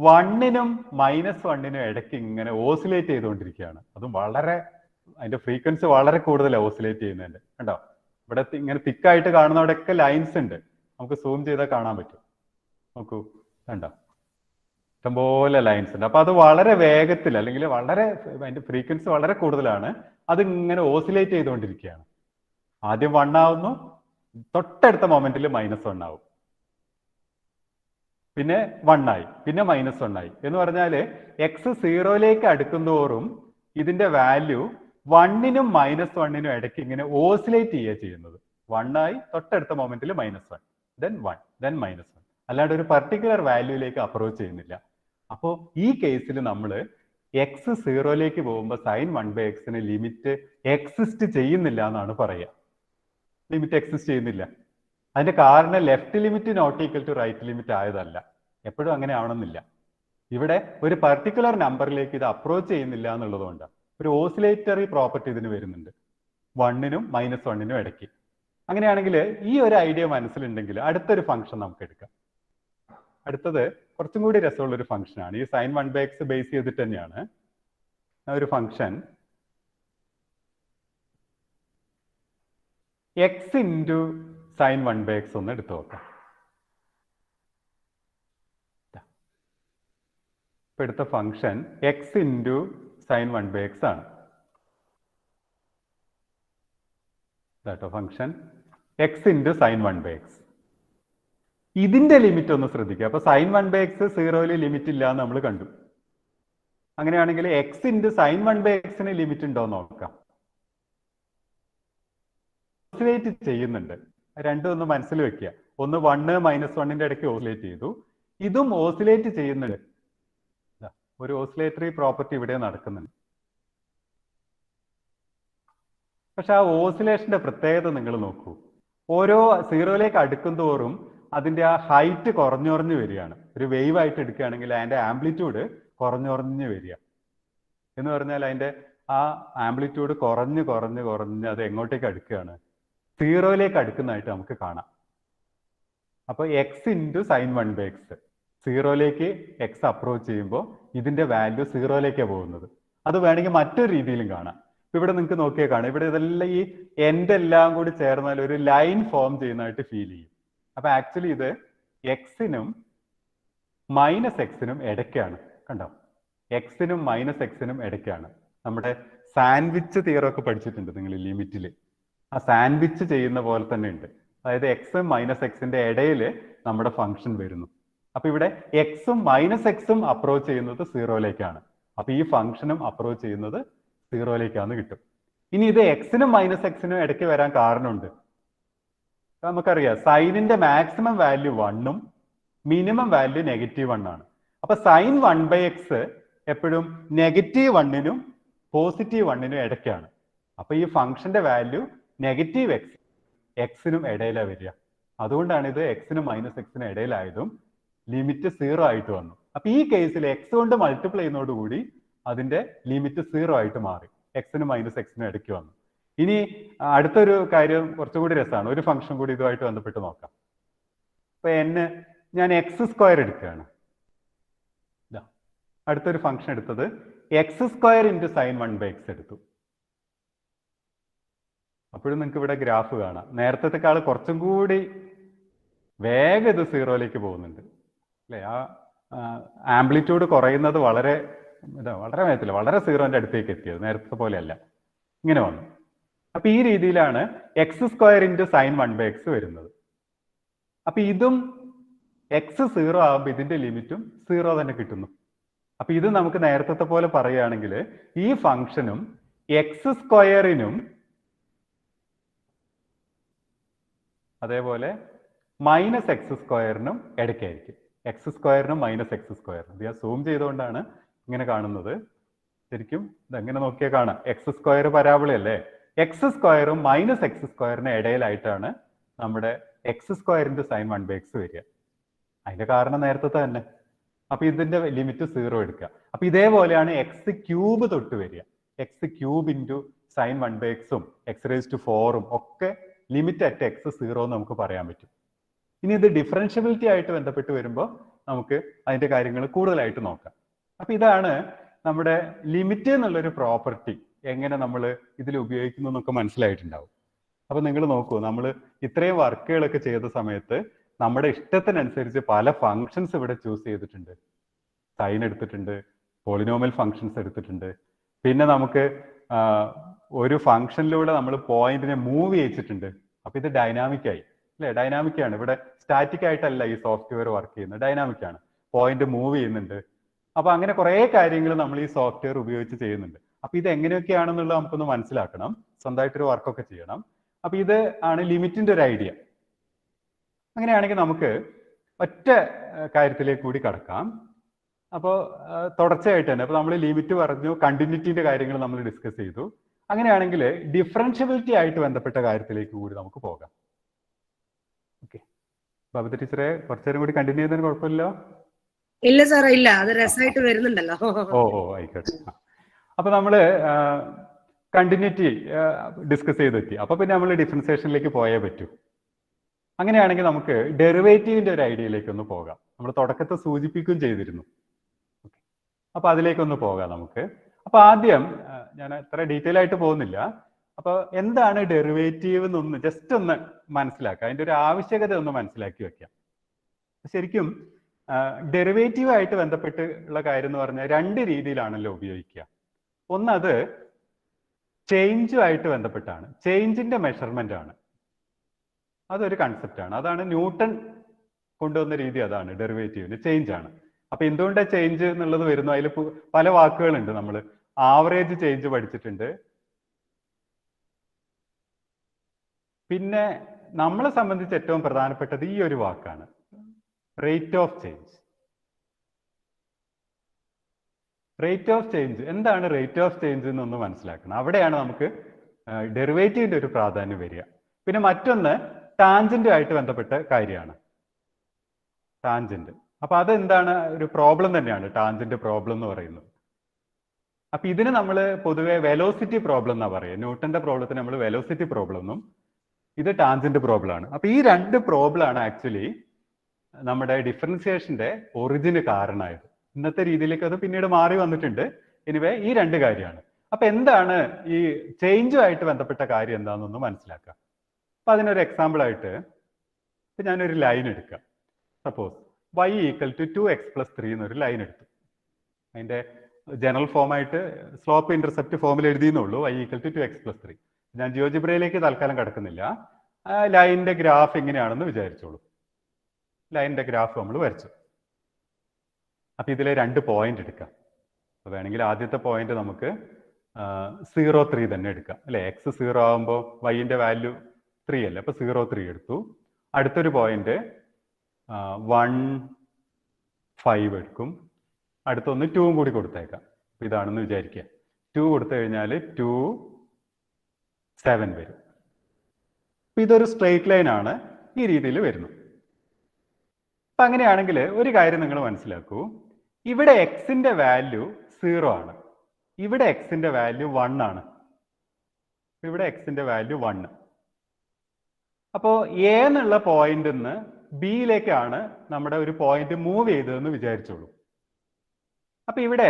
1നും -1നും ഇടയ്ക്ക് ഇങ്ങനെ ഓസിലേറ്റ് ചെയ്തുകൊണ്ടിരിക്കുകയാണ്. അതും വളരെ അതിന്റെ ഫ്രീക്വൻസി വളരെ കൂടുതൽ ഓസിലേറ്റ് ചെയ്യുന്നുണ്ട്. കണ്ടോ, ഇവിടെ ഇങ്ങനെ തിക്കായിട്ട് കാണുന്നവിടെയൊക്കെ ലൈൻസ് ഉണ്ട്. നമുക്ക് സൂം ചെയ്താൽ കാണാൻ പറ്റും. നോക്കൂ, കണ്ടോ, ഇഷ്ടംപോലെ ലൈൻസ് ഉണ്ട്. അപ്പൊ അത് വളരെ വേഗത്തിൽ, അല്ലെങ്കിൽ വളരെ അതിന്റെ ഫ്രീക്വൻസി വളരെ കൂടുതലാണ്. അത് ഇങ്ങനെ ഓസിലേറ്റ് ചെയ്തുകൊണ്ടിരിക്കുകയാണ്. ആദ്യം 1 ആവുന്നു, തൊട്ടടുത്ത മൊമെന്റിൽ -1 ആവും, പിന്നെ 1 ആയി, പിന്നെ -1 ആയി. എന്ന് പറഞ്ഞാല് എക്സ് 0ലേക്ക് അടുക്കുന്തോറും ഇതിന്റെ വാല്യൂ 1നും -1നും ഇടയ്ക്ക് ഇങ്ങനെ ഓസിലേറ്റ് ചെയ്യുക ചെയ്യുന്നത്. 1 ആയി, തൊട്ടടുത്ത മൊമെന്റിൽ -1, then 1, then -1. അല്ലാണ്ട് ഒരു പർട്ടിക്കുലർ വാല്യൂയിലേക്ക് അപ്രോച്ച് ചെയ്യുന്നില്ല. അപ്പോൾ ഈ കേസിൽ നമ്മൾ എക്സ് 0ലേക്ക് പോകുമ്പോൾ sin 1/x ലിമിറ്റ് എക്സിസ്റ്റ് ചെയ്യുന്നില്ല എന്നാണ് പറയുക. ലിമിറ്റ് എക്സിസ്റ്റ് ചെയ്യുന്നില്ല. അതിന്റെ കാരണം left limit not equal to right limit ആയതല്ല. എപ്പോഴും അങ്ങനെ ആവണമെന്നില്ല. ഇവിടെ ഒരു പർട്ടിക്കുലർ നമ്പറിലേക്ക് ഇത് അപ്രോച്ച് ചെയ്യുന്നില്ല എന്നുള്ളതുകൊണ്ടാണ്. ഒരു ഓസിലേറ്ററി പ്രോപ്പർട്ടി ഇതിന് വരുന്നുണ്ട് 1നും -1നും ഇടയ്ക്ക്. അങ്ങനെയാണെങ്കിൽ ഈ ഒരു ഐഡിയ മനസ്സിലുണ്ടെങ്കിൽ അടുത്തൊരു ഫംഗ്ഷൻ നമുക്ക് എടുക്കാം. അടുത്തത് കുറച്ചും കൂടി രസമുള്ള ഒരു ഫംഗ്ഷനാണ്. ഈ sin 1/x ബേസ് ചെയ്തിട്ട് തന്നെയാണ് ഒരു function x into sin 1/x ഒന്ന് എടുത്തു നോക്കാം. ഇപ്പൊ എടുത്ത function x into sin 1/x ആണ്. ഇതാട്ടോ function x into sin 1/x. ഇതിന്റെ ലിമിറ്റ് ഒന്ന് ശ്രദ്ധിക്കുക. അപ്പൊ sin 1/x 0യിൽ ലിമിറ്റ് ഇല്ല എന്ന് നമ്മൾ കണ്ടു. അങ്ങനെയാണെങ്കിൽ x into sin 1/x limit ഉണ്ടോ എന്ന് നോക്കാം. ഓസിലേറ്റ് ചെയ്യുന്നുണ്ട്. രണ്ടും ഒന്ന് മനസ്സിൽ വെക്കുക. ഒന്ന് 1 -1ന്റെ ഇടയ്ക്ക് ഓസിലേറ്റ് ചെയ്തു, ഇതും ഓസിലേറ്റ് ചെയ്യുന്നുണ്ട്. ഒരു ഓസിലേറ്ററി പ്രോപ്പർട്ടി ഇവിടെ നടക്കുന്നുണ്ട്. പക്ഷെ ആ ഓസിലേഷന്റെ പ്രത്യേകത നിങ്ങൾ നോക്കൂ. ഓരോ 0ലേക്ക് അടുക്കുന്തോറും അതിന്റെ ആ ഹൈറ്റ് കുറഞ്ഞുറഞ്ഞു വരികയാണ്. ഒരു വേവ് ആയിട്ട് എടുക്കുകയാണെങ്കിൽ അതിന്റെ ആംപ്ലിറ്റ്യൂഡ് കുറഞ്ഞുറഞ്ഞു വരിക. എന്ന് പറഞ്ഞാൽ അതിന്റെ ആ ആംപ്ലിറ്റ്യൂഡ് കുറഞ്ഞ് അത് എങ്ങോട്ടേക്ക് അടുക്കുകയാണ്? 0ലേക്ക് അടുക്കുന്നതായിട്ട് നമുക്ക് കാണാം. അപ്പൊ x into sin 1/x 0ലേക്ക് x approach ചെയ്യുമ്പോൾ ഇതിന്റെ വാല്യൂ 0ലേക്കാണ് പോകുന്നത്. അത് വേണമെങ്കിൽ മറ്റൊരു രീതിയിലും കാണാം. ഇവിടെ നിങ്ങൾക്ക് നോക്കിയാൽ കാണാം, ഇവിടെ ഇതെല്ലാം ഈ എൻഡ് എല്ലാം കൂടി ചേർന്നാൽ ഒരു ലൈൻ ഫോം ചെയ്യുന്നതായിട്ട് ഫീൽ ചെയ്യും. അപ്പൊ ആക്ച്വലി ഇത് എക്സിനും -xനും ഇടയ്ക്കാണ്. കണ്ടോ, എക്സിനും -xനും ഇടയ്ക്കാണ്. നമ്മുടെ സാൻഡ്വിച്ച് തിയറി ഒക്കെ പഠിച്ചിട്ടുണ്ട് നിങ്ങൾ ലിമിറ്റിൽ. ആ സാൻഡ്വിച്ച് ചെയ്യുന്ന പോലെ തന്നെ ഉണ്ട്. അതായത് എക്സും -xന്റെ ഇടയിൽ നമ്മുടെ ഫംഗ്ഷൻ വരുന്നു. അപ്പൊ ഇവിടെ എക്സും -xും അപ്രോച്ച് ചെയ്യുന്നത് 0ലേക്കാണ്. അപ്പൊ ഈ ഫംഗ്ഷനും അപ്രോച്ച് ചെയ്യുന്നത് 0ലേക്കാന്ന് കിട്ടും. ഇനി ഇത് എക്സിനും -xനും ഇടയ്ക്ക് വരാൻ കാരണമുണ്ട്. നമുക്കറിയാം സൈനിന്റെ മാക്സിമം വാല്യൂ 1ഉം മിനിമം വാല്യൂ -1 ആണ്. അപ്പൊ sin 1/x എപ്പോഴും -1നും +1നും ഇടയ്ക്കാണ്. അപ്പൊ ഈ ഫംഗ്ഷന്റെ വാല്യൂ -x നും ഇടയിലാണ് വരിക. അതുകൊണ്ടാണ് ഇത് എക്സിനും -xനും ഇടയിലായതും ലിമിറ്റ് 0 ആയിട്ട് വന്നു. അപ്പൊ ഈ കേസിൽ x കൊണ്ട് മൾട്ടിപ്ലൈ ചെയ്യുന്നതോടുകൂടി അതിന്റെ ലിമിറ്റ് 0 ആയിട്ട് മാറി. എക്സിനും -xനും ഇടയ്ക്ക് വന്നു. ഇനി അടുത്തൊരു കാര്യം കുറച്ചുകൂടി രസമാണ്. ഒരു ഫംഗ്ഷൻ കൂടി ഇതുമായിട്ട് ബന്ധപ്പെട്ട് നോക്കാം. ഇപ്പൊ ഞാൻ x² എടുക്കുകയാണ്. അടുത്തൊരു ഫംഗ്ഷൻ എടുത്തത് x² ഇൻറ്റു സൈൻ 1/x എടുത്തു. അപ്പോഴും നിങ്ങൾക്ക് ഇവിടെ ഗ്രാഫ് കാണാം. നേരത്തെക്കാൾ കുറച്ചും കൂടി വേഗം ഇത് 0യിലേക്ക് പോകുന്നുണ്ട് അല്ലേ? ആ ആംപ്ലിറ്റ്യൂഡ് കുറയുന്നത് വളരെ വേഗത്തില്ല, വളരെ 0ന്റെ അടുത്തേക്ക് എത്തിയത്. നേരത്തെ പോലെയല്ല, ഇങ്ങനെ വന്നു. അപ്പൊ ഈ രീതിയിലാണ് x² ഇൻറ്റു സൈൻ 1/x വരുന്നത്. അപ്പൊ ഇതും x 0 ആകുമ്പോൾ ഇതിന്റെ ലിമിറ്റും 0 തന്നെ കിട്ടുന്നു. അപ്പൊ ഇത് നമുക്ക് നേരത്തെ പോലെ പറയുകയാണെങ്കിൽ ഈ ഫംഗ്ഷനും x² അതേപോലെ -x² ഇടയ്ക്കായിരിക്കും. x² -x². ഞാൻ സൂം ചെയ്തുകൊണ്ടാണ് ഇങ്ങനെ കാണുന്നത്. ശരിക്കും ഇതെങ്ങനെ നോക്കിയാൽ കാണാം, x² പരാബോളയല്ലേ. x² -x² ഇടയിലായിട്ടാണ് നമ്മുടെ x² ഇൻറ്റു സൈൻ 1/x വരിക. അതിന്റെ കാരണം നേരത്തെ തന്നെ. അപ്പൊ ഇതിന്റെ ലിമിറ്റ് 0 എടുക്കുക. അപ്പൊ ഇതേപോലെയാണ് x³ തൊട്ട് വരിക. x³ into sine 1/x x⁴ ഒക്കെ ലിമിറ്റ് അറ്റ് x 0 എന്ന് നമുക്ക് പറയാൻ പറ്റും. ഇനി ഇത് ഡിഫറൻഷ്യബിലിറ്റി ആയിട്ട് ബന്ധപ്പെട്ട് വരുമ്പോൾ നമുക്ക് അതിന്റെ കാര്യങ്ങൾ കൂടുതലായിട്ട് നോക്കാം. അപ്പൊ ഇതാണ് നമ്മുടെ ലിമിറ്റ് എന്നുള്ളൊരു പ്രോപ്പർട്ടി എങ്ങനെ നമ്മൾ ഇതിൽ ഉപയോഗിക്കുന്നു എന്നൊക്കെ മനസ്സിലായിട്ടുണ്ടാവും. അപ്പൊ നിങ്ങൾ നോക്കൂ, നമ്മൾ ഇത്രയും വർക്കുകളൊക്കെ ചെയ്ത സമയത്ത് നമ്മുടെ ഇഷ്ടത്തിനനുസരിച്ച് പല ഫങ്ഷൻസ് ഇവിടെ ചൂസ് ചെയ്തിട്ടുണ്ട്. സൈൻ എടുത്തിട്ടുണ്ട്, പോളിനോമിയൽ ഫങ്ഷൻസ് എടുത്തിട്ടുണ്ട്. പിന്നെ നമുക്ക് ഒരു ഫംഗ്ഷനിലൂടെ നമ്മൾ പോയിന്റിനെ മൂവ് ചെയ്യിച്ചിട്ടുണ്ട്. അപ്പൊ ഇത് ഡൈനാമിക് ആയി അല്ലെ? ഡൈനാമിക് ആണ്. ഇവിടെ സ്റ്റാറ്റിക് ആയിട്ടല്ല ഈ സോഫ്റ്റ്വെയർ വർക്ക് ചെയ്യുന്നത്, ഡൈനാമിക് ആണ്. പോയിന്റ് മൂവ് ചെയ്യുന്നുണ്ട്. അപ്പൊ അങ്ങനെ കുറെ കാര്യങ്ങൾ നമ്മൾ ഈ സോഫ്റ്റ്വെയർ ഉപയോഗിച്ച് ചെയ്യുന്നുണ്ട്. അപ്പൊ ഇത് എങ്ങനെയൊക്കെയാണെന്നുള്ളത് നമുക്കൊന്ന് മനസ്സിലാക്കണം. സ്വന്തമായിട്ടൊരു വർക്കൊക്കെ ചെയ്യണം. അപ്പൊ ഇത് ആണ് ലിമിറ്റിന്റെ ഒരു ഐഡിയ. അങ്ങനെയാണെങ്കിൽ നമുക്ക് ഒറ്റ കാര്യത്തിലേക്ക് കൂടി കടക്കാം. അപ്പോൾ തുടർച്ചയായിട്ട് തന്നെ, അപ്പൊ നമ്മൾ ലിമിറ്റ് പറഞ്ഞു, കണ്ടിന്യൂറ്റിന്റെ കാര്യങ്ങൾ നമ്മൾ ഡിസ്കസ് ചെയ്തു. അങ്ങനെയാണെങ്കിൽ ഡിഫറൻഷ്യബിലിറ്റി ആയിട്ട് ബന്ധപ്പെട്ട കാര്യത്തിലേക്ക് കൂടി നമുക്ക് പോകാം. ഓക്കെ, ബബിത ടീച്ചറെ കുറച്ചേരം കൂടി കണ്ടിന്യൂ ചെയ്തതിന് കുഴപ്പമില്ലല്ലോ? ഇല്ല സാറേ, ഇല്ല, അത് രസമായിട്ട് വരുന്നുണ്ടല്ലോ. ഓ ആയിക്കോട്ടെ. അപ്പൊ നമ്മള് കണ്ടിന്യൂറ്റി ഡിസ്കസ് ചെയ്തെത്തി. അപ്പൊ പിന്നെ നമ്മൾ ഡിഫറൻസിയേഷനിലേക്ക് പോയേ പറ്റൂ. അങ്ങനെയാണെങ്കിൽ നമുക്ക് ഡെറിവേറ്റീവിന്റെ ഒരു ഐഡിയയിലേക്ക് ഒന്ന് പോകാം. നമ്മൾ തുടക്കത്തെ സൂചിപ്പിക്കുകയും ചെയ്തിരുന്നു. അപ്പൊ അതിലേക്കൊന്ന് പോകാം നമുക്ക്. അപ്പൊ ആദ്യം ഞാൻ അത്ര ഡീറ്റെയിൽ ആയിട്ട് പോകുന്നില്ല. അപ്പൊ എന്താണ് ഡെറിവേറ്റീവ് എന്നൊന്ന് ജസ്റ്റ് ഒന്ന് മനസ്സിലാക്കുക. അതിന്റെ ഒരു ആവശ്യകത ഒന്ന് മനസ്സിലാക്കി വെക്കാം. ശരിക്കും ഡെറിവേറ്റീവ് ആയിട്ട് ബന്ധപ്പെട്ട് ഉള്ള കാര്യം എന്ന് പറഞ്ഞാൽ രണ്ട് രീതിയിലാണല്ലോ ഉപയോഗിക്കുക. ഒന്നത് ചേഞ്ചുമായിട്ട് ബന്ധപ്പെട്ടാണ്, ചേഞ്ചിന്റെ മെഷർമെന്റ് ആണ്. അതൊരു കൺസെപ്റ്റ് ആണ്. അതാണ് ന്യൂട്ടൺ കൊണ്ടുവന്ന രീതി. അതാണ് ഡെറിവേറ്റീവിന്, ചേഞ്ച് ആണ്. അപ്പൊ എന്തുകൊണ്ടാണ് ചേഞ്ച് എന്നുള്ളത് വരുന്നു? അതിൽ പല വാക്കുകളുണ്ട്. നമ്മൾ ആവറേജ് ചേഞ്ച് പഠിച്ചിട്ടുണ്ട്. പിന്നെ നമ്മളെ സംബന്ധിച്ച് ഏറ്റവും പ്രധാനപ്പെട്ടത് ഈ ഒരു വാക്കാണ്, rate of change. Rate of change എന്താണ്? റേറ്റ് ഓഫ് ചേഞ്ച് എന്നൊന്ന് മനസ്സിലാക്കണം. അവിടെയാണ് നമുക്ക് ഡെറിവേറ്റീവിന്റെ ഒരു പ്രാധാന്യം വരിക. പിന്നെ മറ്റൊന്ന് ടാൻജന്റ് ആയിട്ട് ബന്ധപ്പെട്ട കാര്യമാണ്, ടാൻജന്റ്. അപ്പൊ അതെന്താണ്? ഒരു പ്രോബ്ലം തന്നെയാണ് ടാൻജന്റ് പ്രോബ്ലം എന്ന് പറയുന്നത്. അപ്പൊ ഇതിന് നമ്മൾ പൊതുവെ വെലോസിറ്റി പ്രോബ്ലം എന്നാ പറയുക. ന്യൂട്ടന്റെ പ്രോബ്ലത്തിന് നമ്മൾ വെലോസിറ്റി പ്രോബ്ലം എന്നും, ഇത് ടാൻജന്റ് പ്രോബ്ലം ആണ്. അപ്പൊ ഈ രണ്ട് പ്രോബ്ലം ആണ് ആക്ച്വലി നമ്മുടെ ഡിഫറൻസിയേഷന്റെ ഒറിജിന് കാരണമായത്. ഇന്നത്തെ രീതിയിലേക്ക് അത് പിന്നീട് മാറി വന്നിട്ടുണ്ട്. എനിവേ ഈ രണ്ട് കാര്യമാണ്. അപ്പൊ എന്താണ് ഈ ചേഞ്ചുമായിട്ട് ബന്ധപ്പെട്ട കാര്യം എന്താണെന്നൊന്ന് മനസ്സിലാക്കാം. അപ്പൊ അതിനൊരു എക്സാമ്പിൾ ആയിട്ട് ഇപ്പൊ ഞാനൊരു ലൈൻ എടുക്കാം. സപ്പോസ് y = 2x + 3 എന്നൊരു ലൈൻ എടുത്തു. അതിന്റെ ജനറൽ ഫോമായിട്ട് സ്ലോപ്പ് ഇന്റർസെപ്റ്റ് ഫോമിൽ എഴുതിയെന്നുള്ളൂ, y = 2x + 3. ഞാൻ ജിയോജിബ്രയിലേക്ക് തൽക്കാലം കടക്കുന്നില്ല. ലൈനിന്റെ ഗ്രാഫ് എങ്ങനെയാണെന്ന് വിചാരിച്ചോളൂ. ലൈനിന്റെ ഗ്രാഫ് നമ്മൾ വരച്ചു. അപ്പൊ ഇതിലെ രണ്ട് പോയിന്റ് എടുക്കാം. അപ്പൊ വേണമെങ്കിൽ ആദ്യത്തെ പോയിന്റ് നമുക്ക് 0, 3 തന്നെ എടുക്കാം അല്ലെ? x 0 ആകുമ്പോൾ y-ന്റെ വാല്യൂ 3 അല്ലേ? അപ്പൊ 0, 3 എടുത്തു. അടുത്തൊരു പോയിന്റ് 1, 5 എടുക്കും. അടുത്തൊന്ന് 2 കൂടി കൊടുത്തേക്കാം. അപ്പൊ ഇതാണെന്ന് വിചാരിക്കുക. 2 കൊടുത്തു കഴിഞ്ഞാൽ 2, 7 വരും. അപ്പൊ ഇതൊരു സ്ട്രെയിറ്റ് ലൈൻ ആണ്, ഈ രീതിയിൽ വരുന്നു. അപ്പൊ അങ്ങനെയാണെങ്കിൽ ഒരു കാര്യം നിങ്ങൾ മനസ്സിലാക്കൂ, ഇവിടെ എക്സിന്റെ വാല്യൂ 0 ആണ്, ഇവിടെ എക്സിന്റെ വാല്യൂ 1 ആണ്. ഇവിടെ എക്സിന്റെ വാല്യൂ 1. അപ്പോൾ എ എന്നുള്ള പോയിന്റിൽ നിന്ന് ബിയിലേക്കാണ് നമ്മുടെ ഒരു പോയിന്റ് മൂവ് ചെയ്തതെന്ന് വിചാരിച്ചോളൂ. അപ്പൊ ഇവിടെ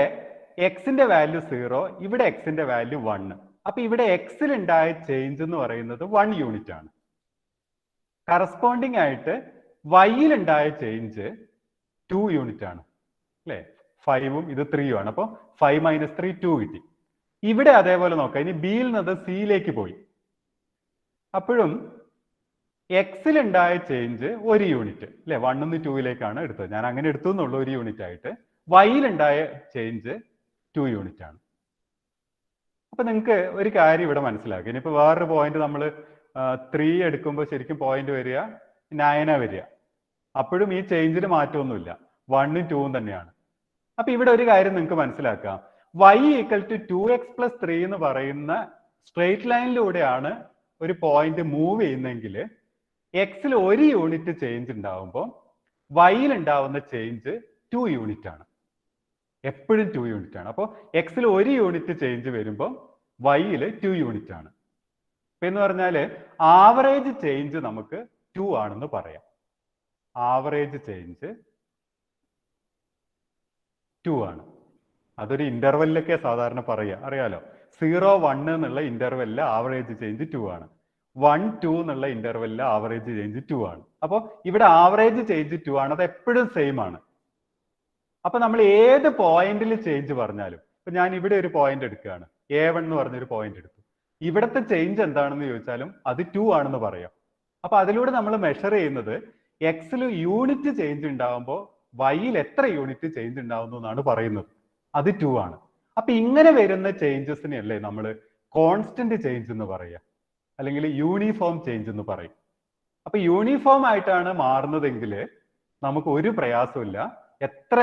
എക്സിന്റെ വാല്യൂ 0, ഇവിടെ എക്സിന്റെ വാല്യൂ 1. അപ്പൊ ഇവിടെ എക്സിൽ ഉണ്ടായ ചേഞ്ച് എന്ന് പറയുന്നത് 1 യൂണിറ്റ് ആണ്. കറസ്പോണ്ടിങ് ആയിട്ട് വൈയിൽ ഉണ്ടായ ചേഞ്ച് 2 യൂണിറ്റ് ആണ് അല്ലെ. 5ഉം ഇത് 3ഉം ആണ്. അപ്പോൾ 5 - 3 2 കിട്ടി. ഇവിടെ അതേപോലെ നോക്കാം. ഇനി ബിയിൽ നിന്ന് സിയിലേക്ക് പോയി. അപ്പോഴും എക്സിൽ ഉണ്ടായ ചേഞ്ച് 1 യൂണിറ്റ് അല്ലെ. 1 നിന്ന് 2ലേക്കാണ് എടുത്തത്. ഞാൻ അങ്ങനെ എടുത്തു എന്നുള്ളൂ 1 യൂണിറ്റ് ആയിട്ട്. വൈയിൽ ഉണ്ടായ ചേഞ്ച് 2 യൂണിറ്റ് ആണ്. അപ്പൊ നിങ്ങൾക്ക് ഒരു കാര്യം ഇവിടെ മനസ്സിലാക്കുക. ഇനിയിപ്പോ വേറൊരു പോയിന്റ് നമ്മൾ 3 എടുക്കുമ്പോൾ ശരിക്കും പോയിന്റ് വരിക 9 വരിക. അപ്പോഴും ഈ ചേഞ്ചിന് മാറ്റമൊന്നുമില്ല. 1ഉം 2ഉം തന്നെയാണ്. അപ്പൊ ഇവിടെ ഒരു കാര്യം നിങ്ങൾക്ക് മനസ്സിലാക്കാം. y = 2x + 3 എന്ന് പറയുന്ന സ്ട്രെയിറ്റ് ലൈനിലൂടെയാണ് ഒരു പോയിന്റ് മൂവ് ചെയ്യുന്നെങ്കിൽ എക്സിൽ 1 യൂണിറ്റ് ചേഞ്ച് ഉണ്ടാവുമ്പോൾ വൈയിൽ ഉണ്ടാവുന്ന ചേഞ്ച് 2 യൂണിറ്റ് ആണ്. എപ്പോഴും 2 യൂണിറ്റ് ആണ്. അപ്പോൾ എക്സിൽ 1 യൂണിറ്റ് ചേഞ്ച് വരുമ്പോൾ വൈയിൽ 2 യൂണിറ്റ് ആണ്. എന്ന് പറഞ്ഞാല് ആവറേജ് ചേഞ്ച് നമുക്ക് 2 ആണെന്ന് പറയാം. ആവറേജ് ചേഞ്ച് 2 ആണ്. അതൊരു ഇന്റർവെല്ലൊക്കെ സാധാരണ പറയുക, അറിയാലോ. 0, 1 എന്നുള്ള ഇന്റർവെല്ലിൽ ആവറേജ് ചേഞ്ച് 2 ആണ്. 1, 2 എന്നുള്ള ഇന്റർവെല്ലിൽ ആവറേജ് ചേഞ്ച് 2 ആണ്. അപ്പോൾ ഇവിടെ ആവറേജ് ചേഞ്ച് 2 ആണ്. അത് എപ്പോഴും സെയിം ആണ്. അപ്പൊ നമ്മൾ ഏത് പോയിന്റിൽ ചേഞ്ച് പറഞ്ഞാലും, ഇപ്പൊ ഞാൻ ഇവിടെ ഒരു പോയിന്റ് എടുക്കുകയാണ്, A1 എന്ന് പറഞ്ഞൊരു പോയിന്റ് എടുത്തു. ഇവിടുത്തെ ചേഞ്ച് എന്താണെന്ന് ചോദിച്ചാലും അത് 2 ആണെന്ന് പറയാം. അപ്പൊ അതിലൂടെ നമ്മൾ മെഷർ ചെയ്യുന്നത് എക്സിൽ യൂണിറ്റ് ചേഞ്ച് ഉണ്ടാവുമ്പോൾ വൈയിൽ എത്ര യൂണിറ്റ് ചേഞ്ച് ഉണ്ടാവുന്നു എന്നാണ് പറയുന്നത്. അത് 2 ആണ്. അപ്പൊ ഇങ്ങനെ വരുന്ന ചേഞ്ചസിനെയല്ലേ നമ്മൾ കോൺസ്റ്റന്റ് ചേഞ്ച് എന്ന് പറയുക, അല്ലെങ്കിൽ യൂണിഫോം ചേഞ്ച് എന്ന് പറയും. അപ്പൊ യൂണിഫോം ആയിട്ടാണ് മാറുന്നതെങ്കിൽ നമുക്ക് ഒരു പ്രയാസമില്ല. എത്ര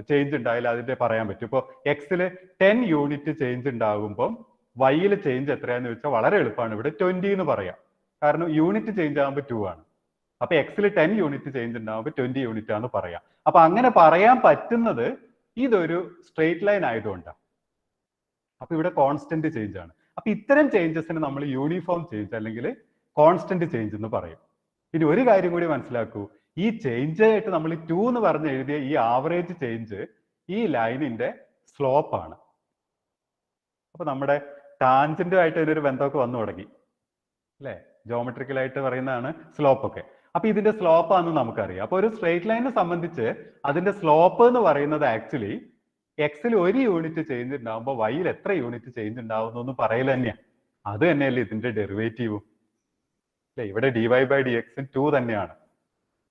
ചേഞ്ച് ഉണ്ടായാലും അതിന്റെ പറയാൻ പറ്റും. ഇപ്പോൾ എക്സിൽ 10 യൂണിറ്റ് ചേഞ്ച് ഉണ്ടാകുമ്പോൾ വൈയിൽ ചേഞ്ച് എത്രയാന്ന് ചോദിച്ചാൽ വളരെ എളുപ്പമാണ്. ഇവിടെ 20 എന്ന് പറയാം. കാരണം യൂണിറ്റ് ചേഞ്ച് ആകുമ്പോൾ 2 ആണ്. അപ്പൊ എക്സിൽ 10 യൂണിറ്റ് ചേഞ്ച് ഉണ്ടാകുമ്പോൾ 20 യൂണിറ്റ് ആണെന്ന് പറയാം. അപ്പൊ അങ്ങനെ പറയാൻ പറ്റുന്നത് ഇതൊരു സ്ട്രെയിറ്റ് ലൈൻ ആയതുകൊണ്ടാണ്. അപ്പൊ ഇവിടെ കോൺസ്റ്റന്റ് ചേഞ്ച് ആണ്. അപ്പൊ ഇത്തരം ചേഞ്ചസിന് നമ്മൾ യൂണിഫോം ചേഞ്ച് അല്ലെങ്കിൽ കോൺസ്റ്റന്റ് ചേഞ്ച് എന്ന് പറയും. ഇനി ഒരു കാര്യം കൂടി മനസ്സിലാക്കൂ. ഈ ചേഞ്ച് ആയിട്ട് നമ്മൾ 2 എന്ന് പറഞ്ഞ് എഴുതിയ ഈ ആവറേജ് ചേഞ്ച് ഈ ലൈനിന്റെ സ്ലോപ്പ് ആണ്. അപ്പൊ നമ്മുടെ ടാൻജന്റുമായിട്ട് ഇതിനൊരു ബന്ധമൊക്കെ വന്നു തുടങ്ങി അല്ലെ. ജോമെട്രിക്കലായിട്ട് പറയുന്നതാണ് സ്ലോപ്പ് ഒക്കെ. അപ്പൊ ഇതിന്റെ സ്ലോപ്പ് ആണെന്ന് നമുക്കറിയാം. അപ്പൊ ഒരു സ്ട്രെയിറ്റ് ലൈനിനെ സംബന്ധിച്ച് അതിന്റെ സ്ലോപ്പ് എന്ന് പറയുന്നത് ആക്ച്വലി എക്സിൽ 1 യൂണിറ്റ് ചേഞ്ച് ഉണ്ടാകുമ്പോൾ വൈയിൽ എത്ര യൂണിറ്റ് ചേഞ്ച് ഉണ്ടാവുന്നു എന്ന് പറയൽ തന്നെയാണ്. അത് തന്നെയല്ലേ ഇതിന്റെ ഡെറിവേറ്റീവും അല്ലെ. ഇവിടെ dy/dx 2 തന്നെയാണ്.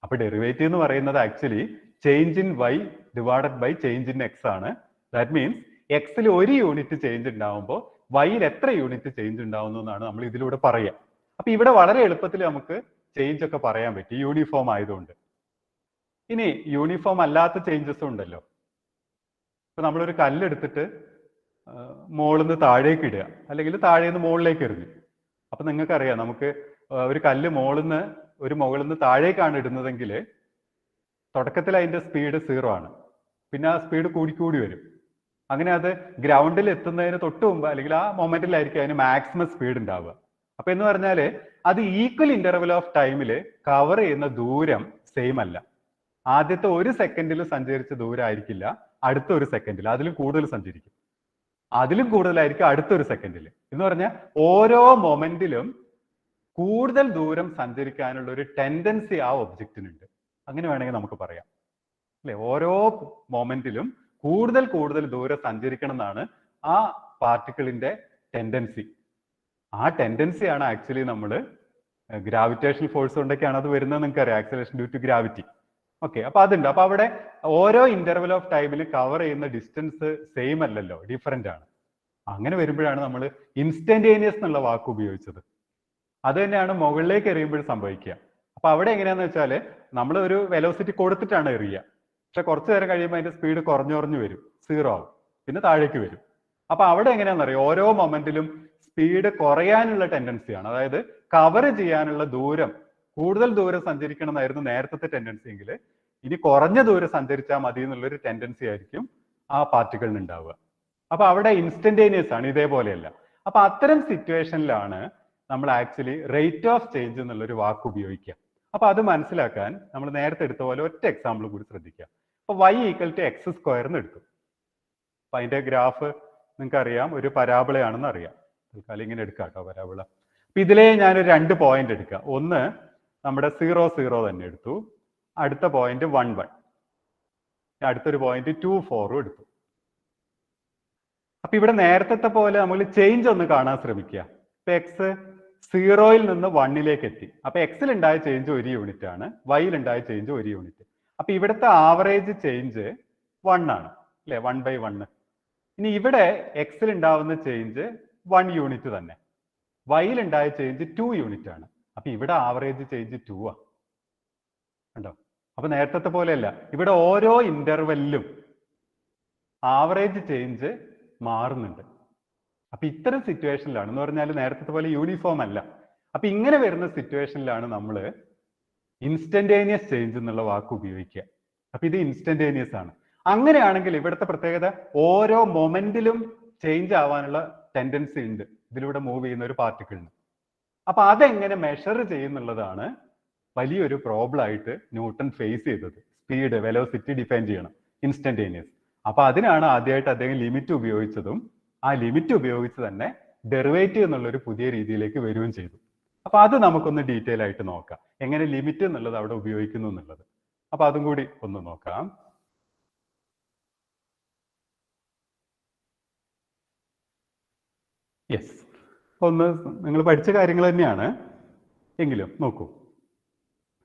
അപ്പൊ ഡെറിവേറ്റീവ് എന്ന് പറയുന്നത് actually change in y divided by change in x ആണ്. ദാറ്റ് മീൻസ് എക്സിൽ 1 യൂണിറ്റ് ചേഞ്ച് ഉണ്ടാവുമ്പോൾ വൈയിൽ എത്ര യൂണിറ്റ് ചേഞ്ച് ഉണ്ടാവുന്നു എന്നാണ് നമ്മൾ ഇതിലൂടെ പറയുക. അപ്പൊ ഇവിടെ വളരെ എളുപ്പത്തിൽ നമുക്ക് ചേഞ്ച് ഒക്കെ പറയാൻ പറ്റും യൂണിഫോം ആയതുകൊണ്ട്. ഇനി യൂണിഫോം അല്ലാത്ത ചേഞ്ചസും ഉണ്ടല്ലോ. ഇപ്പൊ നമ്മളൊരു കല്ലെടുത്തിട്ട് മുകളിൽ നിന്ന് താഴേക്ക് ഇടുക, അല്ലെങ്കിൽ താഴെ നിന്ന് മുകളിലേക്ക് എറിഞ്ഞു. അപ്പൊ നിങ്ങൾക്കറിയാം, നമുക്ക് ഒരു കല്ല് മുകളിൽ നിന്ന് താഴേക്കാണ് ഇടുന്നതെങ്കിൽ തുടക്കത്തിൽ അതിന്റെ സ്പീഡ് 0 ആണ്. പിന്നെ ആ സ്പീഡ് കൂടി വരും. അങ്ങനെ അത് ഗ്രൗണ്ടിൽ എത്തുന്നതിന് തൊട്ട് മുമ്പ് അല്ലെങ്കിൽ ആ മൊമെന്റിലായിരിക്കും അതിന് മാക്സിമം സ്പീഡ് ഉണ്ടാവുക. അപ്പൊ എന്ന് പറഞ്ഞാല് അത് ഈക്വൽ ഇന്റർവൽ ഓഫ് ടൈമിൽ കവർ ചെയ്യുന്ന ദൂരം സെയിം അല്ല. ആദ്യത്തെ 1 സെക്കൻഡിൽ സഞ്ചരിച്ച ദൂരം ആയിരിക്കില്ല അടുത്ത 1 സെക്കൻഡിൽ, അതിലും കൂടുതൽ സഞ്ചരിക്കും. അതിലും കൂടുതലായിരിക്കും അടുത്ത 1 സെക്കൻഡിൽ. എന്ന് പറഞ്ഞാൽ ഓരോ മൊമെന്റിലും കൂടുതൽ ദൂരം സഞ്ചരിക്കാനുള്ള ഒരു ടെൻഡൻസി ആ ഒബ്ജക്റ്റിനുണ്ട്. അങ്ങനെ വേണമെങ്കിൽ നമുക്ക് പറയാം അല്ലെ. ഓരോ മൊമെന്റിലും കൂടുതൽ ദൂരം സഞ്ചരിക്കണം എന്നാണ് ആ പാർട്ടിക്കിളിന്റെ ടെൻഡൻസി. ആ ടെൻഡൻസിയാണ് ആക്ച്വലി നമ്മൾ ഗ്രാവിറ്റേഷണൽ ഫോഴ്സ് കൊണ്ടൊക്കെയാണ് അത് വരുന്നത്. നിങ്ങൾക്ക് അറിയാം, acceleration due to gravity. Okay, അപ്പൊ അതുണ്ട്. അപ്പൊ അവിടെ ഓരോ ഇന്റർവൽ ഓഫ് ടൈമിൽ കവർ ചെയ്യുന്ന ഡിസ്റ്റൻസ് സെയിം അല്ലല്ലോ, ഡിഫറെന്റ് ആണ്. അങ്ങനെ വരുമ്പോഴാണ് നമ്മൾ ഇൻസ്റ്റന്റേനിയസ് എന്നുള്ള വാക്ക് ഉപയോഗിച്ചത്. അത് തന്നെയാണ് മുകളിലേക്ക് എറിയുമ്പോൾ സംഭവിക്കുക. അപ്പൊ അവിടെ എങ്ങനെയാന്ന് വെച്ചാല് നമ്മൾ ഒരു വെലോസിറ്റി കൊടുത്തിട്ടാണ് എറിയുക. പക്ഷെ കുറച്ചു നേരം കഴിയുമ്പോൾ അതിന്റെ സ്പീഡ് കുറഞ്ഞു വരും, 0 ആവും, പിന്നെ താഴേക്ക് വരും. അപ്പൊ അവിടെ എങ്ങനെയാണെന്നറിയാം, ഓരോ മൊമെന്റിലും സ്പീഡ് കുറയാനുള്ള ടെൻഡൻസിയാണ്. അതായത് കവർ ചെയ്യാനുള്ള ദൂരം, കൂടുതൽ ദൂരം സഞ്ചരിക്കണം എന്നായിരുന്നു നേരത്തെ ടെൻഡൻസി എങ്കിൽ ഇനി കുറഞ്ഞ ദൂരം സഞ്ചരിച്ചാൽ മതി എന്നുള്ളൊരു ടെൻഡൻസി ആയിരിക്കും ആ പാർട്ടിക്കിളിന് ഉണ്ടാവുക. അപ്പൊ അവിടെ ഇൻസ്റ്റന്റേനിയസ് ആണ്, ഇതേപോലെയല്ല. അപ്പൊ അത്തരം സിറ്റുവേഷനിലാണ് നമ്മൾ ആക്ച്വലി റേറ്റ് ഓഫ് ചേഞ്ച് എന്നുള്ളൊരു വാക്ക് ഉപയോഗിക്കുക. അപ്പൊ അത് മനസ്സിലാക്കാൻ നമ്മൾ നേരത്തെ എടുത്ത പോലെ ഒറ്റ എക്സാമ്പിൾ കൂടി ശ്രദ്ധിക്കുക. അപ്പൊ y equal to x square എന്ന് എടുത്തു. അപ്പൊ അതിന്റെ ഗ്രാഫ് നിങ്ങൾക്ക് അറിയാം, ഒരു പരാബിളയാണെന്ന് അറിയാം. തൽക്കാലം ഇങ്ങനെ എടുക്കാം കേട്ടോ പരാബിള. അപ്പൊ ഇതിലെ ഞാനൊരു 2 പോയിന്റ് എടുക്കുക. ഒന്ന് നമ്മുടെ 0 0 തന്നെ എടുത്തു, അടുത്ത പോയിന്റ് 1 1, അടുത്തൊരു പോയിന്റ് 2 4 എടുത്തു. അപ്പൊ ഇവിടെ നേരത്തെ പോലെ നമ്മൾ ചേഞ്ച് ഒന്ന് കാണാൻ ശ്രമിക്കുക. ഇപ്പൊ എക്സ് 0യിൽ നിന്ന് 1ലേക്ക് എത്തി. അപ്പൊ എക്സിൽ ഉണ്ടായ ചേഞ്ച് 1 യൂണിറ്റ് ആണ്, വൈയിൽ ഉണ്ടായ ചേഞ്ച് 1 യൂണിറ്റ്. അപ്പൊ ഇവിടുത്തെ ആവറേജ് ചേഞ്ച് 1 ആണ് അല്ലെ, 1/1. ഇനി ഇവിടെ എക്സിൽ ഉണ്ടാവുന്ന ചേഞ്ച് 1 യൂണിറ്റ് തന്നെ, വൈയിൽ ഉണ്ടായ ചേഞ്ച് 2 യൂണിറ്റ് ആണ്. അപ്പൊ ഇവിടെ ആവറേജ് ചേഞ്ച് 2 ആണ്. കണ്ടോ? അപ്പൊ നേരത്തെ പോലെയല്ല, ഇവിടെ ഓരോ ഇന്റർവെല്ലിലും ആവറേജ് ചേഞ്ച് മാറുന്നുണ്ട്. അപ്പൊ ഇത്തരം സിറ്റുവേഷനിലാണ്, എന്ന് പറഞ്ഞാൽ നേരത്തെ പോലെ യൂണിഫോം അല്ല. അപ്പൊ ഇങ്ങനെ വരുന്ന സിറ്റുവേഷനിലാണ് നമ്മൾ ഇൻസ്റ്റന്റേനിയസ് ചേഞ്ച് എന്നുള്ള വാക്ക് ഉപയോഗിക്കുക. അപ്പൊ ഇത് ഇൻസ്റ്റന്റേനിയസ് ആണ്. അങ്ങനെയാണെങ്കിൽ ഇവിടുത്തെ പ്രത്യേകത ഓരോ മൊമെന്റിലും ചേഞ്ച് ആവാനുള്ള ടെൻഡൻസി ഉണ്ട് ഇതിലൂടെ മൂവ് ചെയ്യുന്ന ഒരു പാർട്ടിക്കിളിന്. അപ്പൊ അതെങ്ങനെ മെഷർ ചെയ്യുന്നുള്ളതാണ് വലിയൊരു പ്രോബ്ലം ആയിട്ട് ന്യൂട്ടൺ ഫേസ് ചെയ്തത്. സ്പീഡ്, വെലോസിറ്റി ഡിഫൈൻ ചെയ്യണം, ഇൻസ്റ്റന്റേനിയസ്. അപ്പൊ അതിനാണ് ആദ്യമായിട്ട് അദ്ദേഹം ലിമിറ്റ് ഉപയോഗിച്ചതും ആ ലിമിറ്റ് ഉപയോഗിച്ച് തന്നെ ഡെറിവേറ്റീവ് എന്നുള്ള ഒരു പുതിയ രീതിയിലേക്ക് വരികയും ചെയ്തു. അപ്പൊ അത് നമുക്കൊന്ന് ഡീറ്റെയിൽ ആയിട്ട് നോക്കാം, എങ്ങനെ ലിമിറ്റ് എന്നുള്ളത് അവിടെ ഉപയോഗിക്കുന്നു എന്നുള്ളത്. അപ്പൊ അതും കൂടി ഒന്ന് നോക്കാം. യെസ്, ഒന്ന് നിങ്ങൾ പഠിച്ച കാര്യങ്ങൾ തന്നെയാണ് എങ്കിലും നോക്കൂ.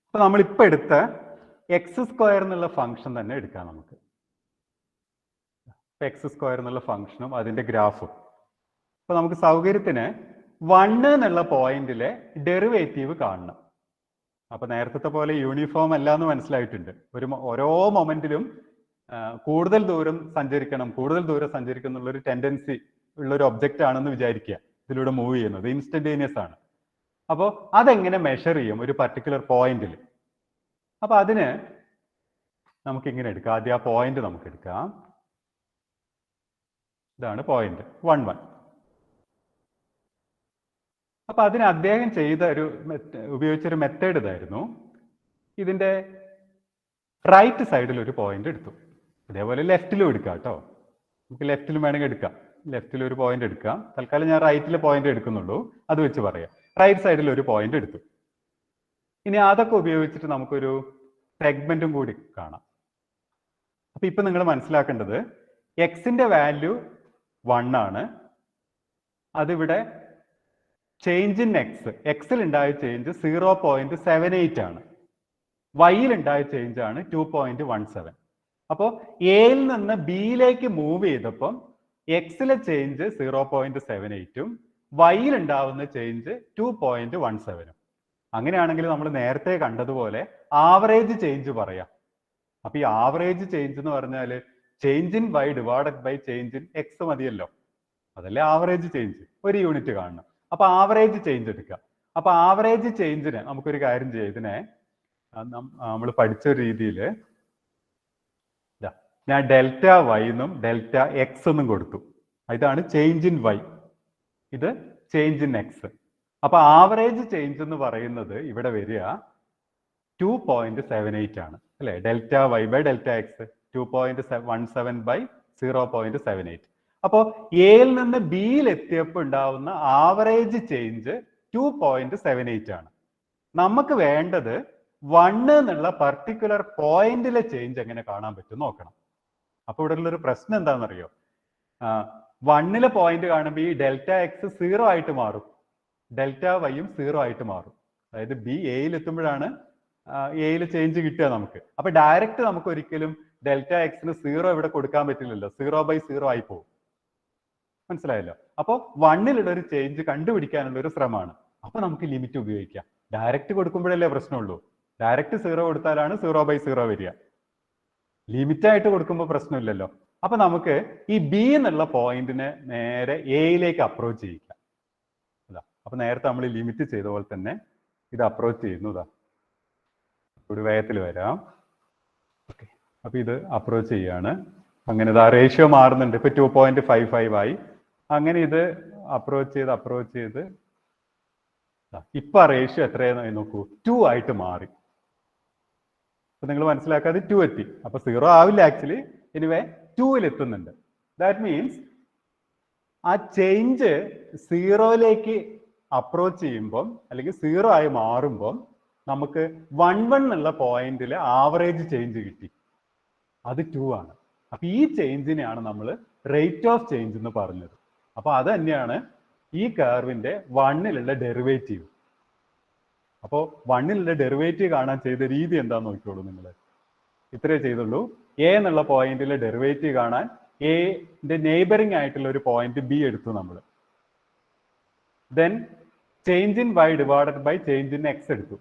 അപ്പൊ നമ്മളിപ്പോ എടുത്ത എക്സ് സ്ക്വയർ എന്നുള്ള ഫംഗ്ഷൻ തന്നെ എടുക്കാം നമുക്ക്. എക്സ് സ്ക്വയർ എന്നുള്ള ഫംഗ്ഷനും അതിന്റെ ഗ്രാഫും. അപ്പൊ നമുക്ക് സൗകര്യത്തിന് 1 എന്നുള്ള പോയിന്റിലെ ഡെറിവേറ്റീവ് കാണണം. അപ്പൊ നേരത്തെ പോലെ യൂണിഫോം അല്ല എന്ന് മനസ്സിലായിട്ടുണ്ട്. ഓരോ മൊമെന്റിലും കൂടുതൽ ദൂരം സഞ്ചരിക്കണം എന്നുള്ള ഒരു ടെൻഡൻസി ഉള്ള ഒരു ഒബ്ജക്റ്റ് ആണെന്ന് വിചാരിക്കുക, ഇതിലൂടെ മൂവ് ചെയ്യുന്നത് ഇൻസ്റ്റന്റേനിയസ് ആണ്. അപ്പോൾ അതെങ്ങനെ മെഷർ ചെയ്യും ഒരു പർട്ടിക്കുലർ പോയിന്റിൽ? അപ്പൊ അതിന് നമുക്ക് ഇങ്ങനെ എടുക്കാം. ആദ്യം ആ പോയിന്റ് നമുക്ക് എടുക്കാം. ഇതാണ് പോയിന്റ് 1 1. അപ്പൊ അതിന് അദ്ദേഹം ചെയ്ത ഉപയോഗിച്ചൊരു മെത്തേഡ് ഇതായിരുന്നു. ഇതിന്റെ റൈറ്റ് സൈഡിൽ ഒരു പോയിന്റ് എടുത്തു. ഇതേപോലെ ലെഫ്റ്റിലും എടുക്കാം കേട്ടോ, നമുക്ക് ലെഫ്റ്റിലും വേണമെങ്കിൽ എടുക്കാം. ലെഫ്റ്റിൽ ഒരു പോയിന്റ് എടുക്കാം. തൽക്കാലം ഞാൻ റൈറ്റിലെ പോയിന്റ് എടുക്കുന്നുള്ളൂ, അത് വെച്ച് പറയാം. റൈറ്റ് സൈഡിൽ ഒരു പോയിന്റ് എടുത്തു. ഇനി അതൊക്കെ ഉപയോഗിച്ചിട്ട് നമുക്കൊരു സെഗ്മെന്റും കൂടി കാണാം. അപ്പൊ ഇപ്പൊ നിങ്ങൾ മനസ്സിലാക്കേണ്ടത് എക്സിന്റെ വാല്യൂ 1 ആണ്. അതിവിടെ ചേഞ്ച് ഇൻ എക്സിൽ ഉണ്ടായ ചേഞ്ച് 0.78 ആണ്. വൈയിൽ ഉണ്ടായ ചേഞ്ച് ആണ് 2.17. അപ്പോൾ എയിൽ നിന്ന് ബിയിലേക്ക് മൂവ് ചെയ്തപ്പം എക്സിലെ ചേഞ്ച് 0.78ഉം വൈയിൽ ഉണ്ടാവുന്ന ചേഞ്ച് 2.17ഉം. അങ്ങനെയാണെങ്കിൽ നമ്മൾ നേരത്തെ കണ്ടതുപോലെ ആവറേജ് ചേഞ്ച് പറയാം. അപ്പൊ ഈ ആവറേജ് ചേഞ്ച് എന്ന് പറഞ്ഞാൽ change in y divided by change in x മതിയല്ലോ, അതല്ലേ ആവറേജ് ചേഞ്ച്. ഒരു യൂണിറ്റ് കാണണം. അപ്പൊ ആവറേജ് ചേഞ്ച് എടുക്കുക. അപ്പൊ ആവറേജ് ചേഞ്ചിന് നമുക്കൊരു കാര്യം ചെയ്യാം. ഇതിനെ നമ്മൾ പഠിച്ച രീതിയിൽ ഞാൻ ഡെൽറ്റ വൈ എന്നും ഡെൽറ്റ എക്സ് എന്നും കൊടുത്തു. ഇതാണ് ചേഞ്ച് ഇൻ വൈ, ഇത് ചേഞ്ച് ഇൻ എക്സ്. അപ്പൊ ആവറേജ് ചേഞ്ച് എന്ന് പറയുന്നത് ഇവിടെ വരിക 2.78 ആണ് അല്ലെ. Delta y by delta x 2.17 by 0.78. അപ്പോ എയിൽ നിന്ന് ബിയിൽ എത്തിയപ്പോൾ ഉണ്ടാവുന്ന ആവറേജ് ചേഞ്ച് 2.78 ആണ്. നമുക്ക് വേണ്ടത് 1 എന്നുള്ള പർട്ടിക്കുലർ പോയിന്റിലെ ചേഞ്ച് എങ്ങനെ കാണാൻ പറ്റും നോക്കണം. അപ്പൊ ഇവിടെ ഉള്ളൊരു പ്രശ്നം എന്താണെന്നറിയോ? 1ലെ പോയിന്റ് കാണുമ്പോൾ ഈ ഡെൽറ്റ എക്സ് 0 ആയിട്ട് മാറും, ഡെൽറ്റ വൈയും 0 ആയിട്ട് മാറും. അതായത് ബി എയിൽ എത്തുമ്പോഴാണ് എയിൽ ചേഞ്ച് കിട്ടുക നമുക്ക്. അപ്പൊ ഡയറക്റ്റ് നമുക്ക് ഒരിക്കലും ഡെൽറ്റ എക്സിന് 0 ഇവിടെ കൊടുക്കാൻ പറ്റില്ലല്ലോ, 0/0 ആയി പോകും. മനസ്സിലായല്ലോ? അപ്പോൾ 1ലുള്ള ഒരു ചേഞ്ച് കണ്ടുപിടിക്കാനുള്ള ഒരു ശ്രമമാണ്. അപ്പൊ നമുക്ക് ലിമിറ്റ് ഉപയോഗിക്കാം. ഡയറക്റ്റ് കൊടുക്കുമ്പോഴല്ലേ പ്രശ്നമുള്ളൂ. ഡയറക്റ്റ് 0 കൊടുത്താലാണ് 0/0 വരിക. ലിമിറ്റ് ആയിട്ട് കൊടുക്കുമ്പോൾ പ്രശ്നമില്ലല്ലോ. അപ്പൊ നമുക്ക് ഈ ബി എന്നുള്ള പോയിന്റിനെ നേരെ എയിലേക്ക് അപ്രോച്ച് ചെയ്യിക്കാം. അതാ, അപ്പൊ നേരത്തെ നമ്മൾ ലിമിറ്റ് ചെയ്ത പോലെ തന്നെ ഇത് അപ്രോച്ച് ചെയ്യുന്നതാ. ഒരു വേഗത്തിൽ വരാം. ഓക്കെ, അപ്പൊ ഇത് അപ്രോച്ച് ചെയ്യാണ്. അങ്ങനെ ഇതാ റേഷ്യോ മാറുന്നുണ്ട്. ഇപ്പൊ 2.55 ആയി. അങ്ങനെ ഇത് അപ്രോച്ച് ചെയ്ത് ഇപ്പൊ റേഷ്യോ എത്രയാണെന്ന് നോക്കൂ, 2 ആയിട്ട് മാറി. അപ്പൊ നിങ്ങൾ മനസ്സിലാക്കാതെ 2 എത്തി. അപ്പൊ 0 ആവില്ല ആക്ച്വലി, എനിവേ 2-ൽ എത്തുന്നുണ്ട്. ദാറ്റ് മീൻസ് ആ ചേഞ്ച് 0-ലേക്ക് അപ്രോച്ച് ചെയ്യുമ്പം അല്ലെങ്കിൽ 0 ആയി മാറുമ്പം നമുക്ക് 1 എന്നുള്ള പോയിന്റിൽ ആവറേജ് ചേഞ്ച് കിട്ടി. അത് 2 ആണ്. അപ്പൊ ഈ ചേഞ്ചിനെയാണ് നമ്മൾ റേറ്റ് ഓഫ് ചേഞ്ച് എന്ന് പറഞ്ഞത്. അപ്പൊ അത് തന്നെയാണ് ഈ കർവിന്റെ 1-ലുള്ള ഡെറിവേറ്റീവ്. അപ്പോൾ 1-ലുള്ള ഡെറിവേറ്റീവ് കാണാൻ ചെയ്ത രീതി എന്താന്ന് നോക്കിക്കോളൂ നിങ്ങൾ. ഇത്രേ ചെയ്തുള്ളൂ. എ എന്നുള്ള പോയിന്റിലെ ഡെറിവേറ്റീവ് കാണാൻ എന്റെ നെയ്ബറിംഗ് ആയിട്ടുള്ള ഒരു പോയിന്റ് ബി എടുത്തു നമ്മൾ. Then change in y divided by change in x എടുത്തു.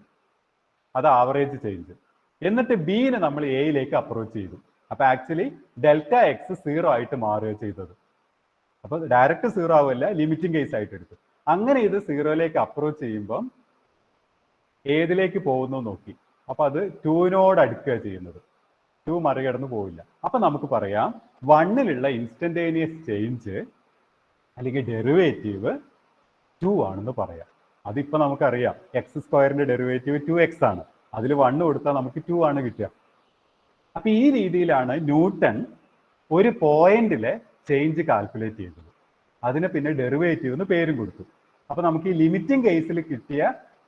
അത് ആവറേജ് ചേഞ്ച്. എന്നിട്ട് ബിനെ നമ്മൾ എയിലേക്ക് അപ്രോച്ച് ചെയ്തു. അപ്പൊ ആക്ച്വലി ഡെൽറ്റ എക്സ് 0 ആയിട്ട് മാറുക ചെയ്തത്. അപ്പൊ ഡയറക്റ്റ് 0 ആവില്ല, ലിമിറ്റിംഗ് കേസ് ആയിട്ട് എടുത്തു. അങ്ങനെ ഇത് 0-ലേക്ക് അപ്രോച്ച് ചെയ്യുമ്പം ഏതിലേക്ക് പോകുന്നു നോക്കി. അപ്പൊ അത് 2-നോട് അടുക്കുക ചെയ്യുന്നത്. 2 മറികടന്ന് പോവില്ല. അപ്പൊ നമുക്ക് പറയാം 1-ലുള്ള ഇൻസ്റ്റന്റേനിയസ് ചേഞ്ച് അല്ലെങ്കിൽ ഡെറിവേറ്റീവ് 2 ആണെന്ന് പറയാം. അതിപ്പോ നമുക്കറിയാം x² ഡെറിവേറ്റീവ് 2x ആണ്. അതിൽ 1 കൊടുത്താൽ നമുക്ക് 2 ആണ് കിട്ടുക. അപ്പൊ ഈ രീതിയിലാണ് ന്യൂട്ടൺ ഒരു പോയിന്റിലെ ചേഞ്ച് കാൽക്കുലേറ്റ് ചെയ്തത്. അതിന് പിന്നെ ഡെറിവേറ്റീവ് എന്ന് പേരും കൊടുത്തു. അപ്പൊ നമുക്ക് ഈ ലിമിറ്റിംഗ് കേസിൽ കിട്ടിയ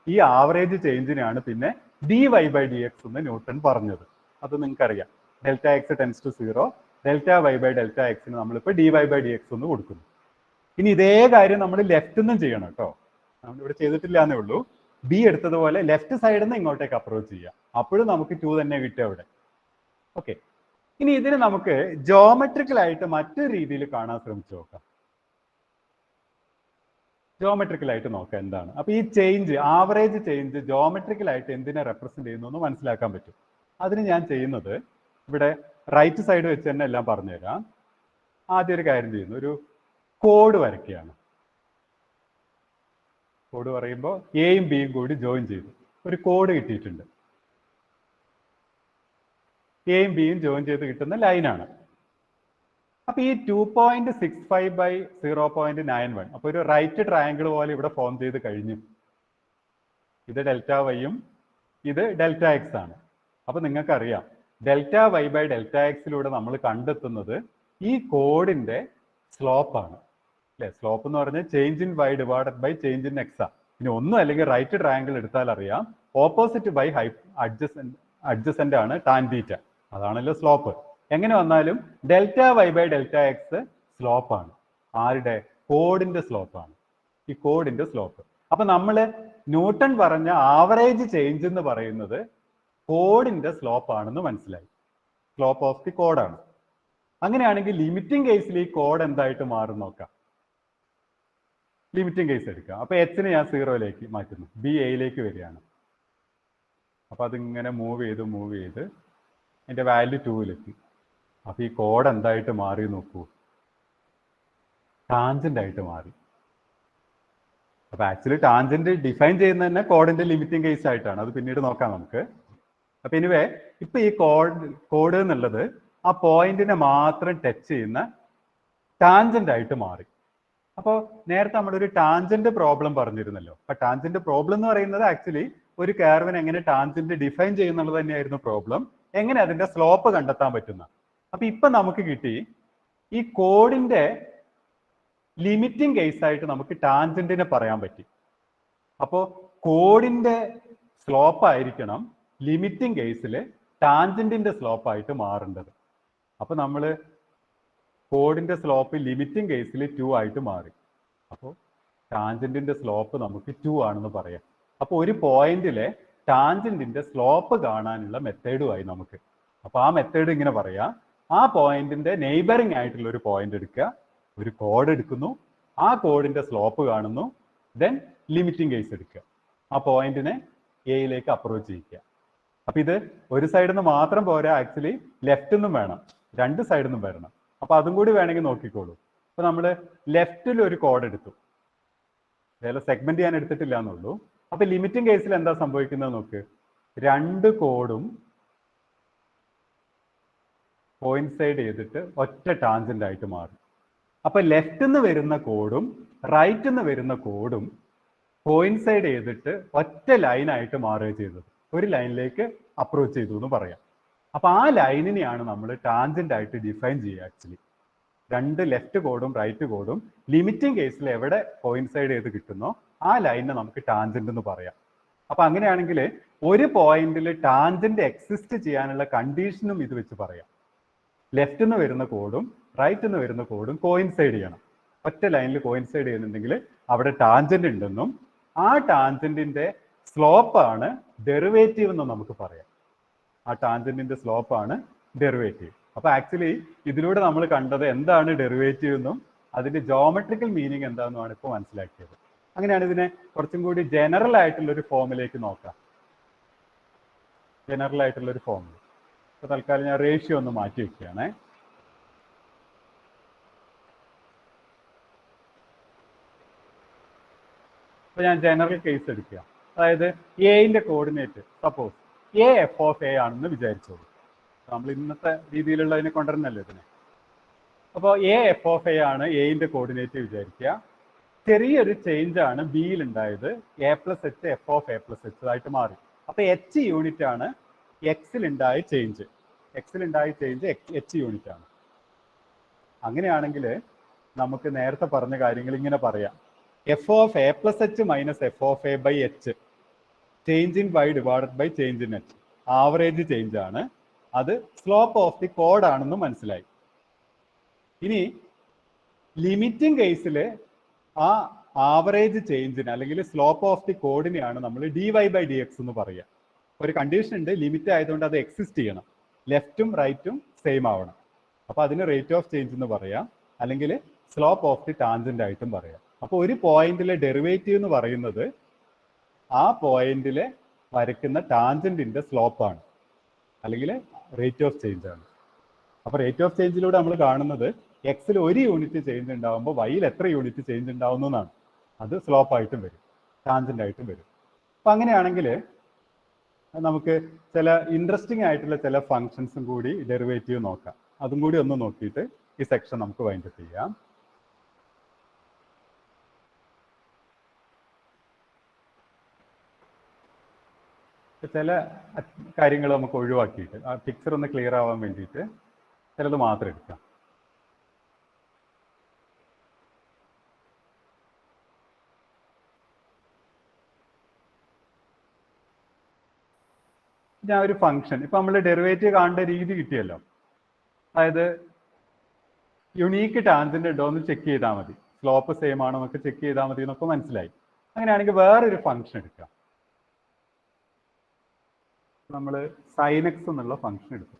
ഈ ആവറേജ് ചേഞ്ചിനാണ് പിന്നെ dy/dx എന്ന് ന്യൂട്ടൺ പറഞ്ഞത്. അത് നിങ്ങൾക്കറിയാം. Delta X tends to 0, delta y/ഡെൽറ്റ എക്സിന് നമ്മളിപ്പോൾ dy/dx എന്ന് കൊടുക്കുന്നു. ഇനി ഇതേ കാര്യം നമ്മൾ ലെഫ്റ്റ് നിന്നും ചെയ്യണം കേട്ടോ. നമ്മൾ ഇവിടെ ചെയ്തിട്ടില്ല എന്നേ ഉള്ളൂ. ബി എടുത്തതുപോലെ ലെഫ്റ്റ് സൈഡിൽ നിന്ന് ഇങ്ങോട്ടേക്ക് അപ്രോച്ച് ചെയ്യാം. അപ്പോഴും നമുക്ക് 2 തന്നെ കിട്ടുക അവിടെ. ഓക്കെ, ഇനി ഇതിന് നമുക്ക് ജോമെട്രിക്കലായിട്ട് മറ്റൊരു രീതിയിൽ കാണാൻ ശ്രമിച്ചു നോക്കാം. ജോമെട്രിക്കലായിട്ട് നോക്കാം എന്താണ്. അപ്പൊ ഈ ചേഞ്ച്, ആവറേജ് ചേഞ്ച് ജോമെട്രിക്കലായിട്ട് എന്തിനെ റെപ്രസെന്റ് ചെയ്യുന്നു എന്ന് മനസ്സിലാക്കാൻ പറ്റും. അതിന് ഞാൻ ചെയ്യുന്നത് ഇവിടെ റൈറ്റ് സൈഡ് വെച്ച് തന്നെ എല്ലാം പറഞ്ഞുതരാം. ആദ്യം ഒരു കാര്യം ചെയ്യുന്നു, ഒരു കോഡ് വരയ്ക്കുകയാണ്. കോഡ് പറയുമ്പോൾ എയും ബിയും കൂടി ജോയിൻ ചെയ്തു ഒരു കോഡ് കിട്ടിയിട്ടുണ്ട്. എയും ബിയും ജോയിൻ ചെയ്ത് കിട്ടുന്ന ലൈനാണ്. അപ്പൊ ഈ 2.65/0.91 അപ്പൊ ഒരു റൈറ്റ് ട്രയാങ്കിൾ പോലെ ഇവിടെ ഫോം ചെയ്ത് കഴിഞ്ഞു. ഇത് ഡെൽറ്റ വൈയും ഇത് ഡെൽറ്റ എക്സ് ആണ്. അപ്പൊ നിങ്ങൾക്കറിയാം ഡെൽറ്റ y/ഡെൽറ്റ എക്സിലൂടെ നമ്മൾ കണ്ടെത്തുന്നത് ഈ കോഡിന്റെ സ്ലോപ്പ് ആണ് അല്ലെ. സ്ലോപ്പ് എന്ന് പറഞ്ഞാൽ change in y divided by change in x ആണ്. ഇനി ഒന്നും അല്ലെങ്കിൽ റൈറ്റ് ട്രയാങ്കിൾ എടുത്താൽ അറിയാം ഓപ്പോസിറ്റ് ബൈ അഡ്ജസന്റ് ആണ് ടാൻ തീറ്റ. അതാണല്ലോ സ്ലോപ്പ്. എങ്ങനെ വന്നാലും ഡെൽറ്റ y/ഡെൽറ്റ എക്സ് സ്ലോപ്പ് ആണ്. ആരുടെ? കോഡിന്റെ സ്ലോപ്പ് ആണ്. ഈ കോഡിന്റെ സ്ലോപ്പ്. അപ്പൊ നമ്മള് ന്യൂട്ടൺ പറഞ്ഞ ആവറേജ് ചേഞ്ച് എന്ന് പറയുന്നത് കോഡിന്റെ സ്ലോപ്പ് ആണെന്ന് മനസ്സിലായി. സ്ലോപ്പ് ഓഫ് ദി കോഡാണ്. അങ്ങനെയാണെങ്കിൽ ലിമിറ്റിംഗ് കേസിൽ ഈ കോഡ് എന്തായിട്ട് മാറും നോക്കാം. ലിമിറ്റിംഗ് കേസ് എടുക്കാം. അപ്പൊ എച്ചിനെ ഞാൻ 0-ലേക്ക് മാറ്റുന്നു, ബി എയിലേക്ക് വരികയാണ്. അപ്പൊ അതിങ്ങനെ മൂവ് ചെയ്ത് അതിന്റെ വാല്യൂ 2-ലെത്തി. അപ്പൊ ഈ കോഡ് എന്തായിട്ട് മാറി നോക്കൂ, ടാൻജന്റ് ആയിട്ട് മാറി. അപ്പൊ ആക്ച്വലി ടാൻജന്റ് ഡിഫൈൻ ചെയ്യുന്ന തന്നെ കോഡിന്റെ ലിമിറ്റിംഗ് കേസ് ആയിട്ടാണ്. അത് പിന്നീട് നോക്കാം നമുക്ക്. അപ്പൊ എനിവേ ഇപ്പൊ ഈ കോഡ് എന്നുള്ളത് ആ പോയിന്റിനെ മാത്രം ടച്ച് ചെയ്യുന്ന ടാൻജന്റ് ആയിട്ട് മാറി. അപ്പോൾ നേരത്തെ നമ്മളൊരു ടാൻജന്റ് പ്രോബ്ലം പറഞ്ഞിരുന്നല്ലോ. അപ്പൊ ടാൻജന്റ് പ്രോബ്ലം എന്ന് പറയുന്നത് ആക്ച്വലി ഒരു കർവിനെ എങ്ങനെ ടാൻജന്റ് ഡിഫൈൻ ചെയ്യുന്നുള്ളത് തന്നെയായിരുന്നു പ്രോബ്ലം. എങ്ങനെ അതിന്റെ സ്ലോപ്പ് കണ്ടെത്താൻ പറ്റുന്ന. അപ്പൊ ഇപ്പൊ നമുക്ക് കിട്ടി ഈ കോഡിന്റെ ലിമിറ്റിംഗ് കേസ് ആയിട്ട് നമുക്ക് ടാൻജന്റിനെ പറയാൻ പറ്റി. അപ്പോ കോഡിന്റെ സ്ലോപ്പ് ആയിരിക്കണം ലിമിറ്റിംഗ് കേസിൽ ടാൻജന്റിന്റെ സ്ലോപ്പ് ആയിട്ട് മാറേണ്ടത്. അപ്പൊ നമ്മൾ കോഡിന്റെ സ്ലോപ്പ് ലിമിറ്റിംഗ് കേസിൽ 2 ആയിട്ട് മാറി. അപ്പോൾ ടാൻജന്റിന്റെ സ്ലോപ്പ് നമുക്ക് 2 ആണെന്ന് പറയാം. അപ്പോൾ ഒരു പോയിന്റിലെ ടാൻജന്റിന്റെ സ്ലോപ്പ് കാണാനുള്ള മെത്തേഡുമായി നമുക്ക്. അപ്പൊ ആ മെത്തേഡ് ഇങ്ങനെ പറയാം. ആ പോയിന്റിന്റെ നെയ്ബറിംഗ് ആയിട്ടുള്ള ഒരു പോയിന്റ് എടുക്കുക, ഒരു കോഡ് എടുക്കുന്നു, ആ കോഡിന്റെ സ്ലോപ്പ് കാണുന്നു, ദെൻ ലിമിറ്റിംഗ് കേസ് എടുക്കുക, ആ പോയിന്റിനെ എയിലേക്ക് അപ്രോച്ച് ചെയ്യിക്കുക. അപ്പൊ ഇത് ഒരു സൈഡിൽ നിന്ന് മാത്രം പോരാ, ആക്ച്വലി ലെഫ്റ്റ് നിന്നും വേണം, രണ്ട് സൈഡിൽ നിന്നും വരണം. അപ്പൊ അതും കൂടി വേണമെങ്കിൽ നോക്കിക്കോളൂ. അപ്പൊ നമ്മൾ ലെഫ്റ്റിൽ ഒരു കോഡ് എടുത്തു, അതേപോലെ സെഗ്മെന്റ് ഞാൻ എടുത്തിട്ടില്ല എന്നുള്ളൂ. അപ്പൊ ലിമിറ്റിംഗ് കേസിൽ എന്താ സംഭവിക്കുന്നത് നോക്ക്, രണ്ട് കോഡും കോയിൻസൈഡ് ചെയ്തിട്ട് ഒറ്റ ടാൻജന്റ് ആയിട്ട് മാറും. അപ്പൊ ലെഫ്റ്റ് നിന്ന് വരുന്ന കോഡും റൈറ്റിൽ നിന്ന് വരുന്ന കോഡും കോയിൻസൈഡ് ചെയ്തിട്ട് ഒറ്റ ലൈനായിട്ട് മാറുകയും ചെയ്തത്. ഒരു ലൈനിലേക്ക് അപ്രോച്ച് ചെയ്തു എന്ന് പറയാം. അപ്പൊ ആ ലൈനിനെയാണ് നമ്മൾ ടാൻജന്റ് ആയിട്ട് ഡിഫൈൻ ചെയ്യുക. ആക്ച്വലി രണ്ട് ലെഫ്റ്റ് കോഡും റൈറ്റ് കോഡും ലിമിറ്റിംഗ് കേസിൽ എവിടെ കോയിൻസൈഡ് ചെയ്ത് കിട്ടുന്നോ ആ ലൈനിനെ നമുക്ക് ടാൻജന്റ് എന്ന് പറയാം. അപ്പൊ അങ്ങനെയാണെങ്കിൽ ഒരു പോയിന്റിൽ ടാൻജന്റ് എക്സിസ്റ്റ് ചെയ്യാനുള്ള കണ്ടീഷനും ഇത് വെച്ച് പറയാം. ലെഫ്റ്റ് നിന്ന് വരുന്ന കോഡും റൈറ്റ് നിന്ന് വരുന്ന കോഡും കോയിൻസൈഡ് ചെയ്യണം. ഒറ്റ ലൈനിൽ കോയിൻസൈഡ് ചെയ്യുന്നുണ്ടെങ്കിൽ അവിടെ ടാൻജന്റ് ഉണ്ടെന്നും ആ ടാൻജന്റിന്റെ സ്ലോപ്പാണ് ഡെറിവേറ്റീവ് എന്നും നമുക്ക് പറയാം. ആ ടാൻജന്റിന്റെ സ്ലോപ്പാണ് ഡെറിവേറ്റീവ്. അപ്പൊ ആക്ച്വലി ഇതിലൂടെ നമ്മൾ കണ്ടത് എന്താണ് ഡെറിവേറ്റീവ് എന്നും അതിന്റെ ജോമെട്രിക്കൽ മീനിങ് എന്താണെന്നുമാണ് ഇപ്പോൾ മനസ്സിലാക്കിയത്. അങ്ങനെയാണ് ഇതിനെ കുറച്ചും കൂടി ജനറൽ ആയിട്ടുള്ള ഒരു ഫോമിലേക്ക് നോക്കാം. ജനറൽ ആയിട്ടുള്ള ഒരു ഫോമിൽ ഇപ്പൊ തൽക്കാലം ഞാൻ റേഷ്യോ ഒന്ന് മാറ്റി വെക്കുകയാണേ. അപ്പൊ ഞാൻ ജനറൽ കേസ് എടുക്കുക. അതായത് എന്റെ coordinate suppose A F of A ആണെന്ന് വിചാരിച്ചോളൂ. നമ്മൾ ഇന്നത്തെ രീതിയിലുള്ളതിനെ കൊണ്ടുവരുന്നല്ലോ ഇതിനെ. അപ്പോൾ എ എഫ് ഓഫ് എ ആണ് എന്റെ കോർഡിനേറ്റ് വിചാരിക്കുക. ചെറിയൊരു ചേഞ്ച് ആണ് ബിയിൽ ഉണ്ടായത്. A plus H F of a plus H ആയിട്ട് മാറി. അപ്പൊ എച്ച് യൂണിറ്റ് ആണ് എക്സിൽ ഉണ്ടായ ചേഞ്ച്. എക്സിൽ ഉണ്ടായ ചേഞ്ച് എച്ച് യൂണിറ്റ് ആണ്. അങ്ങനെയാണെങ്കിൽ നമുക്ക് നേരത്തെ പറഞ്ഞ കാര്യങ്ങൾ ഇങ്ങനെ പറയാം. F of a plus h minus f of a by h change in y divided by change in h average change ആണ്. അത് സ്ലോപ്പ് ഓഫ് ദി കോഡ് ആണെന്ന് മനസ്സിലായി. ഇനി ലിമിറ്റിംഗ് കേസിൽ ആ ആവറേജ് ചേഞ്ചിന് അല്ലെങ്കിൽ സ്ലോപ്പ് ഓഫ് ദി കോഡിനെയാണ് നമ്മൾ d y by d x എന്ന് പറയുക. ഒരു കണ്ടീഷൻ ഉണ്ട്, ലിമിറ്റ് ആയതുകൊണ്ട് അത് എക്സിസ്റ്റ് ചെയ്യണം, ലെഫ്റ്റും റൈറ്റും സെയിം ആവണം. അപ്പൊ അതിന് റേറ്റ് ഓഫ് ചേഞ്ച് എന്ന് പറയാം, അല്ലെങ്കിൽ സ്ലോപ്പ് ഓഫ് ദി ടാൻജന്റ് ആയിട്ടും പറയാം. അപ്പൊ ഒരു പോയിന്റിലെ ഡെറിവേറ്റീവ് എന്ന് പറയുന്നത് ആ പോയിന്റിലെ വരയ്ക്കുന്ന ടാൻജന്റിന്റെ സ്ലോപ്പാണ്, അല്ലെങ്കിൽ റേറ്റ് ഓഫ് ചേഞ്ച് ആണ്. അപ്പൊ റേറ്റ് ഓഫ് ചേഞ്ചിലൂടെ നമ്മൾ കാണുന്നത് എക്സിൽ ഒരു യൂണിറ്റ് ചേഞ്ച് ഉണ്ടാകുമ്പോൾ വൈയിൽ എത്ര യൂണിറ്റ് ചേഞ്ച് ഉണ്ടാവുന്നു എന്നാണ്. അത് സ്ലോപ്പായിട്ടും വരും, ടാൻജന്റ് ആയിട്ടും വരും. അപ്പൊ അങ്ങനെയാണെങ്കിൽ നമുക്ക് ചില ഇൻട്രസ്റ്റിംഗ് ആയിട്ടുള്ള ചില ഫങ്ഷൻസും കൂടി ഡെറിവേറ്റീവ് നോക്കാം. അതും കൂടി ഒന്ന് നോക്കിയിട്ട് ഈ സെക്ഷൻ നമുക്ക് വൈൻഡ് അപ്പ് ചെയ്യാം. ചില കാര്യങ്ങൾ നമുക്ക് ഒഴിവാക്കിയിട്ട് ആ പിക്ചർ ഒന്ന് ക്ലിയർ ആവാൻ വേണ്ടിയിട്ട് ചിലത് മാത്രം എടുക്കാം. ഞാൻ ഒരു ഫംഗ്ഷൻ ഇപ്പൊ നമ്മൾ ഡെറിവേറ്റീവ് കാണേണ്ട രീതി കിട്ടിയല്ലോ. അതായത് യുണീക്ക് ടാൻജന്റ് ഉണ്ടോ എന്ന് ചെക്ക് ചെയ്താൽ മതി, സ്ലോപ്പ് സെയിം ആണോ എന്നൊക്കെ ചെക്ക് ചെയ്താൽ മതി എന്നൊക്കെ മനസ്സിലായി. അങ്ങനെയാണെങ്കിൽ വേറൊരു ഫംഗ്ഷൻ എടുക്കാം. നമ്മൾ sin x എന്നുള്ള ഫംഗ്ഷൻ എടുക്കും.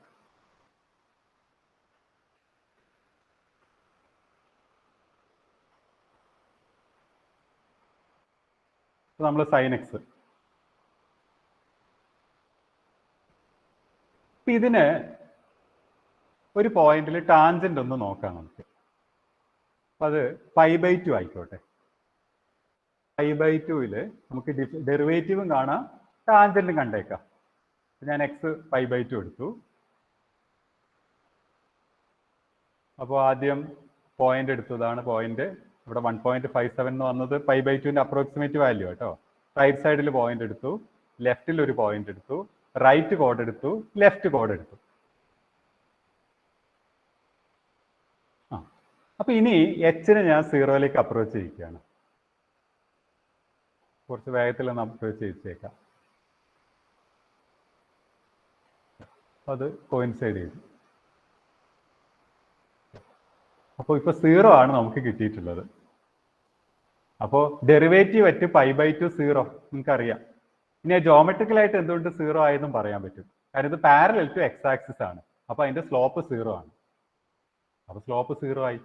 നമ്മൾ sin x ഇതിന് ഒരു പോയിന്റിൽ ടാൻജന്റ് ഒന്ന് നോക്കാം നമുക്ക്. അപ്പൊ അത് π/2 ആയിക്കോട്ടെ. π/2 നമുക്ക് ഡെറിവേറ്റീവും കാണാം, ടാൻജന്റും കണ്ടേക്കാം. ഞാൻ എക്സ് π/2 എടുത്തു. അപ്പോൾ ആദ്യം പോയിന്റ് എടുത്തതാണ് പോയിന്റ്. ഇവിടെ 1.57 എന്ന് വന്നത് π/2ന്റെ അപ്രോക്സിമേറ്റ് വാല്യൂ കേട്ടോ. റൈറ്റ് സൈഡിൽ പോയിന്റ് എടുത്തു, ലെഫ്റ്റിൽ ഒരു പോയിന്റ് എടുത്തു, റൈറ്റ് കോഡ് എടുത്തു, ലെഫ്റ്റ് കോഡ് എടുത്തു. അപ്പൊ ഇനി എച്ചിനെ ഞാൻ 0ലേക്ക് അപ്രോച്ച് ചെയ്യിക്കുകയാണ്. കുറച്ച് വേഗത്തിൽ ഒന്ന് അപ്രോച്ച് ചെയ്യിച്ചേക്കാം. അത് കോയിൻസൈഡ് ചെയ്തു. അപ്പോൾ ഇപ്പൊ 0 ആണ് നമുക്ക് കിട്ടിയിട്ടുള്ളത്. അപ്പോൾ ഡെറിവേറ്റീവ് അറ്റ് π/2 0 നിങ്ങൾക്കറിയാം. ഇനി ജോമെട്രിക്കലായിട്ട് എന്തുകൊണ്ട് 0 ആയെന്നും പറയാൻ പറ്റും. കാരണം ഇത് പാരലൽ ടു എക്സ് ആക്സിസ് ആണ്. അപ്പൊ അതിന്റെ സ്ലോപ്പ് 0 ആണ്. അപ്പൊ സ്ലോപ്പ് 0 ആയി.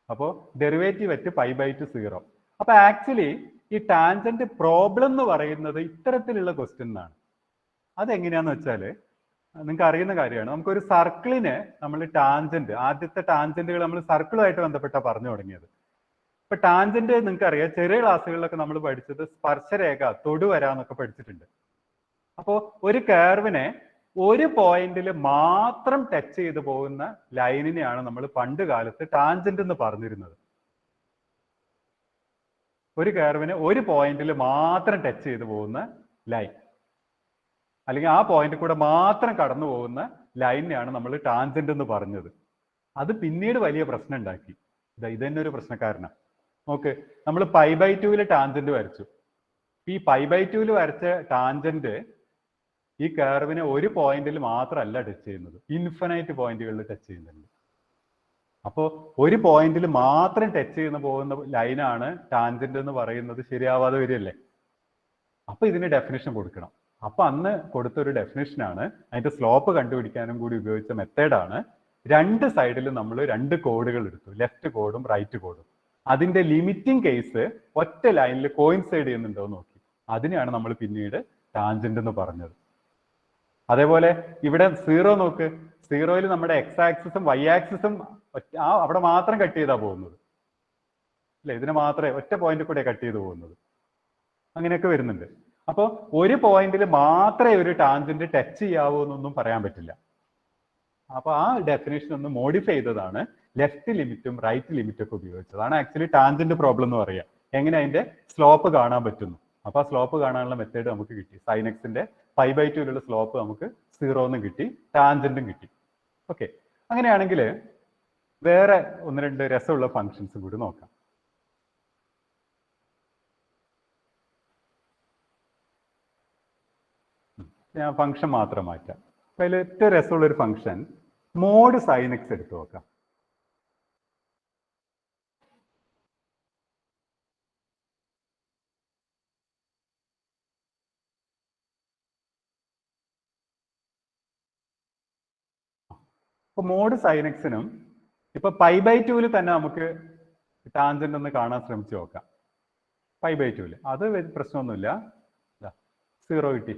അപ്പോൾ ഡെറിവേറ്റീവ് അറ്റ് π/2 0. അപ്പൊ ആക്ച്വലി ഈ ടാൻജന്റ് പ്രോബ്ലം എന്ന് പറയുന്നത് ഇത്തരത്തിലുള്ള ക്വസ്റ്റ്യൻ ആണ്. അതെങ്ങനെയാന്ന് വെച്ചാല് നിങ്ങൾക്ക് അറിയുന്ന കാര്യമാണ്. നമുക്കൊരു സർക്കിളിന് നമ്മൾ ടാൻജന്റ്, ആദ്യത്തെ ടാൻജന്റുകൾ നമ്മൾ സർക്കിളുമായിട്ട് ബന്ധപ്പെട്ടാണ് പറഞ്ഞു തുടങ്ങിയത്. ഇപ്പൊ ടാൻജന്റ് നിങ്ങൾക്ക് അറിയാം, ചെറിയ ക്ലാസ്സുകളിലൊക്കെ നമ്മൾ പഠിച്ചത് സ്പർശരേഖ, തൊടുവര എന്നൊക്കെ പഠിച്ചിട്ടുണ്ട്. അപ്പോൾ ഒരു കർവിനെ ഒരു പോയിന്റിൽ മാത്രം ടച്ച് ചെയ്ത് പോകുന്ന ലൈനിനെയാണ് നമ്മൾ പണ്ട് കാലത്ത് ടാൻജന്റ് എന്ന് പറഞ്ഞിരുന്നത്. ഒരു കർവിന് ഒരു പോയിന്റിൽ മാത്രം ടച്ച് ചെയ്ത് പോകുന്ന ലൈൻ, അല്ലെങ്കിൽ ആ പോയിന്റ് കൂടെ മാത്രം കടന്നു പോകുന്ന ലൈനെയാണ് നമ്മൾ ടാൻജന്റ് എന്ന് പറഞ്ഞത്. അത് പിന്നീട് വലിയ പ്രശ്നം ഉണ്ടാക്കി. ഇത് തന്നെ ഒരു പ്രശ്നക്കാരനാണ്. നോക്ക്, നമ്മൾ π/2 ടാൻജന്റ് വരച്ചു. ഈ π/2 വരച്ച ടാൻജന്റ് ഈ കർവിനെ ഒരു പോയിന്റിൽ മാത്രമല്ല ടച്ച് ചെയ്യുന്നത്, ഇൻഫിനൈറ്റ് പോയിന്റുകളിൽ ടച്ച് ചെയ്യുന്നുണ്ട്. അപ്പോൾ ഒരു പോയിന്റിൽ മാത്രം ടച്ച് ചെയ്യുന്ന പോകുന്ന ലൈനാണ് ടാൻജന്റ് എന്ന് പറയുന്നത് ശരിയാവാതെ വരികയല്ലേ. അപ്പൊ ഇതിന് ഡെഫിനിഷൻ കൊടുക്കണം. അപ്പൊ അന്ന് കൊടുത്തൊരു ഡെഫിനിഷനാണ്, അതിന്റെ സ്ലോപ്പ് കണ്ടുപിടിക്കാനും കൂടി ഉപയോഗിച്ച മെത്തേഡാണ്. രണ്ട് സൈഡിലും നമ്മൾ രണ്ട് കോഡുകൾ എടുത്തു, ലെഫ്റ്റ് കോഡും റൈറ്റ് കോഡും. അതിന്റെ ലിമിറ്റിംഗ് കേസ് ഒറ്റ ലൈനിൽ കോയിൻസൈഡ് ചെയ്യുന്നുണ്ടോ എന്ന് നോക്കി. അതിനെയാണ് നമ്മൾ പിന്നീട് ടാൻജന്റ് എന്ന് പറഞ്ഞത്. അതേപോലെ ഇവിടെ 0 നോക്ക്, 0-ൽ നമ്മുടെ എക്സ് ആക്സിസും വൈ ആക്സിസും അവിടെ മാത്രം കട്ട് ചെയ്താ പോകുന്നത് അല്ലെ, ഇതിനെ മാത്രമേ ഒറ്റ പോയിന്റ് കൂടെ കട്ട് ചെയ്ത് പോകുന്നത്. അങ്ങനെയൊക്കെ വരുന്നുണ്ട്. അപ്പോൾ ഒരു പോയിന്റിൽ മാത്രമേ ഒരു ടാൻജന്റ് ടച്ച് ചെയ്യാവൂ എന്നൊന്നും പറയാൻ പറ്റില്ല. അപ്പൊ ആ ഡെഫിനേഷൻ ഒന്ന് മോഡിഫൈ ചെയ്തതാണ്, ലെഫ്റ്റ് ലിമിറ്റും റൈറ്റ് ലിമിറ്റും ഒക്കെ ഉപയോഗിച്ചതാണ് ആക്ച്വലി ടാൻജന്റ് പ്രോബ്ലം എന്ന് പറയാം. എങ്ങനെ അതിന്റെ സ്ലോപ്പ് കാണാൻ പറ്റുന്നു. അപ്പൊ ആ സ്ലോപ്പ് കാണാനുള്ള മെത്തേഡ് നമുക്ക് കിട്ടി. സൈൻ എക്സിന്റെ π/2 സ്ലോപ്പ് നമുക്ക് 0 എന്നും കിട്ടി, ടാൻജന്റും കിട്ടി. ഓക്കെ, അങ്ങനെയാണെങ്കിൽ വേറെ ഒന്ന് രണ്ട് രസമുള്ള ഫങ്ഷൻസ് കൂടി നോക്കാം. ഞാൻ ഫംഗ്ഷൻ മാത്രം മാറ്റാം. അപ്പൊ അതിൽ ഏറ്റവും രസമുള്ള ഒരു ഫംഗ്ഷൻ മോഡ് സൈൻ എക്സ് എടുത്തു നോക്കാം. അപ്പൊ മോഡ് സൈൻ എക്സിനും ഇപ്പൊ π/2 തന്നെ നമുക്ക് ടാൻജന്റ് ഒന്ന് കാണാൻ ശ്രമിച്ചു നോക്കാം. π/2 അത് പ്രശ്നമൊന്നുമില്ല, 0 കിട്ടി,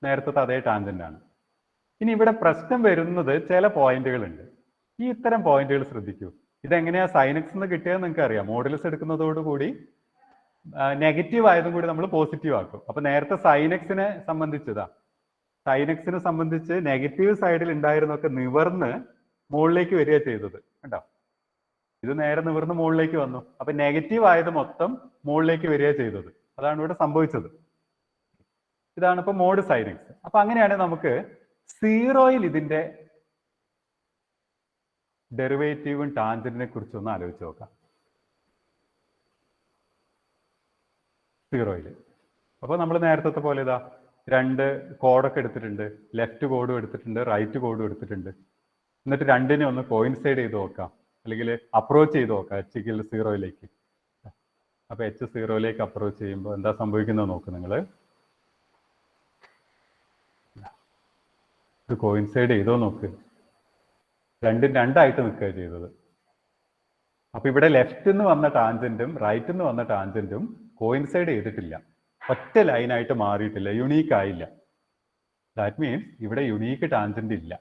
നേരത്തെ അതേ ടാൻജന്റ് ആണ്. ഇനി ഇവിടെ പ്രശ്നം വരുന്നത് ചില പോയിന്റുകൾ ഉണ്ട്. ഈ ഇത്തരം പോയിന്റുകൾ ശ്രദ്ധിക്കൂ. ഇതെങ്ങനെയാ സൈൻ എക്സ് എന്ന് കിട്ടിയതെന്ന് നിങ്ങൾക്ക് അറിയാം. മോഡുലസ് എടുക്കുന്നതോടുകൂടി നെഗറ്റീവ് ആയതും കൂടി നമ്മൾ പോസിറ്റീവ് ആക്കും. അപ്പൊ നേരത്തെ സൈൻ എക്സിനെ സംബന്ധിച്ചതാ, സൈൻ എക്സിനെ സംബന്ധിച്ച് നെഗറ്റീവ് സൈഡിൽ ഉണ്ടായിരുന്നൊക്കെ നിവർന്ന് മുകളിലേക്ക് വരിക ചെയ്തത് കണ്ടോ. ഇത് നേരെ നിവർന്ന് മുകളിലേക്ക് വന്നു. അപ്പൊ നെഗറ്റീവ് ആയത് മൊത്തം മുകളിലേക്ക് വരിക ചെയ്തത്. അതാണ് ഇവിടെ സംഭവിച്ചത്. ഇതാണ് ഇപ്പൊ മോഡ് സൈൻ എക്സ്. അപ്പൊ അങ്ങനെയാണെങ്കിൽ നമുക്ക് 0-ൽ ഇതിന്റെ ഡെറിവേറ്റീവും ടാൻജന്റിനെ കുറിച്ച് ഒന്ന് ആലോചിച്ച് നോക്കാം. 0-ൽ അപ്പൊ നമ്മൾ നേരത്തെ പോലെ ഇതാ രണ്ട് കോഡൊക്കെ എടുത്തിട്ടുണ്ട്, ലെഫ്റ്റ് കോഡും എടുത്തിട്ടുണ്ട്, റൈറ്റ് കോഡും എടുത്തിട്ടുണ്ട്. എന്നിട്ട് രണ്ടിനെ ഒന്ന് കോയിൻസൈഡ് ചെയ്ത് നോക്കാം, അല്ലെങ്കിൽ അപ്രോച്ച് ചെയ്ത് നോക്കാം h 0-ലേക്ക്. അപ്പൊ h 0-ലേക്ക് അപ്രോച്ച് ചെയ്യുമ്പോൾ എന്താ സംഭവിക്കുന്നത് നോക്ക് നിങ്ങൾ. ഇത് കോയിൻസൈഡ് ചെയ്തോ നോക്ക്, രണ്ടും രണ്ടായിട്ട് നിൽക്കുക ചെയ്തത്. അപ്പൊ ഇവിടെ ലെഫ്റ്റ് നിന്ന് വന്ന ടാൻജന്റും റൈറ്റ് നിന്ന് വന്ന ടാൻജന്റും കോയിൻസൈഡ് ചെയ്തിട്ടില്ല, ഒറ്റ ലൈനായിട്ട് മാറിയിട്ടില്ല, യുണീക്ക് ആയില്ല. ദാറ്റ് മീൻസ് ഇവിടെ യുണീക്ക് ടാൻജന്റ് ഇല്ല.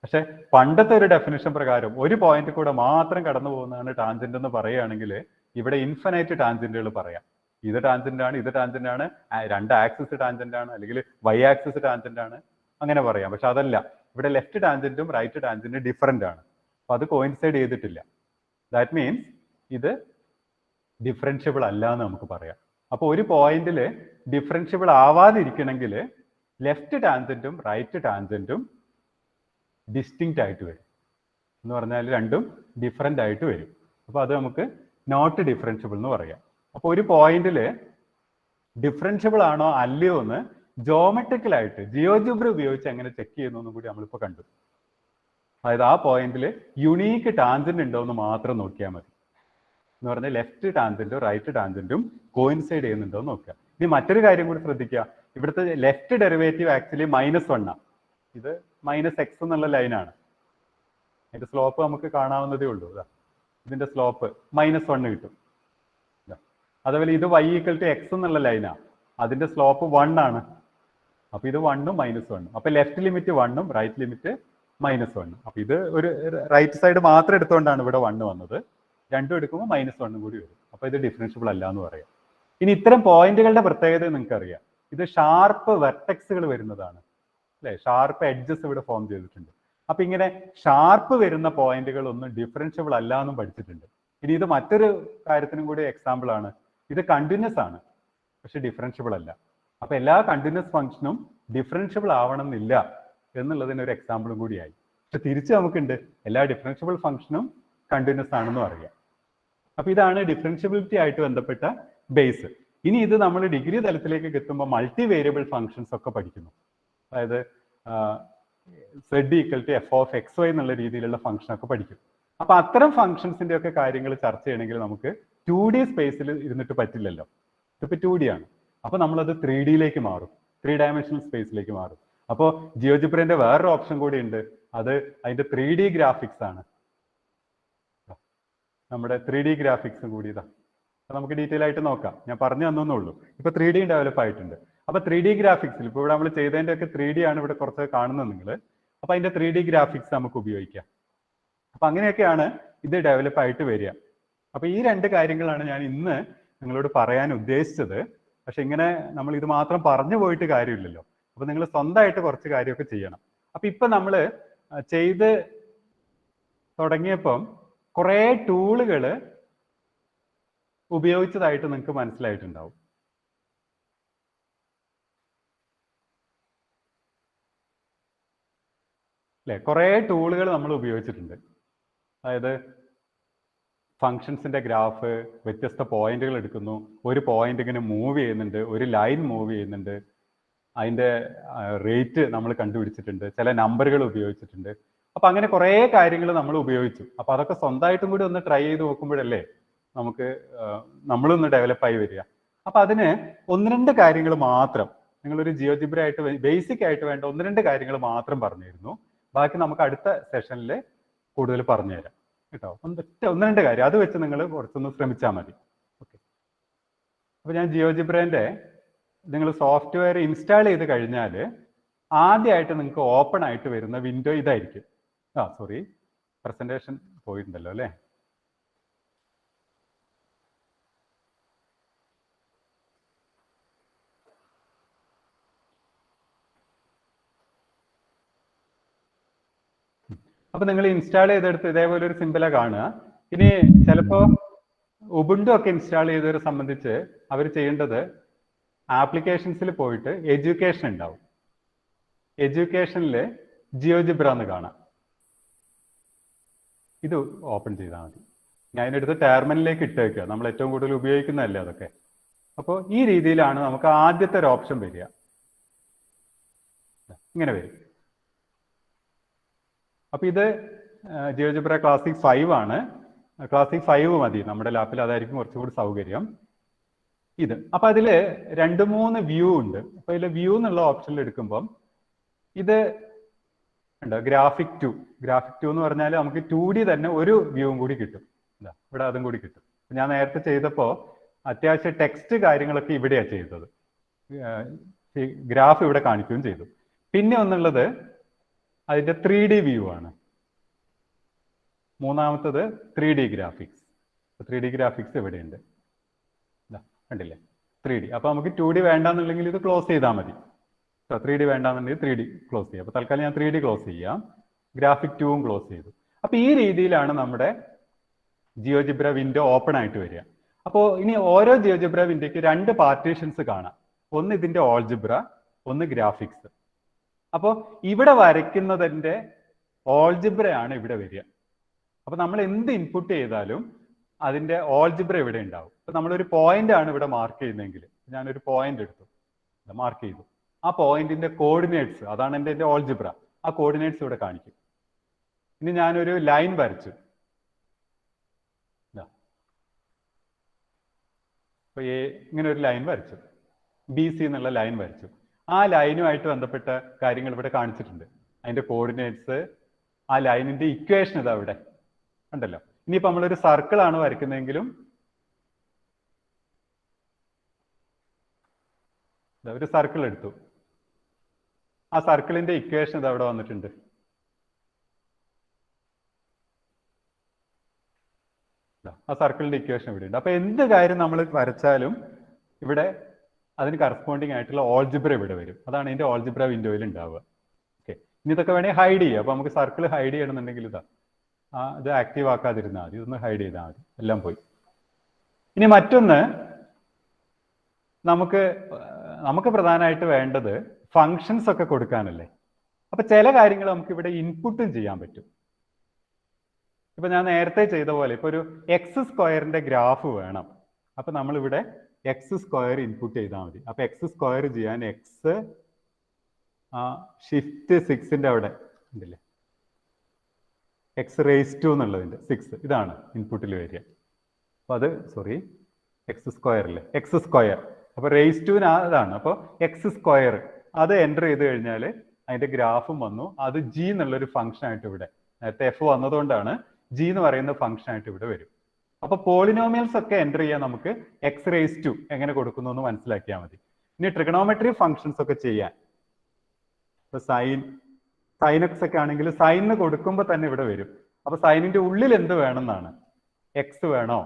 പക്ഷെ പണ്ടത്തെ ഒരു ഡെഫിനിഷൻ പ്രകാരം ഒരു പോയിന്റ് കൂടെ മാത്രം കടന്നു പോകുന്നതാണ് ടാൻജന്റ് എന്ന് പറയുകയാണെങ്കിൽ ഇവിടെ ഇൻഫിനൈറ്റ് ടാൻജന്റുകൾ പറയാം. ഇത് ടാൻജന്റ് ആണ്, ഇത് ടാൻജന്റ് ആണ്, രണ്ട് ആക്സിസ് ടാൻജന്റ് ആണ്, അല്ലെങ്കിൽ വൈ ആക്സിസ് ടാൻജന്റ് ആണ്, അങ്ങനെ പറയാം. പക്ഷെ അതല്ല, ഇവിടെ ലെഫ്റ്റ് ടാൻജന്റും റൈറ്റ് ടാൻജന്റും ഡിഫറെന്റ് ആണ്. അപ്പൊ അത് കോയിൻസൈഡ് ചെയ്തിട്ടില്ല. ദാറ്റ് മീൻസ് ഇത് ഡിഫറൻഷ്യബിൾ അല്ല എന്ന് നമുക്ക് പറയാം. അപ്പൊ ഒരു പോയിന്റിൽ ഡിഫറൻഷ്യബിൾ ആവാതിരിക്കണമെങ്കിൽ ലെഫ്റ്റ് ടാൻജന്റും റൈറ്റ് ടാൻജന്റും ഡിസ്റ്റിങ്ക്റ്റ് ആയിട്ട് വരും. എന്ന് പറഞ്ഞാൽ രണ്ടും ഡിഫറെന്റ് ആയിട്ട് വരും. അപ്പൊ അത് നമുക്ക് നോട്ട് ഡിഫറൻഷ്യബിൾ എന്ന് പറയാം. അപ്പൊ ഒരു പോയിന്റിൽ ഡിഫറൻഷ്യബിൾ ആണോ അല്ലയോ എന്ന് ജോമെട്രിക്കലായിട്ട് ജിയോജിബ്ര ഉപയോഗിച്ച് എങ്ങനെ ചെക്ക് ചെയ്യുന്നു എന്നും കൂടി നമ്മളിപ്പോൾ കണ്ടു. അതായത് ആ പോയിന്റിൽ യുണീക്ക് ടാൻജന്റ് ഉണ്ടോ എന്ന് മാത്രം നോക്കിയാൽ മതി. എന്ന് പറഞ്ഞാൽ ലെഫ്റ്റ് ടാൻജന്റും റൈറ്റ് ടാൻജന്റും കോയിൻസൈഡ് ചെയ്യുന്നുണ്ടോ എന്ന് നോക്കുക. ഇനി മറ്റൊരു കാര്യം കൂടി ശ്രദ്ധിക്കുക. ഇവിടുത്തെ ലെഫ്റ്റ് ഡെറിവേറ്റീവ് ആക്ച്വലി -1 ആണ്. ഇത് -x എന്നുള്ള ലൈനാണ്. അതിന്റെ സ്ലോപ്പ് നമുക്ക് കാണാവുന്നതേ ഉള്ളൂ. ഇതിന്റെ സ്ലോപ്പ് -1 കിട്ടും. അതുപോലെ ഇത് y = x എന്നുള്ള ലൈനാണ്. അതിന്റെ സ്ലോപ്പ് 1 ആണ്. അപ്പൊ ഇത് 1 ഉം -1. അപ്പൊ ലെഫ്റ്റ് ലിമിറ്റ് 1 ഉം റൈറ്റ് ലിമിറ്റ് -1. അപ്പൊ ഇത് ഒരു റൈറ്റ് സൈഡ് മാത്രം എടുത്തുകൊണ്ടാണ് ഇവിടെ 1 വന്നത്. രണ്ടും എടുക്കുമ്പോൾ -1 കൂടി വരും. അപ്പൊ ഇത് ഡിഫറൻഷ്യബിൾ അല്ല എന്ന് പറയാം. ഇനി ഇത്തരം പോയിന്റുകളുടെ പ്രത്യേകത നിങ്ങൾക്ക് അറിയാം. ഇത് ഷാർപ്പ് വെർട്ടെക്സുകൾ വരുന്നതാണ് അല്ലെ, ഷാർപ്പ് എഡ്ജസ് ഇവിടെ ഫോം ചെയ്തിട്ടുണ്ട്. അപ്പൊ ഇങ്ങനെ ഷാർപ്പ് വരുന്ന പോയിന്റുകൾ ഒന്നും ഡിഫറൻഷ്യബിൾ അല്ല എന്നും പഠിച്ചിട്ടുണ്ട്. ഇനി ഇത് മറ്റൊരു കാര്യത്തിനും കൂടി എക്സാമ്പിൾ ആണ്. ഇത് കണ്ടിന്യൂസ് ആണ്, പക്ഷെ ഡിഫറൻഷ്യബിൾ അല്ല. അപ്പൊ എല്ലാ കണ്ടിന്യൂസ് ഫംഗ്ഷനും ഡിഫറൻഷ്യബിൾ ആവണം എന്നില്ല എന്നുള്ളതിന് ഒരു എക്സാമ്പിളും കൂടിയായി. പക്ഷെ തിരിച്ച് നമുക്കുണ്ട് എല്ലാ ഡിഫറൻഷ്യബിൾ ഫംഗ്ഷനും കണ്ടിന്യൂസ് ആണെന്നും അറിയാം. അപ്പൊ ഇതാണ് ഡിഫറൻഷ്യബിലിറ്റി ആയിട്ട് ബന്ധപ്പെട്ട ബേസ്. ഇനി ഇത് നമ്മൾ ഡിഗ്രി തലത്തിലേക്ക് എത്തുമ്പോൾ മൾട്ടി വേരിയബിൾ ഫംഗ്ഷൻസ് ഒക്കെ പഠിക്കുന്നു. അതായത് z=f(x, y) എന്നുള്ള രീതിയിലുള്ള ഫംഗ്ഷൻ ഒക്കെ പഠിക്കും. അപ്പൊ അത്തരം ഫംഗ്ഷൻസിന്റെ ഒക്കെ കാര്യങ്ങൾ ചർച്ച ചെയ്യണമെങ്കിൽ നമുക്ക് 2D സ്പേസിൽ ഇരുന്നിട്ട് പറ്റില്ലല്ലോ. ഇതിപ്പോ 2D ആണ്. അപ്പൊ നമ്മളത് 3D മാറും, 3 ഡയമെൻഷണൽ സ്പേസിലേക്ക് മാറും. അപ്പോൾ ജിയോജിബ്രന്റെ വേറൊരു ഓപ്ഷൻ കൂടി ഉണ്ട്, അത് അതിന്റെ 3D ഗ്രാഫിക്സ് ആണ്. നമ്മുടെ 3D ഗ്രാഫിക്സും കൂടി ഇതാ, നമുക്ക് ഡീറ്റെയിൽ ആയിട്ട് നോക്കാം. ഞാൻ പറഞ്ഞു തന്നേ. ഇപ്പൊ 3D ഡെവലപ്പ് ആയിട്ടുണ്ട്. അപ്പൊ 3D ഗ്രാഫിക്സിൽ ഇപ്പൊ ഇവിടെ നമ്മൾ ചെയ്തതിന്റെ ഒക്കെ 3D ആണ് ഇവിടെ കുറച്ച് കാണുന്നത് നിങ്ങൾ. അപ്പൊ അതിന്റെ 3D ഗ്രാഫിക്സ് നമുക്ക് ഉപയോഗിക്കാം. അപ്പൊ അങ്ങനെയൊക്കെയാണ് ഇത് ഡെവലപ്പ് ആയിട്ട് വരിക. അപ്പൊ ഈ 2 കാര്യങ്ങളാണ് ഞാൻ ഇന്ന് നിങ്ങളോട് പറയാൻ ഉദ്ദേശിച്ചത്. പക്ഷെ ഇങ്ങനെ നമ്മൾ ഇത് മാത്രം പറഞ്ഞു പോയിട്ട് കാര്യമില്ലല്ലോ. അപ്പൊ നിങ്ങൾ സ്വന്തമായിട്ട് കുറച്ച് കാര്യമൊക്കെ ചെയ്യണം. അപ്പൊ ഇപ്പൊ നമ്മൾ ചെയ്ത് തുടങ്ങിയപ്പം കുറെ ടൂളുകൾ ഉപയോഗിച്ചതായിട്ട് നിങ്ങൾക്ക് മനസ്സിലായിട്ടുണ്ടാവും. അല്ലെ, കുറെ ടൂളുകൾ നമ്മൾ ഉപയോഗിച്ചിട്ടുണ്ട്. അതായത് ഫങ്ഷൻസിന്റെ ഗ്രാഫ്, വ്യത്യസ്ത പോയിന്റുകൾ എടുക്കുന്നു, ഒരു പോയിന്റ് ഇങ്ങനെ മൂവ് ചെയ്യുന്നുണ്ട്, ഒരു ലൈൻ മൂവ് ചെയ്യുന്നുണ്ട്, അതിന്റെ റേറ്റ് നമ്മൾ കണ്ടുപിടിച്ചിട്ടുണ്ട്, ചില നമ്പറുകൾ ഉപയോഗിച്ചിട്ടുണ്ട്. അപ്പൊ അങ്ങനെ കുറെ കാര്യങ്ങൾ നമ്മൾ ഉപയോഗിച്ചു. അപ്പൊ അതൊക്കെ സ്വന്തമായിട്ടും കൂടി ഒന്ന് ട്രൈ ചെയ്ത് നോക്കുമ്പോഴല്ലേ നമുക്ക് നമ്മളൊന്ന് ഡെവലപ്പായി വരിക. അപ്പൊ അതിന് 1-2 കാര്യങ്ങൾ മാത്രം, നിങ്ങളൊരു ജിയോജിബ്ര ആയിട്ട് ബേസിക് ആയിട്ട് വേണ്ട 1-2 കാര്യങ്ങൾ മാത്രം പറഞ്ഞിരുന്നു. ബാക്കി നമുക്ക് അടുത്ത സെഷനിൽ കൂടുതൽ പറഞ്ഞുതരാം കേട്ടോ. 1-2 കാര്യം അത് വെച്ച് നിങ്ങൾ കുറച്ചൊന്ന് ശ്രമിച്ചാൽ മതി. ഓക്കെ. അപ്പൊ ഞാൻ ജിയോജിബ്രന്റെ നിങ്ങൾ സോഫ്റ്റ്വെയർ ഇൻസ്റ്റാൾ ചെയ്ത് കഴിഞ്ഞാൽ ആദ്യമായിട്ട് നിങ്ങൾക്ക് ഓപ്പൺ ആയിട്ട് വരുന്ന വിൻഡോ ഇതായിരിക്കും. സോറി, പ്രസന്റേഷൻ പോയിട്ടുണ്ടല്ലോ അല്ലേ. അപ്പൊ നിങ്ങൾ ഇൻസ്റ്റാൾ ചെയ്തെടുത്ത് ഇതേപോലെ ഒരു സിമ്പിളാ കാണുക. ഇനി ചിലപ്പോ ഉബുണ്ടു ഒക്കെ ഇൻസ്റ്റാൾ ചെയ്തവരെ സംബന്ധിച്ച് അവർ ചെയ്യേണ്ടത് ആപ്ലിക്കേഷൻസിൽ പോയിട്ട് എഡ്യൂക്കേഷൻ ഉണ്ടാവും. എഡ്യൂക്കേഷനിൽ ജിയോജിബ്ര എന്ന് കാണാം. ഇത് ഓപ്പൺ ചെയ്താൽ മതി. ഞാൻ അതിനെടുത്ത് ടെർമിനലിലേക്ക് ഇട്ട് വെക്കുക. നമ്മൾ ഏറ്റവും കൂടുതൽ ഉപയോഗിക്കുന്നതല്ലേ അതൊക്കെ. അപ്പോൾ ഈ രീതിയിലാണ് നമുക്ക് ആദ്യത്തെ ഒരു ഓപ്ഷൻ വരിക. ഇങ്ങനെ വരും. അപ്പൊ ഇത് ജിയോജിബ്ര ക്ലാസിക് 5 ആണ്. ക്ലാസിക് 5 മതി നമ്മുടെ ലാപ്പിൽ, അതായിരിക്കും കുറച്ചുകൂടി സൗകര്യം. ഇത് അപ്പൊ അതില് 2-3 വ്യൂ ഉണ്ട്. അപ്പൊ ഇതിൽ വ്യൂ എന്നുള്ള ഓപ്ഷനിൽ എടുക്കുമ്പം ഇത് ഉണ്ട് ഗ്രാഫിക് 2. ഗ്രാഫിക് 2 എന്ന് പറഞ്ഞാൽ നമുക്ക് 2D തന്നെ ഒരു വ്യൂവും കൂടി കിട്ടും. ഇവിടെ അതും കൂടി കിട്ടും. ഞാൻ നേരത്തെ ചെയ്തപ്പോൾ അത്യാവശ്യം ടെക്സ്റ്റ് കാര്യങ്ങളൊക്കെ ഇവിടെയാണ് ചെയ്തത്. ഗ്രാഫ് ഇവിടെ കാണിക്കുകയും ചെയ്തു. പിന്നെ ഒന്നുള്ളത് അതിന്റെ 3D വ്യൂ ആണ്. മൂന്നാമത്തത് 3D ഗ്രാഫിക്സ്. 3D ഗ്രാഫിക്സ് ഇവിടെയുണ്ട്, കണ്ടില്ലേ 3D. അപ്പൊ നമുക്ക് 2D വേണ്ടാന്നുണ്ടെങ്കിൽ ഇത് ക്ലോസ് ചെയ്താൽ മതി. 3D വേണ്ടാന്നുണ്ടെങ്കിൽ 3D ക്ലോസ് ചെയ്യാം. അപ്പൊ തൽക്കാലം ഞാൻ 3D ക്ലോസ് ചെയ്യാം. ഗ്രാഫിക് 2 ക്ലോസ് ചെയ്തു. അപ്പൊ ഈ രീതിയിലാണ് നമ്മുടെ ജിയോജിബ്ര വിൻഡോ ഓപ്പൺ ആയിട്ട് വരിക. അപ്പോൾ ഇനി ഓരോ ജിയോജിബ്ര വിൻഡോയ്ക്ക് 2 പാർട്ടീഷൻസ് കാണാം. ഒന്ന് ഇതിന്റെ ഓൾജിബ്ര, ഒന്ന് ഗ്രാഫിക്സ്. അപ്പോൾ ഇവിടെ വരയ്ക്കുന്നതിന്റെ ഓൾജിബ്രയാണ് ഇവിടെ വരിക. അപ്പൊ നമ്മൾ എന്ത് ഇൻപുട്ട് ചെയ്താലും അതിന്റെ ഓൾജിബ്ര ഇവിടെ ഉണ്ടാവും. ഇപ്പൊ നമ്മളൊരു പോയിന്റ് ആണ് ഇവിടെ മാർക്ക് ചെയ്യുന്നതെങ്കിൽ, ഞാനൊരു പോയിന്റ് എടുത്തു, മാർക്ക് ചെയ്തു. ആ പോയിന്റിന്റെ കോർഡിനേറ്റ്സ്, അതാണ് എൻ്റെ ഓൾജിബ്ര. ആ കോർഡിനേറ്റ്സ് ഇവിടെ കാണിക്കും. ഇനി ഞാനൊരു ലൈൻ വരച്ചു. അപ്പൊ ഇങ്ങനെ ഒരു ലൈൻ വരച്ചു, BC എന്നുള്ള ലൈൻ വരച്ചു. ആ ലൈനുമായിട്ട് ബന്ധപ്പെട്ട കാര്യങ്ങൾ ഇവിടെ കാണിച്ചിട്ടുണ്ട്. അതിന്റെ കോർഡിനേറ്റ്സ്, ആ ലൈനിന്റെ ഇക്വേഷൻ ഇതാ ഇവിടെ ഉണ്ടല്ലോ. ഇനിയിപ്പോ നമ്മളൊരു സർക്കിൾ ആണ് വരയ്ക്കുന്നതെങ്കിലും ഒരു സർക്കിൾ എടുത്തു, ആ സർക്കിളിന്റെ ഇക്വേഷൻ ഇത് അവിടെ വന്നിട്ടുണ്ട്. ആ സർക്കിളിന്റെ ഇക്വേഷൻ ഇവിടെ ഉണ്ട്. അപ്പൊ എന്ത് കാര്യം നമ്മൾ വരച്ചാലും ഇവിടെ അതിന് കറസ്പോണ്ടിങ് ആയിട്ടുള്ള ഓൾജിബ്ര ഇവിടെ വരും. അതാണ് ഇതിന്റെ ഓൾജിബ്ര വിൻഡോയിൽ ഉണ്ടാവുക. ഓക്കെ. ഇനി ഇതൊക്കെ വേണമെങ്കിൽ ഹൈഡ് ചെയ്യാം. അപ്പൊ നമുക്ക് സർക്കിൾ ഹൈഡ് ചെയ്യണമെന്നുണ്ടെങ്കിൽ ഇതാ ഇത് ആക്റ്റീവ് ആക്കാതിരുന്നാൽ മതി. ഇതൊന്ന് ഹൈഡ് ചെയ്താൽ മതി. എല്ലാം പോയി. ഇനി മറ്റൊന്ന്, നമുക്ക് പ്രധാനമായിട്ട് വേണ്ടത് ഫങ്ഷൻസ് ഒക്കെ കൊടുക്കാനല്ലേ. അപ്പൊ ചില കാര്യങ്ങൾ നമുക്ക് ഇവിടെ ഇൻപുട്ടും ചെയ്യാൻ പറ്റും. ഇപ്പൊ ഞാൻ നേരത്തെ ചെയ്ത പോലെ ഇപ്പൊ ഒരു എക്സ് സ്ക്വയറിന്റെ ഗ്രാഫ് വേണം. അപ്പൊ നമ്മളിവിടെ എക്സ് സ്ക്വയർ ഇൻപുട്ട് ചെയ്താൽ മതി. അപ്പൊ എക്സ് സ്ക്വയർ ചെയ്യാൻ എക്സ് ഷിഫ്റ്റ് 6ന്റെ അവിടെ ഉണ്ടല്ലേ, എക്സ് റേസ് ടു എന്നുള്ളതിന്റെ 6 ഇതാണ് ഇൻപുട്ടിൽ വരിക. അപ്പൊ അത് എക്സ് സ്ക്വയർ അല്ലേ, എക്സ് സ്ക്വയർ. അപ്പൊ റേസ് ടുവിന് അതാണ്. അപ്പോൾ എക്സ് സ്ക്വയർ അത് എൻ്റർ ചെയ്ത് കഴിഞ്ഞാൽ അതിന്റെ ഗ്രാഫും വന്നു. അത് ജി എന്നുള്ളൊരു ഫംഗ്ഷൻ ആയിട്ട് ഇവിടെ നേരത്തെ എഫ് വന്നതുകൊണ്ടാണ് ജി എന്ന് പറയുന്ന ഫംഗ്ഷൻ ആയിട്ട് ഇവിടെ വരും. അപ്പൊ പോളിനോമിയൽസ് ഒക്കെ എൻ്റർ ചെയ്യാൻ നമുക്ക് എക്സ് റേസ് ടു എങ്ങനെ കൊടുക്കുന്നു എന്ന് മനസ്സിലാക്കിയാൽ മതി. ഇനി ട്രിഗണോമെട്രി ഫംഗ്ഷൻസ് ഒക്കെ ചെയ്യാൻ ഇപ്പൊ സൈൻ എക്സ് ഒക്കെ ആണെങ്കിൽ സൈനിന് കൊടുക്കുമ്പോൾ തന്നെ ഇവിടെ വരും. അപ്പൊ സൈനിന്റെ ഉള്ളിൽ എന്ത് വേണമെന്നാണ്, എക്സ് വേണോ